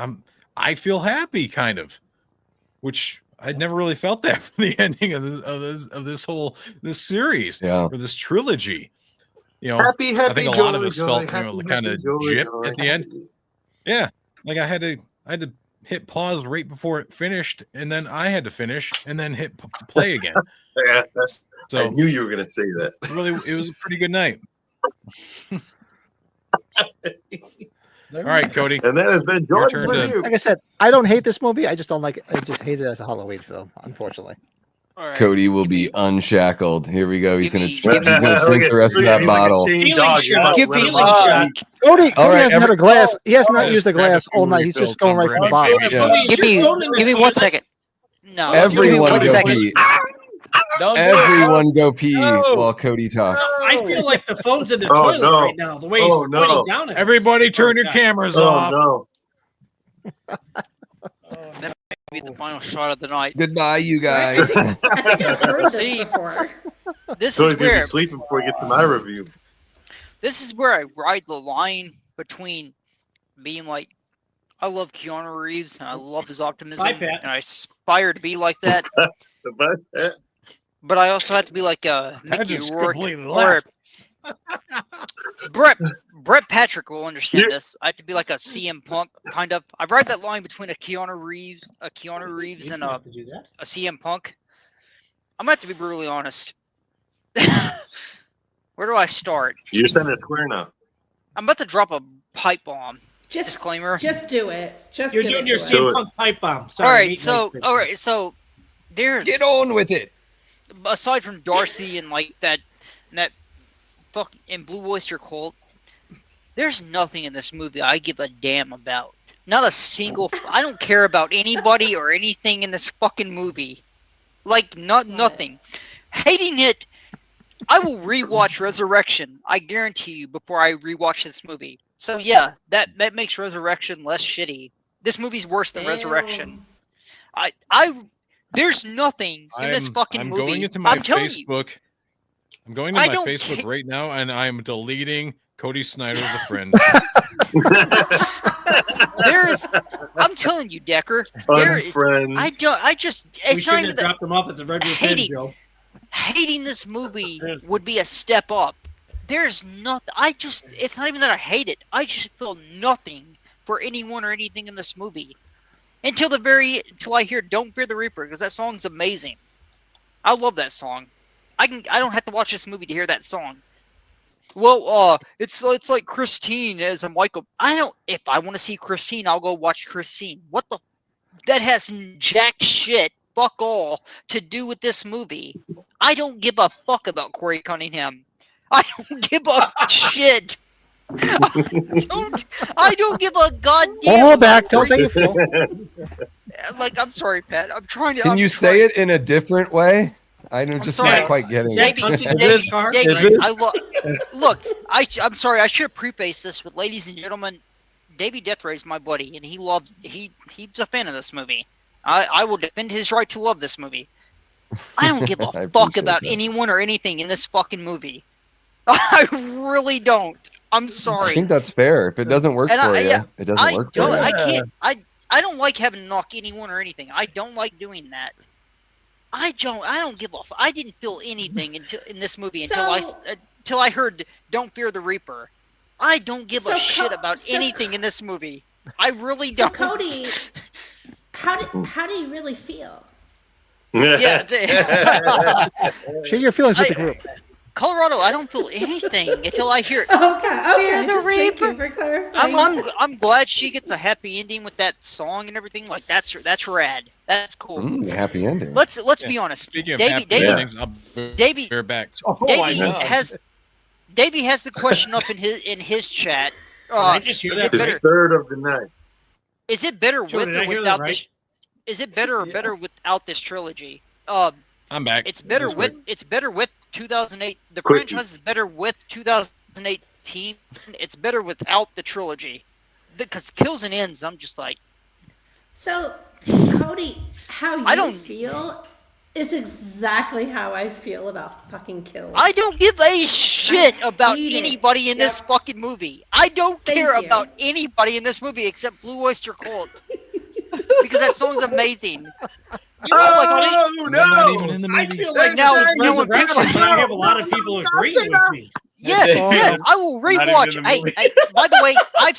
I feel happy, kind of, which I'd never really felt that for the ending of this series or this trilogy. Happy, I think a lot of us felt happy, kind of gypped at the end. Yeah, like I had to hit pause right before it finished, and then I had to finish and then hit play again. Yeah, so I knew you were going to say that. Really, it was a pretty good night. All right, Cody. And that has been Jordan with you. Like I said, I don't hate this movie. I just don't like it. I just hate it as a Halloween film, unfortunately. Right. Cody will be unshackled. Here we go. He's going to drink Look the rest of that bottle. Cody All right, hasn't had a glass. He has not used a glass all night. He's just going right from the bottle. Give me 1 second. No. Everyone give me 1 go second. pee. Everyone go pee while Cody talks. I feel like the phone's in the toilet right now. The way he's pointing down at everybody, turn your cameras off. No. That might be the final shot of the night. Goodbye, you guys. I think I've heard this before. This So is he's going to where be sleeping before he gets to my review. this is where I ride the line between being like, I love Keanu Reeves and I love his optimism, Bye, Pat. and I aspire to be like that. But I also have to be like Mickey Rourke or Brett Patrick will understand this. I have to be like a CM Punk kind of. I ride that line between a Keanu Reeves and a CM Punk. I'm gonna have to be brutally honest. Where do I start? You're sending a square now. I'm about to drop a pipe bomb. Disclaimer. Just do it. Just You're give doing it your to CM us. Punk pipe bomb. All Sorry, right, so there's Get on with it. aside from Darcy and like that fuck in Blue Oyster Cult, there's nothing in this movie I give a damn about. Not a single. I don't care about anybody or anything in this fucking movie. Like nothing. Hating it. I will rewatch Resurrection. I guarantee you before I rewatch this movie. So yeah, that makes Resurrection less shitty. This movie's worse than Resurrection. There's nothing in this fucking movie. I'm going into my Facebook. I'm going to my Facebook right now, and I'm deleting Cody Snyder as a friend. I'm telling you, Decker. There is. I just. It's not even dropped them off at the regular Joe. Hating this movie would be a step up. There's not. It's not even that I hate it. I just feel nothing for anyone or anything in this movie. Until I hear "Don't Fear the Reaper" because that song's amazing. I love that song. I don't have to watch this movie to hear that song. Well, it's like Christine as a Michael. If I want to see Christine, I'll go watch Christine. That has jack shit, fuck all to do with this movie. I don't give a fuck about Corey Cunningham. I don't give a shit. I don't give a goddamn. Hold back. Don't say you feel. Like, I'm sorry, Pat. I'm trying to. Can you say it in a different way? I'm just not quite getting it. Look, I'm sorry. I should have prefaced this with, ladies and gentlemen, Davey Deathray's my buddy, and he's a fan of this movie. I will defend his right to love this movie. I don't give a fuck about anyone or anything in this fucking movie. I really don't. I'm sorry. I think that's fair. If it doesn't work for you, it doesn't work for you. I can't. I don't like having to knock anyone or anything. I don't like doing that. I don't give a. I didn't feel anything in this movie until I heard "Don't Fear the Reaper." I don't give a shit about anything in this movie. I really don't. Cody, how do you really feel? Yeah. Share your feelings with the group. Colorado, I don't feel anything until I hear it. Okay. The Just thank Reaper. you for clarifying. I'm glad she gets a happy ending with that song and everything. Like that's rad. That's cool. Happy ending. Let's be honest. Speaking of Davey, happy Davey, endings, I'll be right back. Oh my God. Davey has the question up in his chat. I just hear Is that it It's better? third of the night. Is it better Joe, with did I or hear that without right? this? Is it better or better without this trilogy? I'm back. It's better Just with quick. it's better with 2008. The Quickie. franchise is better with 2018. It's better without the trilogy. Because kills and ends, I'm just like, So, Cody, how you I don't- feel is exactly how I feel about fucking kills. I don't give a shit about hate it. anybody in this fucking movie. I don't Thank care you. about anybody in this movie except Blue Oyster Cult. Because that song's amazing. You know, like, Oh, They're not no! even in the I movie. feel like Now- this is now when Resurrection, people- but I have a lot of people agreeing with me. Yes, Oh, yes, no. I will Not even rewatch. in the Hey, movie. hey, by the way, I've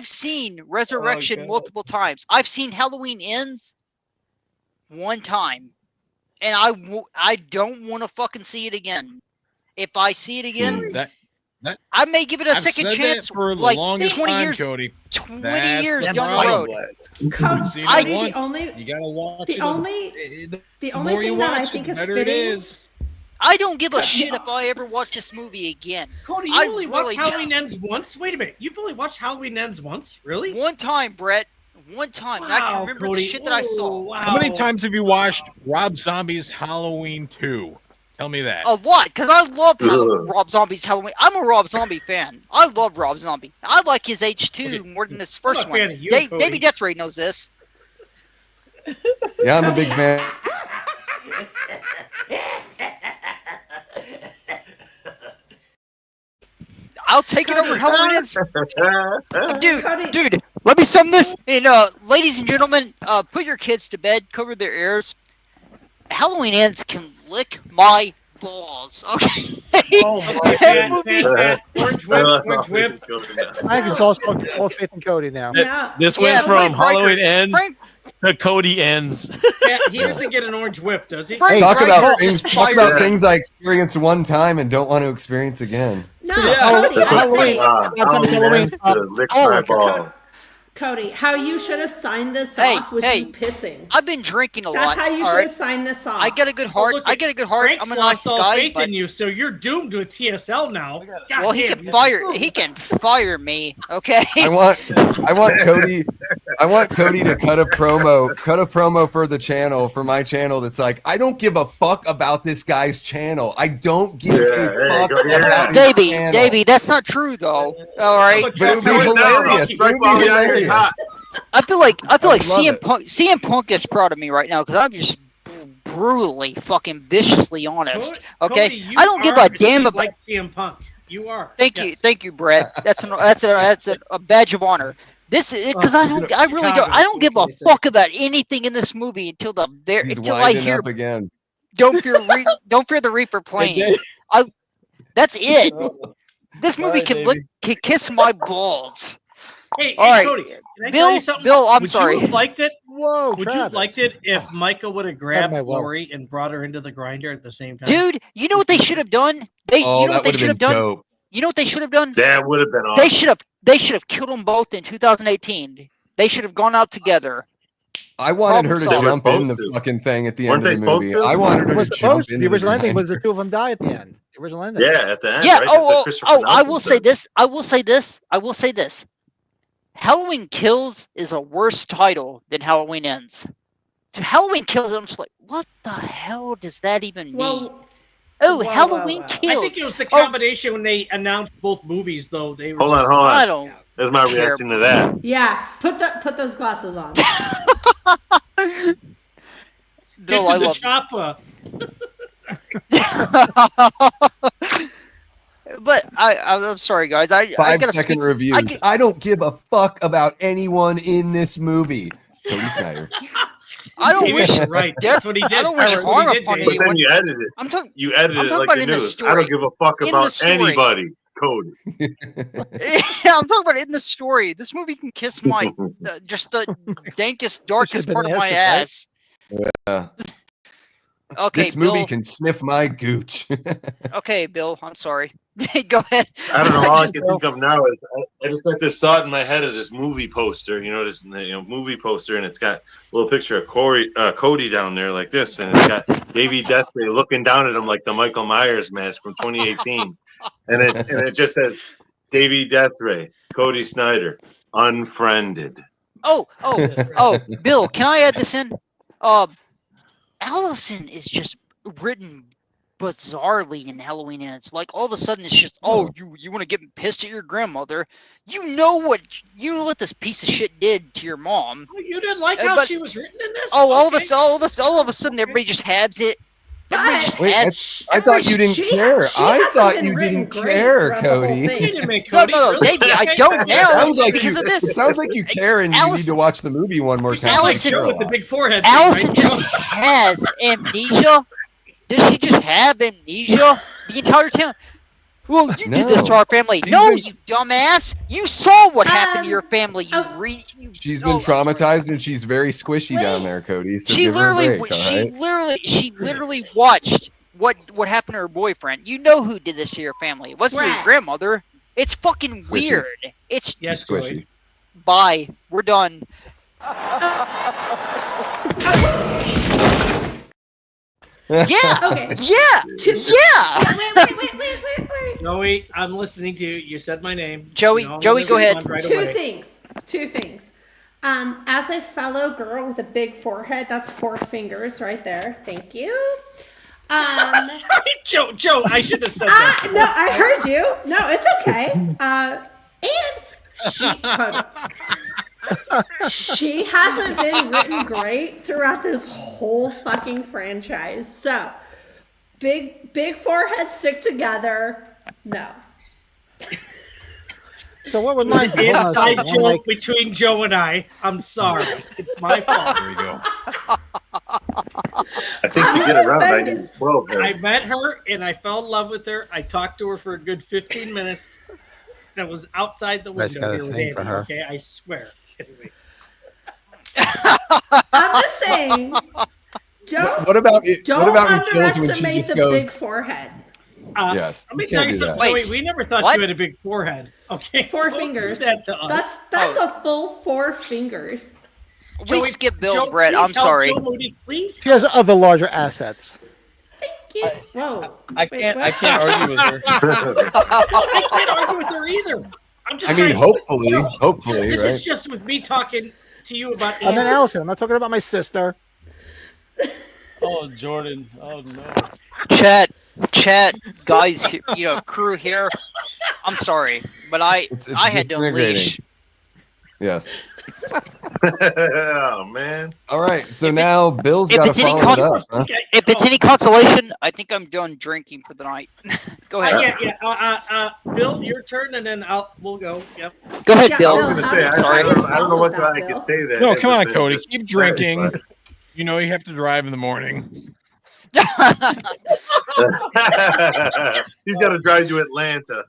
seen Resurrection God. multiple times. I've seen Halloween Ends one time, and I don't want to fucking see it again. If I see it again, That I may give it a I've second said chance. that for the like longest 20 time, years, Cody. 20 That's years the down the problem. road. Cody, You've seen I- it the once. only You gotta watch the it. only The the only more you thing that I watch think it, is the better fitting. it is. I don't give a Cut- shit if I ever watch this movie again. Cody, you I only really watched Halloween Ends once? Wait a minute. You've only watched Halloween Ends once? Really? One time, Brett. One time. And I can remember Cody. the shit that I Whoa, saw. Wow. How many times have you watched Rob Zombie's Halloween 2? Tell me that. A lot, because I love Ugh. Rob Zombie's Halloween. I'm a Rob Zombie fan. I love Rob Zombie. I like his H2 Okay. more than this I'm first a one. fan of you, Cody. Davey Deathray knows this. Yeah, I'm a big fan. I'll take it over Halloween Ends. Cody- Dude, let me sum this. And ladies and gentlemen, put your kids to bed, cover their ears. Halloween Ends can lick my balls. Okay. Oh Okay, That Pat, movie- Pat, Orange whip, orange whip. I think it's all faith in Cody now. Yeah. This Yeah, went from Frank Halloween Riker- ends Frank, to Cody ends. Pat, he doesn't get an orange whip, does he? Frank Talk Riker about just things. Talk fired about me. things I experienced one time and don't want to experience again. No, Yeah. Cody, I Halloween. say, Halloween. Lick Oh, my okay. balls. Cody, how you should have signed this Hey, off was hey. you pissing. I've been drinking a That's lot. how you all should right? have signed this off. I get a good Oh, heart. look I at- get a good heart. Frank's I'm a nice lost all guy. faith But, in you, so you're doomed with TSL now. God well, he damn, can you fire. screwed. He can fire me. Okay. I want Cody to cut a promo for the channel, for my channel. That's like, I don't give a fuck about this guy's channel. I don't give a fuck about his channel. Davey, that's not true though. All right. But But it would be Do it now, hilarious. Rocky. It would be hilarious. I feel like would love CM Punk is proud of me right now because I'm just brutally, fucking viciously honest. Okay. Cody, you I don't give are a damn about. like CM Punk. You are. Thank you, Brett. That's a badge of honor. This is because I really don't give a fuck about anything in this movie until He's I winding hear up again. don't fear the Reaper playing. That's it. This movie Alright, can Davey. can kiss my balls. Hey, All hey right. Cody, can I tell you something? Bill, I'm would sorry. You have liked it? Whoa, Would you Travis. have liked it if Micah would have grabbed my will. Lori and brought her into the grinder at the same time? Dude, you know what they should have done? Oh, You know that what they would should have have been done? dope. You know what they should have done? That would have been They awesome. should have killed them both in 2018. They should have gone out together. I wanted her to Problem jump in the solved. fucking thing at the Weren't end of they the movie. supposed to? I wanted her It was to jump supposed to. into The original ending was grinder. the two of them die at the end. The original ending. Yeah, at the end. Yeah. Right? That's what Oh, Christopher I Nolan will say said. this. I will say this. Halloween Kills is a worse title than Halloween Ends. To Halloween Kills, I'm just like, what the hell does that even mean? Well, Oh, whoa, Halloween whoa. Kills. I think it was the combination when they announced both movies, though. They were Hold on, just- hold I on. don't. There's my care. reaction to that. yeah, put those glasses on. Bill, Get I to the love. chopper. But I'm sorry, guys. I 5 gotta second speak. reviews. I don't give a fuck about anyone in this movie. Cody Snyder. I don't He wish. was right. That's what he did. I don't wish That's what harm he did, upon Dave. But anyone. then you edited it. I'm talking. You edited I'm it talking like about the in the news. I story. don't give a fuck In the about story. anybody. Cody. Yeah, I'm talking about in the story. This movie can kiss my just the dankest, darkest been part of my answered, right? ass. Yeah. Okay, This movie Bill. can sniff my gooch. Okay, Bill. I'm sorry. Go ahead. I don't know. All I can think of now is I just got this thought in my head of this movie poster. This movie poster, and it's got a little picture of Cody down there like this, and it's got Davey Deathray looking down at him like the Michael Myers mask from 2018, and it just says Davey Deathray, Cody Snyder, unfriended. Oh, Bill, can I add this in? Allison is just written bizarrely in Halloween, and it's like all of a sudden it's just, you want to get pissed at your grandmother. You know what this piece of shit did to your mom. Oh, you didn't like how she was written in this? Oh, all of a sudden everybody just has it. I thought you didn't care. I thought you didn't care, Cody. No, Davey, I don't now because of this. It sounds like you care, and you need to watch the movie one more time. Allison with the big forehead. Allison just has amnesia. Does she just have amnesia the entire time? Well, you did this to our family. No, you dumbass! You saw what happened to your family. She's been traumatized, and she's very squishy down there, Cody. So she give her a literally watched what happened to her boyfriend. You know who did this to your family? It wasn't your grandmother. It's fucking weird. It's squishy. Bye. We're done. Yeah. Okay. Yeah. Wait. Joey, I'm listening to you. You said my name. Joey, go ahead. Two things. As a fellow girl with a big forehead, that's 4 fingers right there. Thank you. Sorry, Joe, I should have said that. No, I heard you. No, it's okay. She hasn't been written great throughout this whole fucking franchise. So, big foreheads stick together. No. So what would mine be? Inside joke between Joe and I. I'm sorry. It's my fault. There we go. I think you get around 1912. I met her and I fell in love with her. I talked to her for a good 15 minutes. That was outside the window here with Andy. Okay, I swear. Anyways. I'm just saying. What about underestimate the big forehead. Yes. Let me tell you something, Joey. We never thought you had a big forehead. Okay. 4 fingers. That to us. That's a full 4 fingers. We skip Bill Brett. I'm sorry. Joe Moody, please. She has other larger assets. Thank you. Whoa. I can't argue with her. I can't argue with her either. I'm just saying, hopefully, this right? is just with me talking to you about. And then Allison. I'm not talking about my sister. Oh, Jordan. Oh no. Chat, guys, crew here. I'm sorry, but I had to unleash. Yes. Oh man. All right. So now Bill's got to follow it up. Huh? If it's any consolation, I think I'm done drinking for the night. Go ahead. Bill, your turn, and then we'll go. Yep. Go ahead, Bill. I was going to say, I don't know what I could say that. No, come on, Cody. Keep drinking. You know you have to drive in the morning. He's got to drive to Atlanta.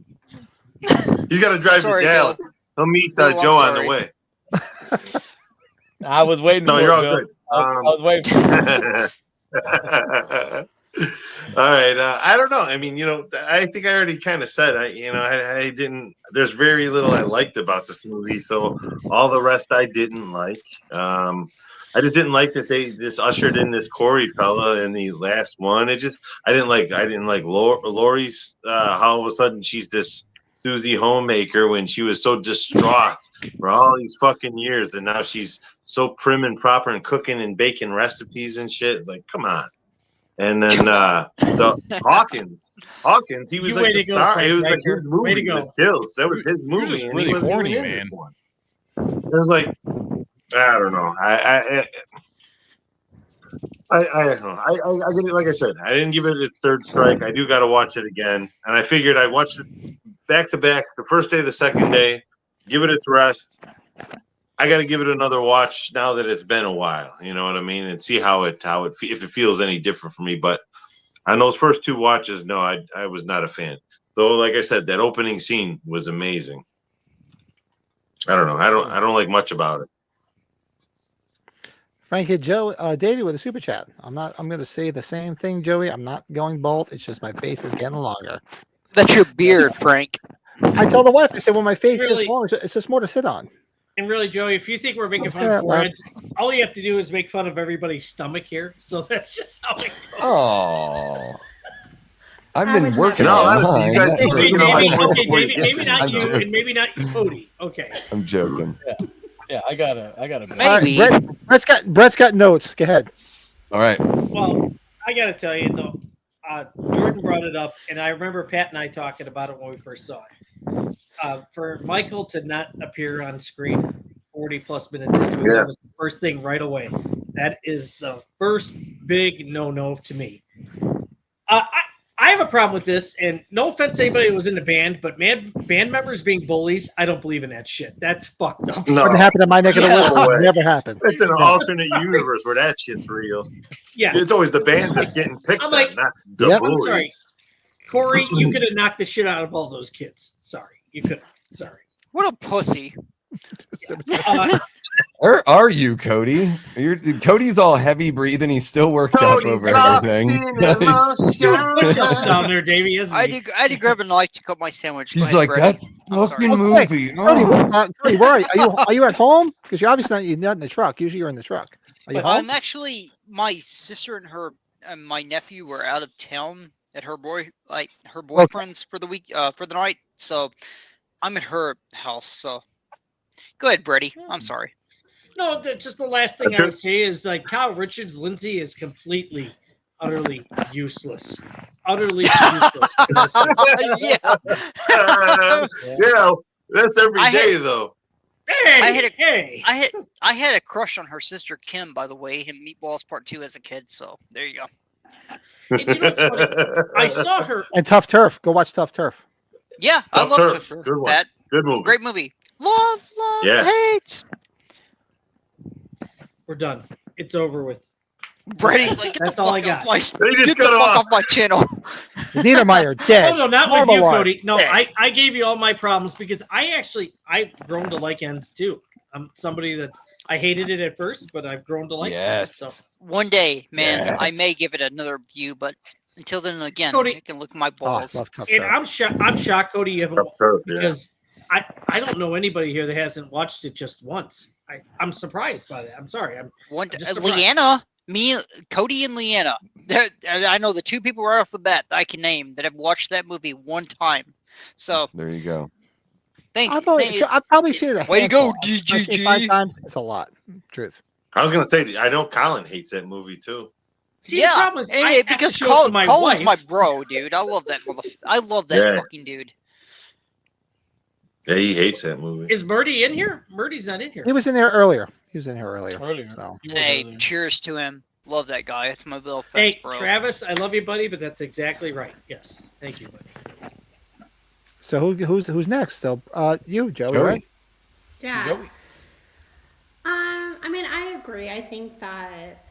He's got to drive to Dallas. He'll meet Joe on the way. I was waiting. No, you're all good. I was waiting. All right. I don't know. I mean, I think I already kind of said. I didn't. There's very little I liked about this movie, so all the rest I didn't like. I just didn't like that they just ushered in this Corey fella in the last one. I didn't like Lori's. How all of a sudden she's this Susie homemaker when she was so distraught for all these fucking years, and now she's so prim and proper and cooking and baking recipes and shit. It's like, come on. And then the Hawkins, he was like the star. It was like his movie, The Skills. That was his movie. He was really horny, man. It was like, I don't know. I don't know. I get it. Like I said, I didn't give it its third strike. I do got to watch it again, and I figured I'd watch it back to back, the first day, the second day, give it its rest. I got to give it another watch now that it's been a while. You know what I mean, and see if it feels any different for me. But on those first 2 watches, no, I was not a fan. Though, like I said, that opening scene was amazing. I don't know. I don't like much about it. Trying to hit Davey with a super chat. I'm going to say the same thing, Joey. I'm not going both. It's just my face is getting longer. That's your beard, Frank. I told the wife, I said, well, my face Really? is long. It's just more to sit on. And really, Joey, if you think we're making fun of foreheads, all you have to do is make fun of everybody's stomach here. So that's just how it goes. Oh. I've been working No, on honestly, you guys mine. keep taking all my points Okay, before you David, get maybe to not me. you, and maybe not you, Cody. Okay. I'm joking. Yeah, I gotta. Maybe. Brett's got notes. Go ahead. All right. Well, I got to tell you, though, Jordan brought it up, and I remember Pat and I talking about it when we first saw it. For Michael to not appear on screen 40-plus minutes into it, that was the first thing right away. That is the first big no-no to me. I have a problem with this, and no offense to anybody who was in the band, but band members being bullies, I don't believe in that shit. That's fucked up. No. Never happened in my neck of the woods. way. Never happened. It's an alternate universe where that shit's real. Yeah. It's always the band that's getting picked I'm like, on, not the Yep. bullies. I'm sorry. Corey, you could have knocked the shit out of all those kids. Sorry. You could have. Sorry. What a pussy. Where are you, Cody? Cody's all heavy breathing. He's still worked up over everything. He's doing push-ups down there, Davey, isn't I he? had to grab a knife to cut my sandwich. Go He's ahead, like, Brett. that I'm fucking sorry. movie. Cody, Cody, where are you? Are you at home? Because you're obviously you're not in the truck. Usually you're in the truck. Are you home? I'm actually, my sister and her and my nephew were out of town at her boyfriend's for the week, for the night. So I'm at her house. So go ahead, Brady. I'm sorry. No, just the last thing I would say is like Kyle Richards, Lindsay is completely, utterly useless. Utterly useless. Yeah. Yeah, that's every day though. Hey, I had a crush on her sister Kim, by the way, in Meatballs Part 2 as a kid. So there you go. And you know what's funny? I saw her. And Tough Turf. Go watch Tough Turf. Yeah, I Tough love Turf. Tough Turf. Good one. That Good movie. great movie. Love, Yeah. hates. We're done. It's over with. Brady's like, That's all I got. They just Get the cut fuck off. off my channel. Niedermeyer, dead. Oh no, not with you, Marmalade. Cody. No, I gave you all my problems because I've grown to like ends too. I'm somebody that I hated it at first, but I've grown to like it. So. One day, man, Yes. I may give it another view, but until then, again, Cody- I can look at my Oh, balls. love Tough And Turf. I'm shocked, Cody, you haven't Tough Turf, yeah. because I don't know anybody here that hasn't watched it just once. I'm surprised by that. I'm sorry. I'm just surprised. Leanna, Cody and Leanna. I know the two people right off the bat that I can name that have watched that movie one time. So There you go. thank I've you. probably seen it a Way to go, handful. I've seen it DGG. 5 times. It's a lot. Truth. I was gonna say, I know Colin hates that movie too. See, the problem is, I have because to show it to my Colin's wife. my bro, dude. I love that I love that Yeah. fucking dude. Yeah, he hates that movie. Is Murdy in here? Murdy's not in here. He was in there earlier. So. Hey, cheers to him. Love that guy. It's my little Hey, fest, bro. Travis, I love you, buddy, but that's exactly right. Yes, thank you, buddy. So who's next? So you, Joey, Joey. right? Yeah. Joey. I mean, I agree. I think that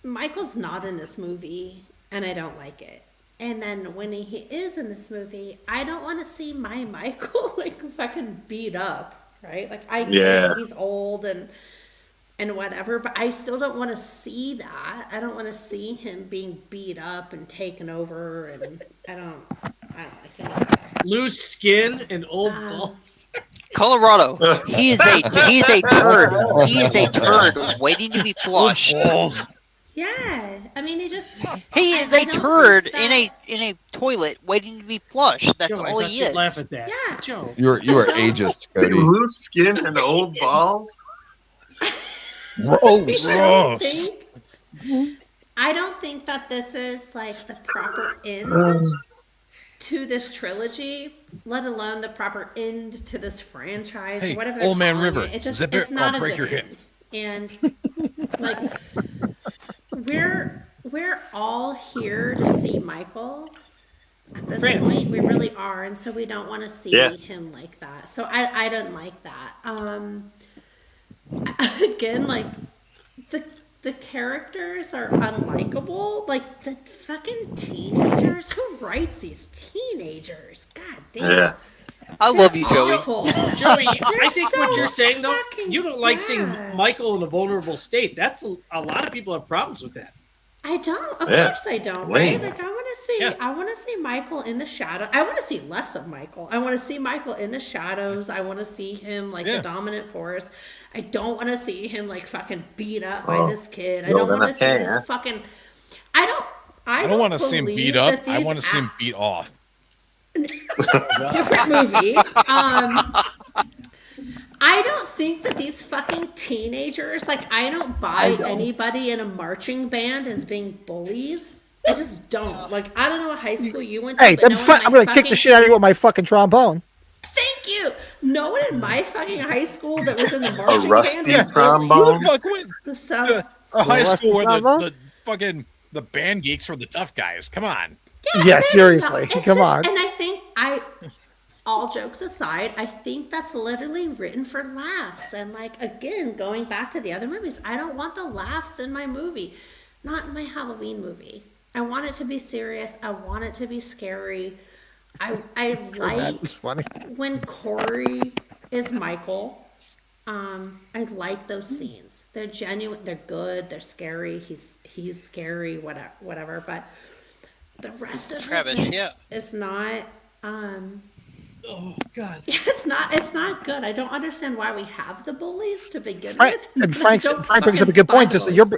Michael's not in this movie, and I don't like it. And then when he is in this movie, I don't want to see my Michael like fucking beat up, right? Like I get he's old and whatever, but I still don't want to see that. I don't want to see him being beat up and taken over, and I don't like it. Loose skin and old balls. Colorado. He is a turd. He is a turd waiting to be flushed. Yeah, I mean, he is a turd in a toilet waiting to be flushed. That's Joe, all I thought he you'd is. laugh at that. Yeah. Joe. You are ageist, Cody. Loose skin and old balls. I don't think that this is like the proper end to this trilogy, let alone the proper end to this franchise. Hey, whatever they're Old Man calling River, it. It's just zip it, it's not I'll a break good your hip. end. And like we're all here to see Michael. At this point, we really are, and so we don't want to see him like that. So I don't like that. Again, like the characters are unlikable. Like the fucking teenagers. Who writes these teenagers? God damn. Yeah. I love you, Joey. Awful. Joey, I think so what you're saying though, fucking you don't like seeing bad. Michael in a vulnerable state. That's a lot of people have problems with that. I don't. Of Yeah. course I don't. Lame. Right? Like I want to see. Yeah. I want to see Michael in the shadow. I want to see less of Michael. I want to see Michael in the shadows. I want to see him like the dominant force. I don't want to see him like fucking beat up by this kid. I don't want to see this fucking. I don't want to see him beat up. I want to see him beat off. Different movie. I don't think that these fucking teenagers, like, I don't buy anybody in a marching band as being bullies. I just don't. Like, I don't know what high school you went to. Hey, but I'm gonna kick the shit out of you with my fucking trombone. Thank you. No one in my fucking high school that was in the marching rusty band. trombone. So, A high school where trombone? the fucking the band geeks were the tough guys. Come on. Yeah, seriously. Come on. And I think all jokes aside, I think that's literally written for laughs. And like, again, going back to the other movies, I don't want the laughs in my movie, not in my Halloween movie. I want it to be serious. I want it to be scary. I like funny. when Corey is Michael. I like those scenes. They're genuine. They're good. They're scary. He's scary. Whatever. But the rest of Travis, it just yeah. is not. Oh God. It's not good. I don't understand why we have the bullies to begin Frank, with. and Frank brings up a good point. Just you're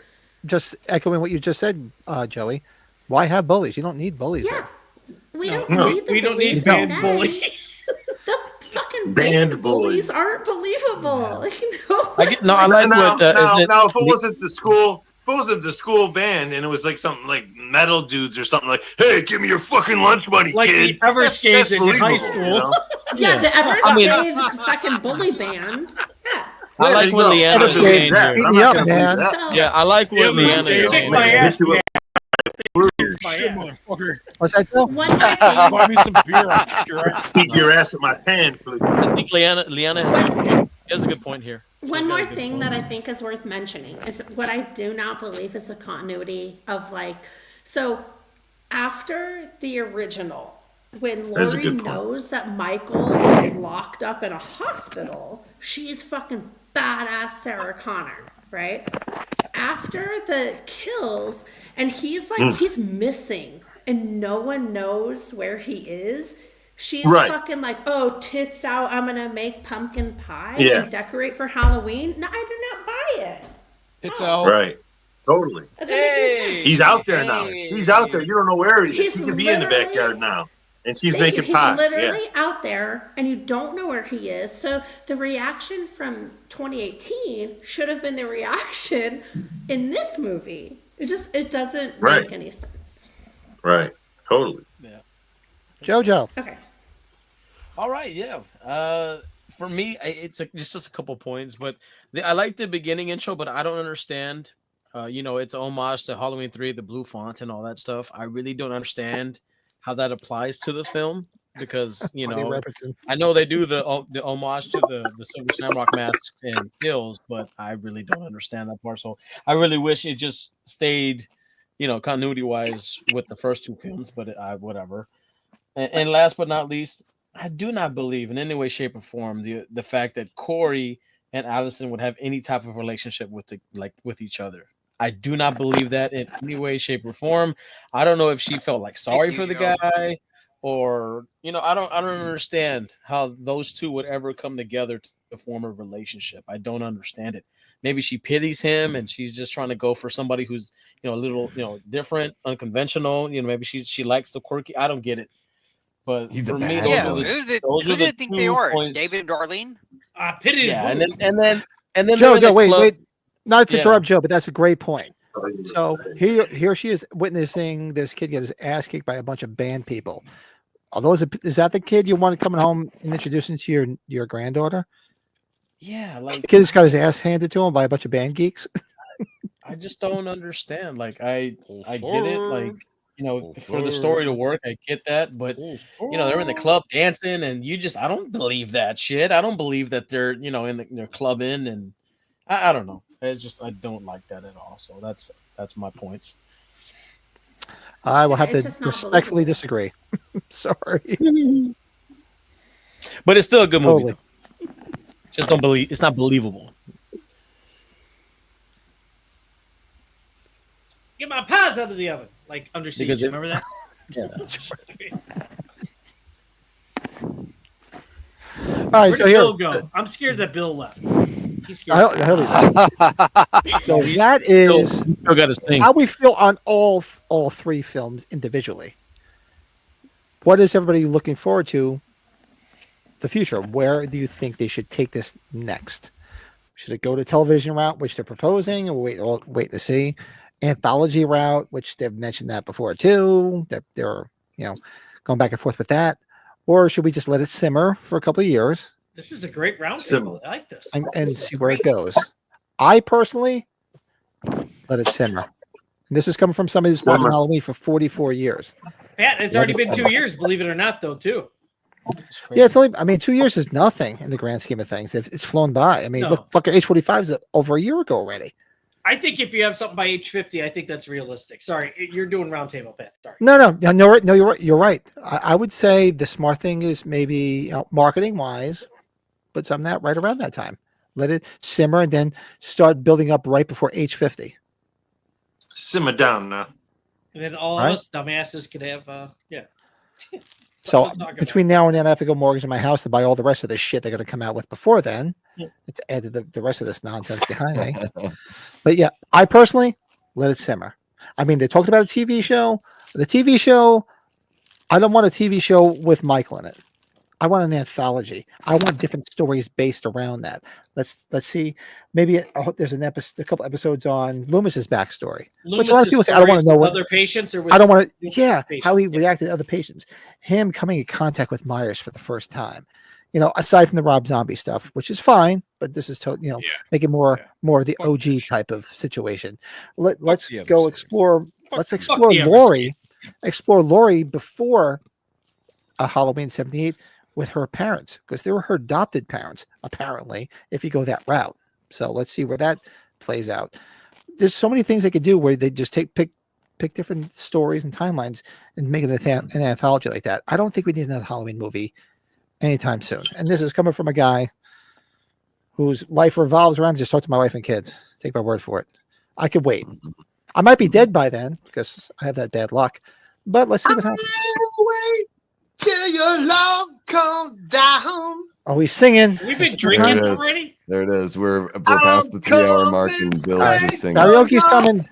just echoing what you just said, Joey. Why have bullies? You don't need bullies. Yeah, There. we don't No. need the We don't bullies. need band then. bullies. The fucking Band band bullies. bullies aren't believable. Like, no. I like what Now, if it wasn't the school, if it wasn't the school band, and it was like something like metal dudes or something like, "Hey, give me your fucking lunch money, Like kid." the Everskates in high believable, school. you know? Yeah, the I mean- Everskates fucking bully band. Yeah. I like There what you go. Leanna was I'm saying not here. gonna Beat me up, believe man. that. So, Yeah, I like what Yeah, Leanna is kick saying. my ass. Hit you up. My Shit, ass. motherfucker. What's that, Joe? one more thing. Buy me some beer. I'll kick your ass. Keep your ass in my hand, please. I think Leanna has a good point here. One more thing that I think is worth mentioning is what I do not believe is the continuity of like, so after the original, when That's a Lori good point. knows that Michael is locked up in a hospital, she's fucking badass Sarah Connor, right? After the kills, and he's like, he's missing, and no one knows where he is. She's Right. fucking like, oh, tits out, I'm gonna make pumpkin pie Yeah. and decorate for Halloween. No, I do not buy it. It's No. out. Right. Totally. Doesn't make any sense. He's out there now. He's out there. You don't know where he is. He's He could be in the literally- backyard now. And she's Thank you. making He's pies. literally Yeah. out there, and you don't know where he is. So the reaction from 2018 should have been the reaction in this movie. It doesn't Right. make any sense. Right. Totally. Jojo. Okay. All right, yeah. For me, it's just a couple points, but I like the beginning intro, but I don't understand. It's a homage to Halloween 3, the blue font and all that stuff. I really don't understand how that applies to the film because I know they do the homage to the Silver Shamrock masks and kills, but I really don't understand that part. So I really wish it just stayed, continuity wise with the first two films. But whatever. And last but not least, I do not believe in any way, shape, or form the fact that Corey and Allison would have any type of relationship with each other. I do not believe that in any way, shape, or form. I don't know if she felt like sorry for the guy, or I don't understand how those two would ever come together to form a relationship. I don't understand it. Maybe she pities him and she's just trying to go for somebody who's a little different, unconventional. Maybe she likes the quirky. I don't get it. But He's for a me, bad those guy. are Who the do they think they 2 are? points. David and Darlene? Pity. Yeah, and then they're Joe, in the wait. club. Not to Yeah. interrupt Joe, but that's a great point. So here she is witnessing this kid get his ass kicked by a bunch of band people. Is that the kid you want coming home and introducing to your granddaughter? Yeah, The like kid just got his ass handed to him by a bunch of band geeks. I just don't understand. Like I get it. Like for the story to work, I get that. But they're in the club dancing, and I don't believe that shit. I don't believe that they're they're clubbing, and I don't know. It's just I don't like that at all. So that's my points. I will have It's to just not respectfully believable. disagree. Sorry. But it's still a good movie. Totally. Though. Just don't believe it's not believable. Get my pies out of the oven, like Under Siege. Remember that? Yeah. All right, Where so did here. Bill go? I'm scared that Bill left. He's scared. So that is still got to sing. how we feel on all three films individually. What is everybody looking forward to? The future. Where do you think they should take this next? Should it go to television route, which they're proposing, or wait to see? Anthology route, which they've mentioned that before too, that they're going back and forth with that, or should we just let it simmer for a couple of years? This is a great roundtable. I like this and see where it goes. I personally let it simmer. And this is coming from somebody who's watching Halloween for 44 years. Pat, it's already been 2 years, believe it or not, though, too. Yeah, it's only. I mean, 2 years is nothing in the grand scheme of things. It's flown by. I mean, look, fucking H45 is over a year ago already. I think if you have something by age 50, I think that's realistic. Sorry, you're doing roundtable, Pat. Sorry. No, you're right. You're right. I would say the smart thing is maybe marketing wise, put something that right around that time. Let it simmer and then start building up right before age 50. Simmer down now. And then all of us dumbasses could have, So between now and then, I have to go mortgage in my house to buy all the rest of the shit they're going to come out with before then. It's added the rest of this nonsense behind me. But yeah, I personally let it simmer. I mean, they talked about a TV show. The TV show, I don't want a TV show with Michael in it. I want an anthology. I want different stories based around that. Let's see. Maybe there's a couple episodes on Loomis's backstory. Which a lot of people say, I don't want to know what other patients or with I don't want to. Yeah, patients. how he reacted to other patients. Him coming in contact with Myers for the first time. Aside from the Rob Zombie stuff, which is fine, but this is make it more of the OG type of situation. Let's go explore. Let's explore Laurie. Explore Laurie before a Halloween 78 with her parents, because they were her adopted parents, apparently, if you go that route. So let's see where that plays out. There's so many things they could do where they just pick different stories and timelines and make it an anthology like that. I don't think we need another Halloween movie anytime soon. And this is coming from a guy whose life revolves around just talk to my wife and kids. Take my word for it. I could wait. I might be dead by then because I have that bad luck. But let's see what happens. Till your love comes down. Are we singing? We've been drinking already. There it is. We're past the 3-hour mark and Bill's just singing. Karaoke's coming.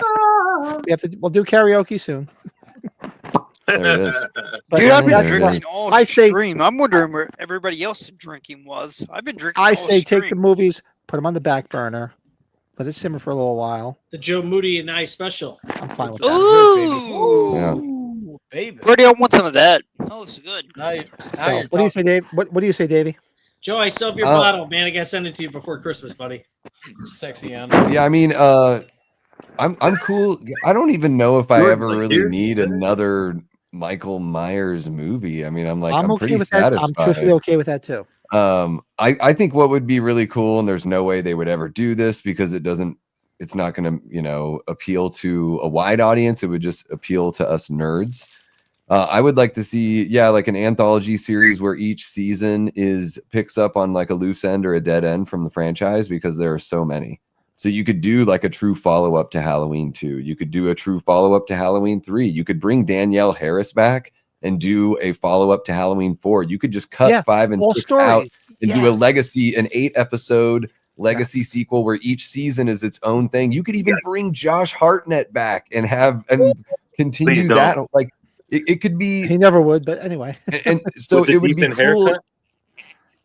We'll do karaoke soon. There it is. Dude, I've been drinking all stream. I'm wondering where everybody else drinking was. I've been drinking. I say take the movies, put them on the back burner, let it simmer for a little while. The Joe Moody and I special. I'm fine with that. Ooh. Yeah. Baby. Brady, I want some of that. That looks good. What do you say, Dave? What do you say, Davey? Joe, I still have your bottle, man. I gotta send it to you before Christmas, buddy. Sexy animal. Yeah, I mean, I'm cool. I don't even know if I ever really need another Michael Myers movie. I mean, I'm okay pretty with satisfied. that. I'm truthfully okay with that too. I think what would be really cool, and there's no way they would ever do this because it's not going to, appeal to a wide audience. It would just appeal to us nerds. I would like to see, like an anthology series where each season picks up on like a loose end or a dead end from the franchise, because there are so many. So you could do like a true follow-up to Halloween 2. You could do a true follow-up to Halloween 3. You could bring Danielle Harris back and do a follow-up to Halloween 4. You could just cut 5 and 6 out and do a legacy, an 8-episode legacy sequel where each season is its own thing. You could even bring Josh Hartnett back and continue that. Like it could be. He never would, but anyway. And so it would be cool. Haircut?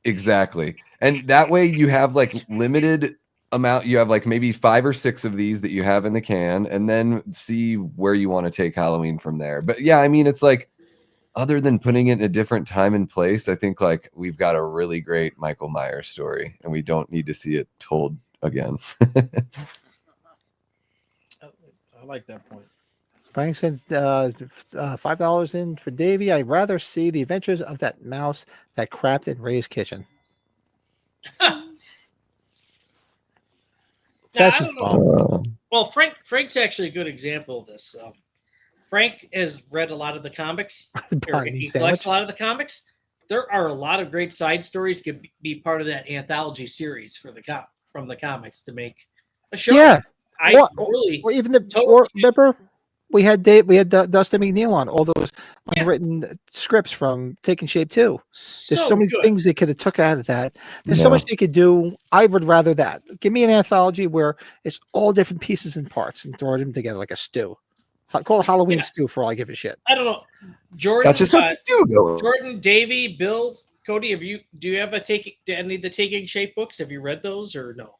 Exactly. And that way you have like limited amount. You have like maybe 5 or 6 of these that you have in the can, and then see where you want to take Halloween from there. But yeah, I mean, it's like, other than putting it in a different time and place, I think like we've got a really great Michael Myers story, and we don't need to see it told again. I like that point. Frank sends $5 in for Davey. I'd rather see the adventures of that mouse that crapped in Ray's kitchen. That's just well, Frank's actually a good example of this. Frank has read a lot of the comics. He likes a lot of the comics. there are a lot of great side stories could be part of that anthology series for from the comics to make a show. Yeah. Really or even the totally remember we had Dustin McNeil on all those unwritten scripts from Taking Shape too. There's so many things they could have took out of that. There's so much they could do. I would rather that. Give me an anthology where it's all different pieces and parts and throw them together like a stew. Call it Halloween stew for all I give a shit. I don't know. Jordan, That's just how stew goes. Jordan, Davey, Bill, Cody, do you have any of the Taking Shape books? Have you read those or no?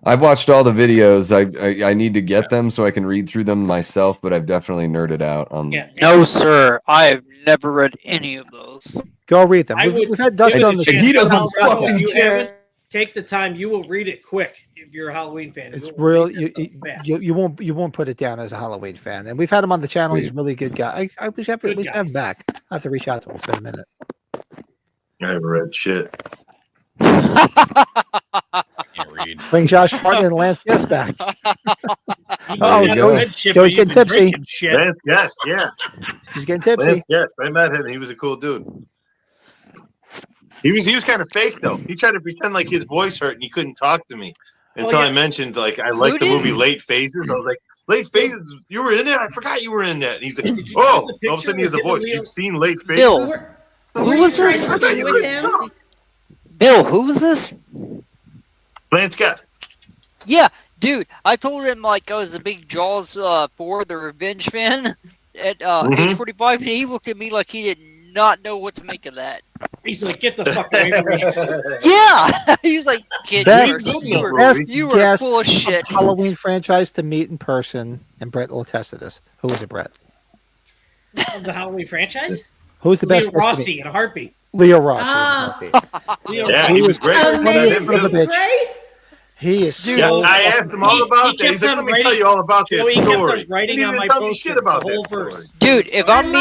I've watched all the videos. I need to get them so I can read through them myself, but I've definitely nerded out on. Yeah. No, sir. I have never read any of those. Go read them. We've had Dustin on the show. He doesn't fucking care. Take the time. You will read it quick if you're a Halloween fan. It's real. You won't put it down as a Halloween fan. And we've had him on the channel. He's a really good guy. I wish we should have him back. I have to reach out to him. It's been a minute. I haven't read shit. Bring Josh Hartnett and Lance Guest back. Joey's getting tipsy. Lance Guest, yeah. He's getting tipsy. Lance Guest, I met him. He was a cool dude. He was kind of fake though. He tried to pretend like his voice hurt and he couldn't talk to me until I mentioned like I liked the movie Late Phases. I was like, Late Phases, you were in that? I forgot you were in that. And he's like, oh, all of a sudden he has a voice. You've seen Late Phases? Bill, who was this? Bill, who was this? Lance Guest. Yeah, dude. I told him like I was a big Jaws 4 The Revenge fan at age 45, and he looked at me like he did not know what to make of that. He's like, get the fuck away from me. Yeah, he was like, kid, you were full of shit. Halloween franchise to meet in person, and Brett will attest to this. Who is it, Brett? The Halloween franchise? Who's the best? Leo Rossi in a heartbeat. Leo Rossi. Yeah, he was great. He is. Dude, I asked him all about that. He's like, let me tell you all about that story. Writing on my post shit about the whole verse. Dude, if I'm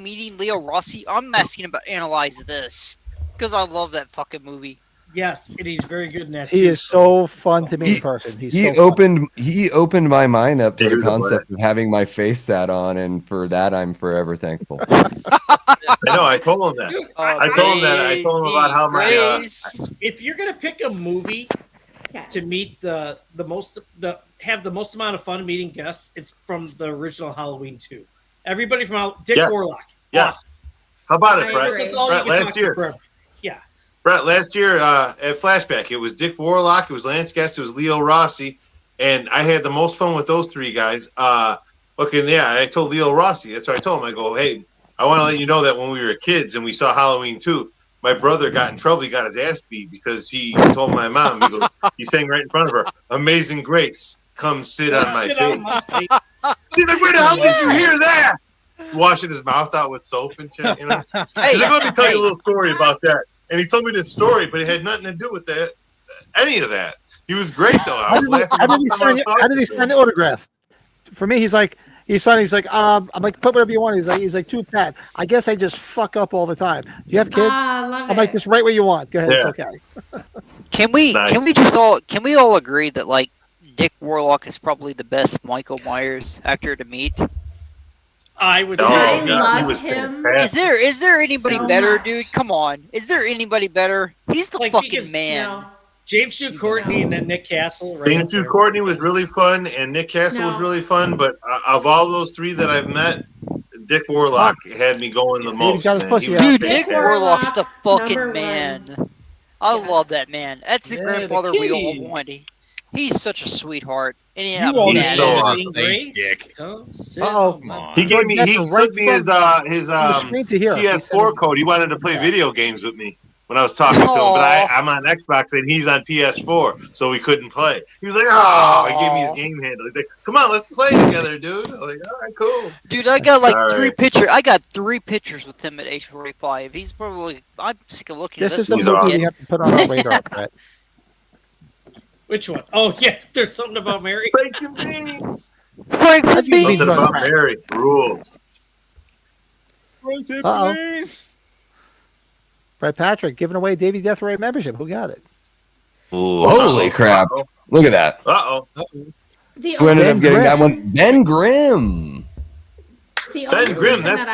meeting Leo Rossi, I'm asking him to analyze this because I love that fucking movie. Yes, and he's very good in that. He is so fun to meet in person. He opened my mind up to the concept of having my face sat on, and for that I'm forever thankful. I know. I told him that. I told him about how my. If you're gonna pick a movie to meet have the most amount of fun meeting guests, it's from the original Halloween 2. Everybody from Dick Warlock. Yes. Awesome. How about it, Brett? Brett, last year. Yeah. Brett, last year at Flashback, it was Dick Warlock, it was Lance Guest, it was Leo Rossi, and I had the most fun with those three guys. I told Leo Rossi, that's what I told him. I go, hey, I want to let you know that when we were kids and we saw Halloween 2, my brother got in trouble. He got his ass beat because he told my mom, he sang right in front of her, Amazing Grace, come sit on my face. She's like, where the hell did you hear that? Washing his mouth out with soap and shit, you know? He's like, let me tell you a little story about that. And he told me this story, but it had nothing to do with any of that. He was great, though. How did he sign the autograph? For me, he's like, I'm like, put whatever you want. He's like, too fat. I guess I just fuck up all the time. Do you have kids? I'm like, just write what you want. Go ahead, it's okay. Can we all agree that like Dick Warlock is probably the best Michael Myers actor to meet? I would. I love him. Is there anybody better, dude? Come on. Is there anybody better? He's the fucking man. No. James Sue Courtney and then Nick Castle. Right James Sue Courtney was really fun, and Nick Castle was really fun. But of all those three that I've met, Dick Warlock had me going the most. Dude, Dick Warlock's the fucking man. I love that man. That's the grandfather we all wanted. He's such a sweetheart. And he's so awesome. Dick. He gave me his PS4 code. He wanted to play video games with me when I was talking to him, but I'm on Xbox and he's on PS4, so we couldn't play. He was like, "Oh," he gave me his game handle. He's like, "Come on, let's play together, dude." I was like, "All right, cool." Dude, I got like three pictures. I got 3 pictures with him at age 45. He's probably. I'm sick of looking. This is a movie we have to put on our radar, Brett. Which one? Oh, yeah, there's something about Mary. Franks and Beans. Franks and Beans. Something about Mary. Rules. Brett Patrick giving away Davey Death Ray membership. Who got it? Ooh, holy crap. Look at that. Who ended up getting that one? Ben Grimm. The only reason that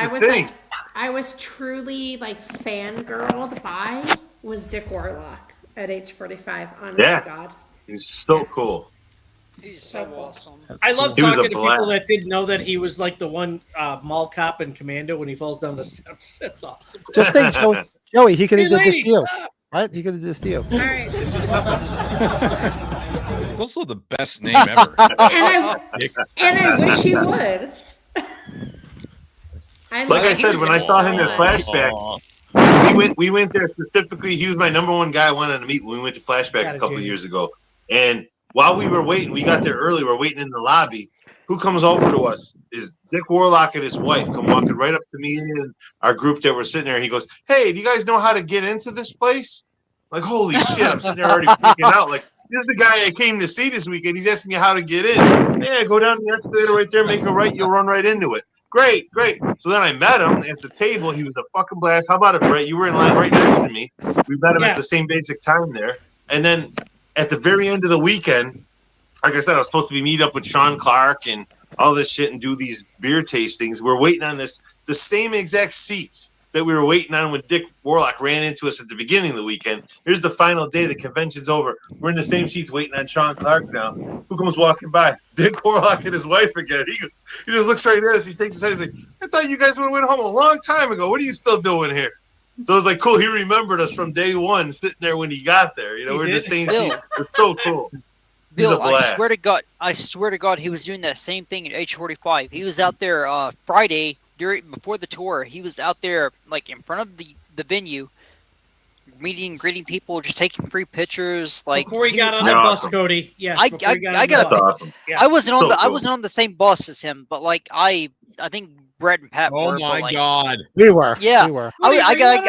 I was truly like fangirled by was Dick Warlock at age 45. Honest to God, he's so cool. He's so awesome. I love He was talking a to people that blast. didn't know that he was like the one mall cop in Commando when he falls down the steps. That's awesome. Just think, Joey, he could have Hey, did this lady, to you, stop. right? He could have did this to you. all right. It's also the best name ever. And I wish he would. Like I said, when I saw him in Flashback, we went there specifically. He was my number one guy I wanted to meet when we went to Flashback a couple of years ago. And while we were waiting, we got there early. We're waiting in the lobby. Who comes over to us is Dick Warlock and his wife come walking right up to me and our group that were sitting there. And he goes, "Hey, do you guys know how to get into this place?" Like, holy shit! I'm sitting there already freaking out. Like, this is the guy I came to see this weekend. He's asking me how to get in. Yeah, go down the escalator right there, make a right. You'll run right into it. Great. So then I met him at the table. He was a fucking blast. How about it, Brett? You were in line right next to me. We met him at the same basic time there. And then at the very end of the weekend, like I said, I was supposed to be meet up with Sean Clark and all this shit and do these beer tastings. We're waiting on the same exact seats that we were waiting on when Dick Warlock ran into us at the beginning of the weekend. Here's the final day. The convention's over. We're in the same seats waiting on Sean Clark now. Who comes walking by? Dick Warlock and his wife again. He just looks right at us. He shakes his head. He's like, "I thought you guys would have went home a long time ago. What are you still doing here?" So it was like, cool. He remembered us from day one, sitting there when he got there. You know, we're in the same seat. It was so cool. Bill, I swear to God, he was doing that same thing at age 45. He was out there Friday before the tour. He was out there like in front of the venue, meeting, greeting people, just taking free pictures. Like before he got on the bus, Cody. Yes, I got awesome. I wasn't on the same bus as him, but like I think Brett and Pat were. Oh my like, God, we were. Yeah, we were. I got a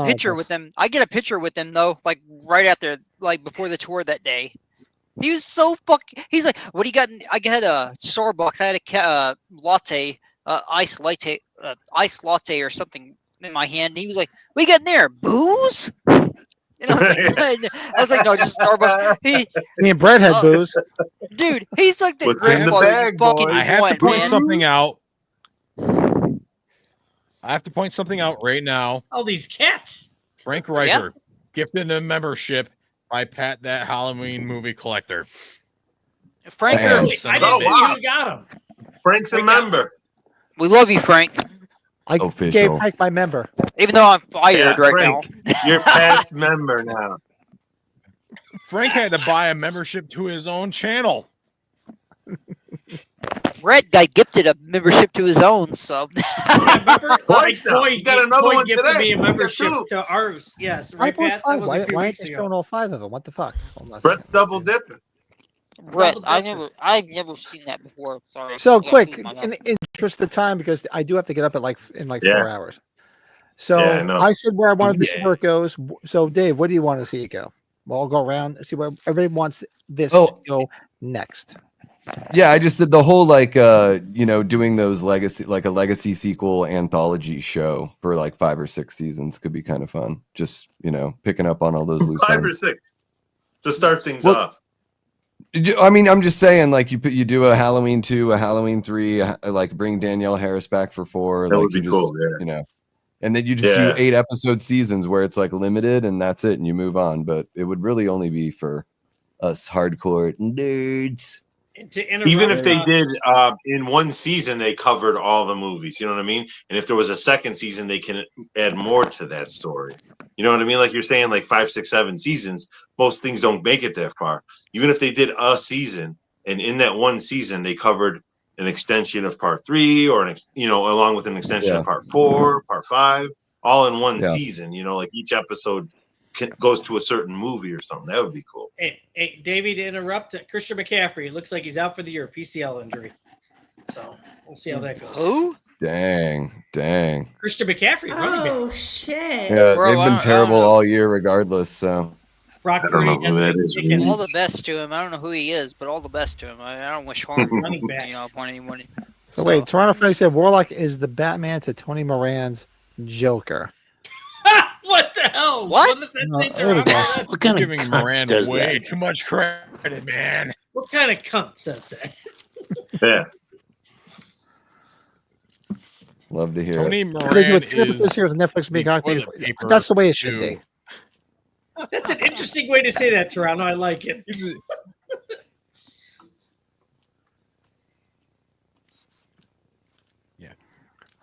picture bus. with him. I get a picture with him though, like right out there, like before the tour that day. He was so He's like, "What do you got?" I got a Starbucks. I had a latte, iced latte or something in my hand. And he was like, "What you got in there? Booze?" And I was like, "No, just Starbucks." Me and Brett had booze. Dude, he's like the What's in the grandfather. bag, You fucking boys? I have to want, point man. something out. I have to point something out right now. All these cats. Frank Riker gifted a membership by Pat That Halloween Movie Collector. Frank, I didn't know you got him. Frank's a member. we love you, Frank. I gave Frank my member. Even though I'm fired right Frank, now. You're Pat's member now. Frank had to buy a membership to his own channel. Brett got gifted a membership to his own, so. You got another one gifted today. me a You got membership two. to ours. Yes, right, Pat? That was Why a few aren't weeks you ago. showing all 5 of them? What the fuck? Brett's double dipping. Brett, I've never seen that before. Sorry. So quick, in the interest of time, because I do have to get up at in 4 hours. So I said where I wanted to see where it goes. So Dave, what do you want to see it go? Well, I'll go around and see where everybody wants this to go next. Yeah, I just said the whole doing those a legacy sequel anthology show for like 5 or 6 seasons could be kind of fun. Just picking up on all those loose 5 or 6 to start things off. I mean, I'm just saying, like you do a Halloween 2, a Halloween 3, like bring Danielle Harris back for 4. That like would be cool, and then you just do 8 episode seasons where it's like limited and that's it, and you move on. But it would really only be for us hardcore nerds. Even if they did in one season, they covered all the movies. You know what I mean? And if there was a second season, they can add more to that story. You know what I mean? Like you're saying, like 5, 6, 7 seasons. Most things don't make it that far. Even if they did a season, and in that one season they covered an extension of part 3, or along with an extension of part 4, part 5, all in one season. Like each episode goes to a certain movie or something. That would be cool. Hey, Davey, to interrupt, Christian McCaffrey, it looks like he's out for the year, PCL injury. So we'll see how that goes. Who? Dang. Christian McCaffrey, running back. Oh shit! Yeah, they've been terrible all year, regardless. So Brock I don't know who that is. All the best to him. I don't know who he is, but all the best to him. I don't wish harm running back. upon anyone. So wait, Toronto Frank said Warlock is the Batman to Tony Moran's Joker. What the hell? What? Does that mean, Toronto? What kind of giving Miranda way too much credit, man. What kind of cunt says that? Yeah. Love to hear Tony it. They do Moran it this year's Netflix the toilet paper That's the way it should be. That's an interesting way to say that, Toronto. I like it.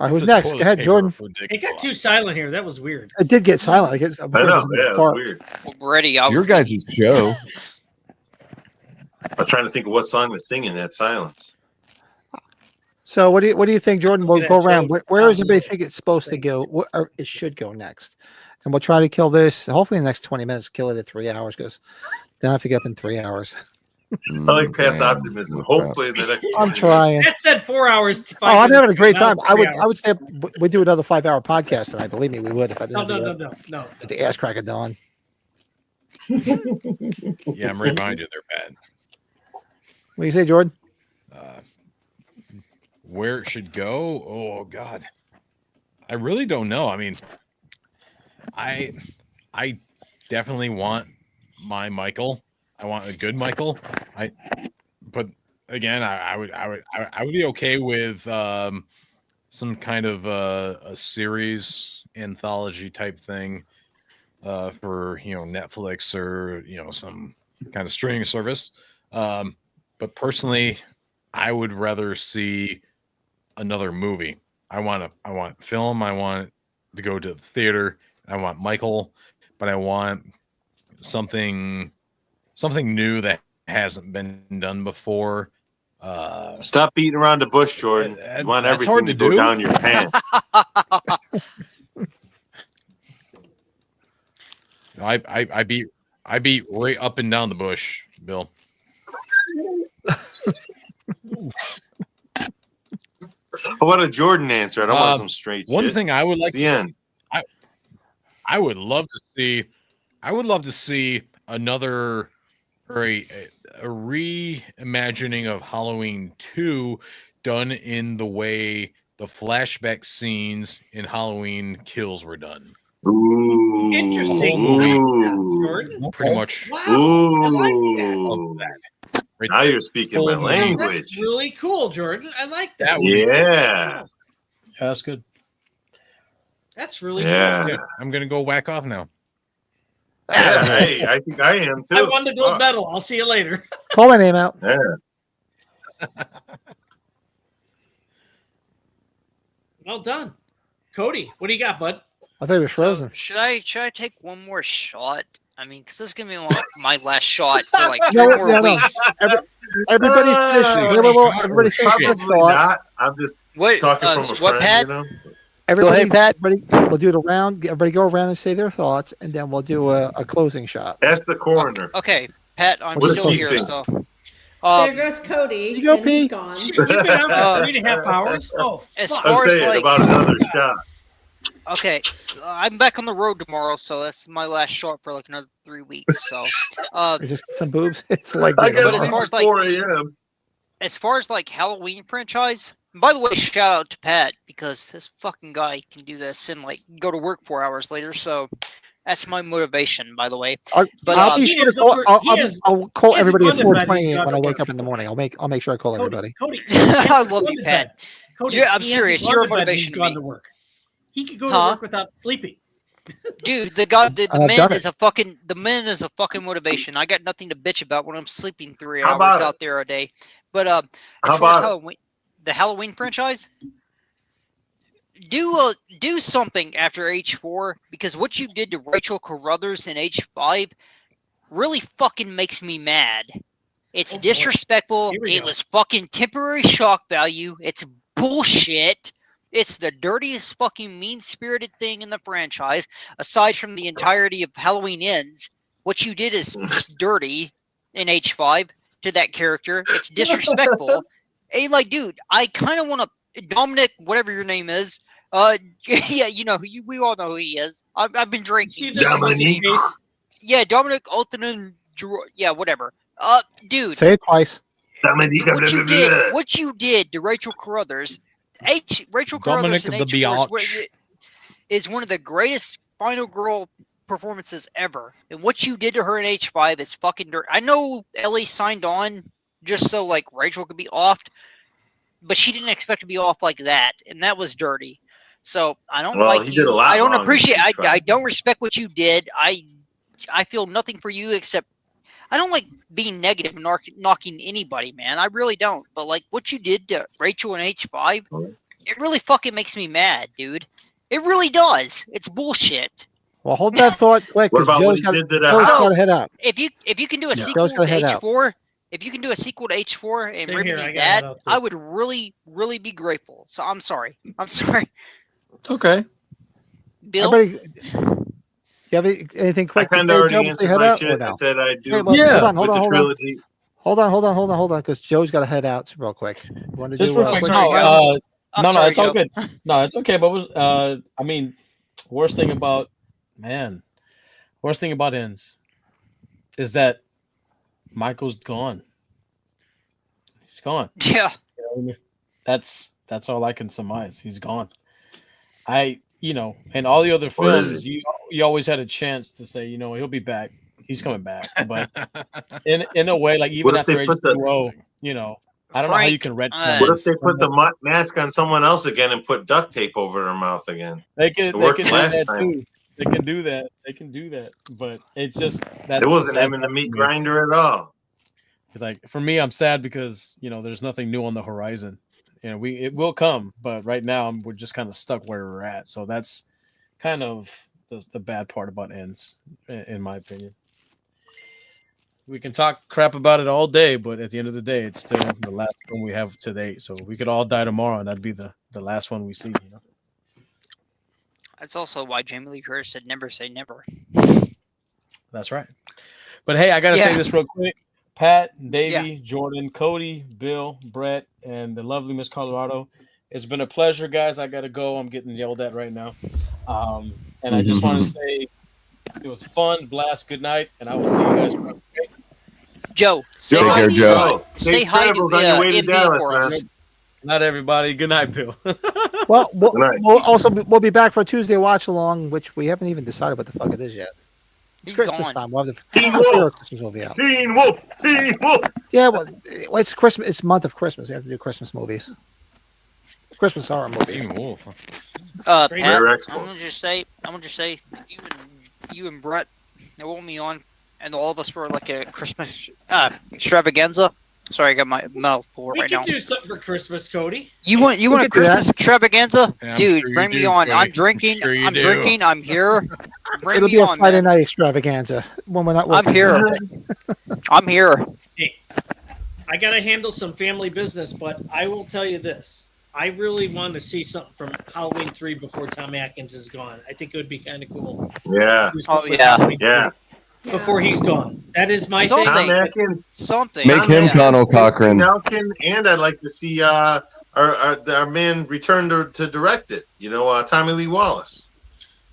All right, who's next? Go ahead, Jordan. It got too silent here. That was weird. It did get silent. I know. Yeah, it was weird. Ready? It's your guys' show. I'm trying to think of what song was singing that silence. So what do you think, Jordan? We'll go around. Where does everybody think it's supposed to go? Or it should go next, and we'll try to kill this. Hopefully, in the next 20 minutes, kill it at 3 hours because then I have to get up in 3 hours. I like Pat's optimism. Hopefully, the next. I'm trying. That said 4 hours. To I'm having a great time. I would say we'd do another 5 hour podcast tonight. Believe me, we would if I didn't. No. At the ass crack of dawn. Yeah, I'm right behind you there, Pat. What do you say, Jordan? Where it should go? Oh God, I really don't know. I mean, I definitely want my Michael. I want a good Michael. But again, I would be okay with some kind of a series anthology type thing for Netflix or some kind of streaming service. But personally, I would rather see another movie. I want film. I want to go to the theater. I want Michael, but I want something new that hasn't been done before. Stop beating around the bush, Jordan. You want everything to go down your pants. I beat right up and down the bush, Bill. I want a Jordan answer. I don't want some straight shit. One thing I would like the end. I would love to see another or a reimagining of Halloween 2 done in the way the flashback scenes in Halloween Kills were done. Ooh. Interesting. Ooh. Jordan? Pretty much. Wow. Ooh. I like that. Right now you're speaking my language. That's really cool, Jordan. I like that. Yeah. That's good. That's really cool. Yeah, I'm gonna go whack off now. Yeah, hey, I think I am too. I won the gold medal. I'll see you later. Call my name out. Yeah. Well done. Cody, what do you got, bud? I thought it was frozen. So should I take one more shot? I mean, because this is gonna be my last shot for like 3 more weeks. Everybody's finishing. Everybody Probably not. I'm just talking from a friend, Pat? Everybody, Go ahead, Pat. We'll do it around. Everybody go around and say their thoughts, and then we'll do a closing shot. That's the coroner. Okay, Pat, I'm What still does he here. think? So, There goes Cody. You go, and he's Pete. gone. You've been out for 3.5 hours. Oh, as fuck. far I'm as saying like, about another shot. okay, I'm back on the road tomorrow, so that's my last shot for like another 3 weeks. So, Just some boobs. It's like I but got as far as like 4 a.m. as far as like Halloween franchise, and by the way, shout out to Pat because this fucking guy can do this and like go to work 4 hours later. So that's my motivation, by the way. I'll be sure to call. I'll call everybody at 4:28 when I to wake up in the morning. I'll make sure I call everybody. Cody, I love you, Pat. Cody, Yeah, I'm he serious. hasn't You're a gone to bed, motivation he's to gone me. to work. He could go to Huh? work without sleeping. Dude, the I've man done is a fucking motivation. I got nothing to bitch about when I'm sleeping 3 How hours about out there a day. But How as far as about Halloween, the Halloween franchise, do something after H4 because what you did to Rachel Carruthers in H5 really fucking makes me mad. It's boy. disrespectful. Here we It go. was fucking temporary shock value. It's bullshit. It's the dirtiest fucking mean-spirited thing in the franchise, aside from the entirety of Halloween Ends. What you did is just dirty in H5 to that character. It's disrespectful. Hey, like, dude, I kind of want to Dominic, whatever your name is. Yeah, you know, we all know who he is. I've been drinking. See the Dominique. face? Yeah, Dominic Altonen. Yeah, whatever. Dude, Say it twice. what you did to Rachel Carruthers. Rachel Carruthers in Dominic the H4 is one of the greatest Final Girl performances ever. And what you did to her in H5 is fucking dirt. I know Ellie signed on just so like Rachel could be offed, but she didn't expect to be off like that, and that was dirty. So I don't Well, like he you. did a lot I don't wrong. appreciate. I don't respect what you did. I feel nothing for you except I don't like being negative and knocking anybody, man. I really don't. But like what you did to Rachel and H5, it really fucking makes me mad, dude. It really does. It's bullshit. Well, hold that thought quick. What about what Joe's he got did to the Joe's house? got to head out. If you can do a sequel Joe's to gotta head out. H4, if you can do a sequel to H4 and Same here, I remedy gotta head that, out too. I would really, really be grateful. So I'm sorry. I'm sorry. It's okay. Bill? Everybody, you have anything I quick to kind of say, already Joe, before answered you head my out, or shit. no? I said I do. Hey, well, Yeah. hold on, with the trilogy. hold on, because Joe's got to head out real quick. You want to Just do real quick. sorry, No, Joe. I'm no, sorry, it's all Joe. good. No, it's okay. But I mean, worst thing about ends is that Michael's gone. He's gone. Yeah. You know what I mean? That's all I can surmise. He's gone. And all the other Or is films, you always had a chance to say, he'll be back. He's coming back. But in a way, like even What if they after put the- H2O, I don't know how you can retcon. What if they put the mask on someone else again and put duct tape over their mouth again? They can It do worked last that time. too. They can do that. But it's just that It wasn't him in the meat grinder at all. It's like for me, I'm sad because there's nothing new on the horizon. It will come, but right now we're just kind of stuck where we're at. So that's kind of the bad part about ends, in my opinion. We can talk crap about it all day, but at the end of the day, it's still the last one we have today. So we could all die tomorrow, and that'd be the last one we see. That's also why Jamie Lee Curtis said never say never. That's right. But hey, I gotta say this real quick. Pat, Davey, Jordan, Cody, Bill, Brett, and the lovely Miss Colorado. It's been a pleasure, guys. I gotta go. I'm getting yelled at right now. And I just want to say it was fun, blast, good night, and I will see you guys. Joe, Take care, Joe. Say hi to MB for us. Not everybody. Good night, Bill. Well, we'll be back for a Tuesday watch along, which we haven't even decided what the fuck it is yet. It's Christmas time. We'll have the Christmas movie out. Teen Wolf. Yeah, well, it's Christmas. It's month of Christmas. We have to do Christmas movies. Christmas horror movies. Teen Wolf. Pat, I'm gonna just say, you and Brett, they want me on, and all of us for like a Christmas extravaganza. Sorry, I got my mouth full right now. We can do something for Christmas, Cody. You want a Christmas extravaganza, Yeah, dude? sure Bring you me do, on. Cody. I'm drinking. I'm sure you I'm do. drinking. I'm here. Bring It'll me be a on, Friday man. night extravaganza when we're not. I'm working. here. I'm here. Hey, I got to handle some family business, but I will tell you this. I really want to see something from Halloween 3 before Tom Atkins is gone. I think it would be kind of cool. Yeah. Oh, yeah. Yeah. Before he's gone. That is my Something. thing. Tom Atkins. Something. Make him Connell Cochran. Nelson, and I'd like to see our man return to direct it. Tommy Lee Wallace.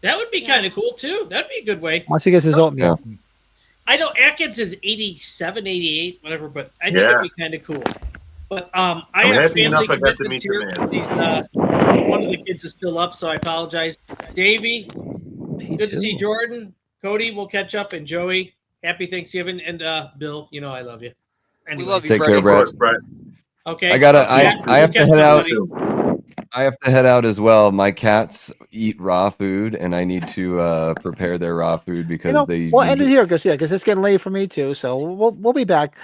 That would be kind of cool, too. That'd be a good way. Once he gets his oatmeal. I know Atkins is 87, 88, whatever, but I think it'd be kind of cool. But I I'm have happy family enough I got to commitments meet here. the man. These, one of the kids is still up, so I apologize. Davey, good to see Jordan. Cody, we'll catch up, and Joey, happy Thanksgiving, and Bill, I love you. We love you, Take care, Brett. Okay. I have to head out. buddy. I have to head out as well. My cats eat raw food, and I need to prepare their raw food because they. We'll end it here because it's getting late for me too. So we'll be back.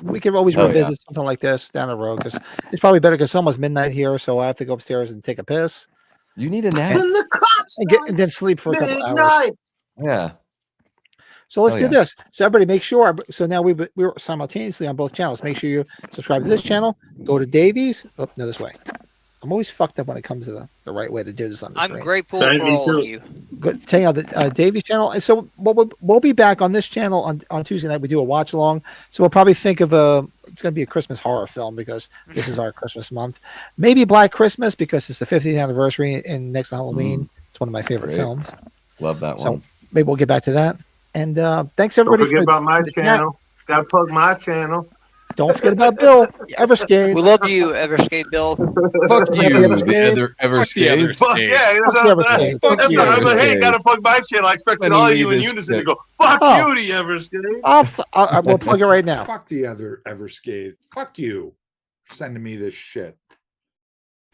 We can always revisit something like this down the road because it's probably better because it's almost midnight here, so I have to go upstairs and take a piss. You need a nap. And then sleep for a couple hours. Yeah. So let's do this. So everybody make sure. So now we're simultaneously on both channels. Make sure you subscribe to this channel. Go to Davies. Oh, no, this way. I'm always fucked up when it comes to the right way to do this on the I'm screen. grateful for all of you. Good. Tell you the Davies channel. And so we'll be back on this channel on Tuesday night. We do a watch along. So we'll probably think of it's going to be a Christmas horror film because this is our Christmas month. Maybe Black Christmas because it's the 50th anniversary and next Halloween. It's one of my favorite films. Love that one. So maybe we'll get back to that. And thanks everybody. Don't forget about my channel. Got to plug my channel. Don't forget about Bill Everscade. We love you, Everscade Bill. Fuck you, the Everscade. Fuck yeah. Hey, got to plug my channel. I expected all of you in unison to go, fuck you, the Everscade. We'll plug it right now. Fuck the other Everscade. Fuck you. Sending me this shit.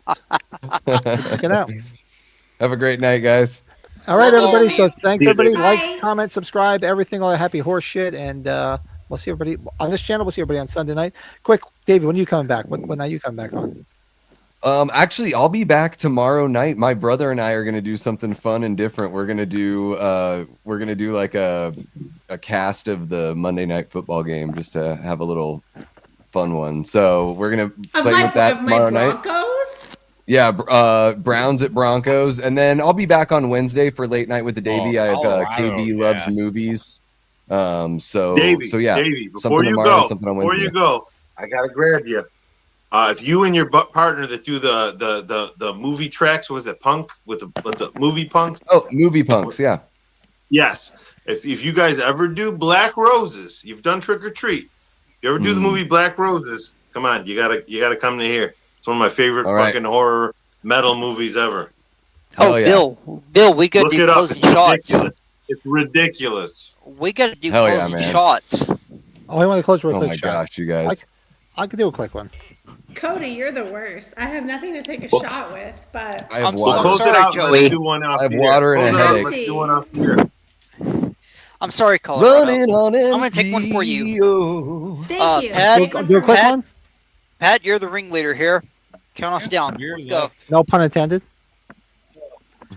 Check it out. Have a great night, guys. All right, everybody. So thanks, See you, everybody. David. Like, comment, subscribe, everything, all that happy horse shit. And we'll see everybody on this channel. We'll see everybody on Sunday night. Quick, David, when are you coming back? When are you coming back on? Actually, I'll be back tomorrow night. My brother and I are gonna do something fun and different. We're gonna do like a cast of the Monday Night Football game, just to have a little fun one. So we're gonna play with that tomorrow night. Yeah, Browns at Broncos, and then I'll be back on Wednesday for late night with the Davey. I have KB loves movies. Davey, so yeah, Davey, something tomorrow, something on Wednesday. Before you go, I gotta grab you. If you and your partner that do the movie tracks, was it Punk with the movie punks? Oh, movie punks, yeah. Yes. If you guys ever do Black Roses, you've done Trick or Treat. If you ever do the movie Black Roses, come on, you gotta come to here. It's one of my favorite fucking horror metal movies ever. Oh, yeah. Bill, we gotta do closing shots. Ridiculous. It's ridiculous. We gotta do closing shots. Oh, I want to close with a quick my shot. gosh, you guys. I could do a quick one. Cody, you're the worst. I have nothing to take a shot with, but I have I'm water. so sorry, Joey. I have water and a headache. Let's do one off here. I'm sorry, Colorado. Running on I'm gonna take one for you. thank you. Pat, Take one Do a for quick me. one. Pat, you're the ringleader here. Count us down. Let's go. No pun intended.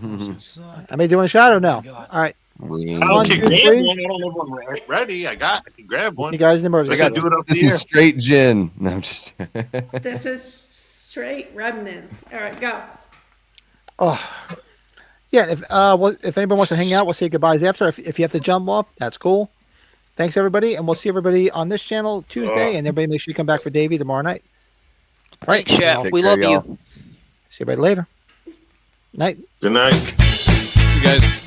I may do a shot or no? All right. I One, can two, grab three. one. I don't know if I'm ready. I can grab one. You guys in the I got to do it up This here. is straight gin. No, I'm just. This is straight remnants. All right, go. Oh, yeah. If anybody wants to hang out, we'll say goodbyes after. If you have to jump off, that's cool. Thanks, everybody, and we'll see everybody on this channel Tuesday. And everybody, make sure you come back for Davey tomorrow night. Right. Thanks, chat. Take We care, love y'all. you. See everybody later. Night. Good night. You guys.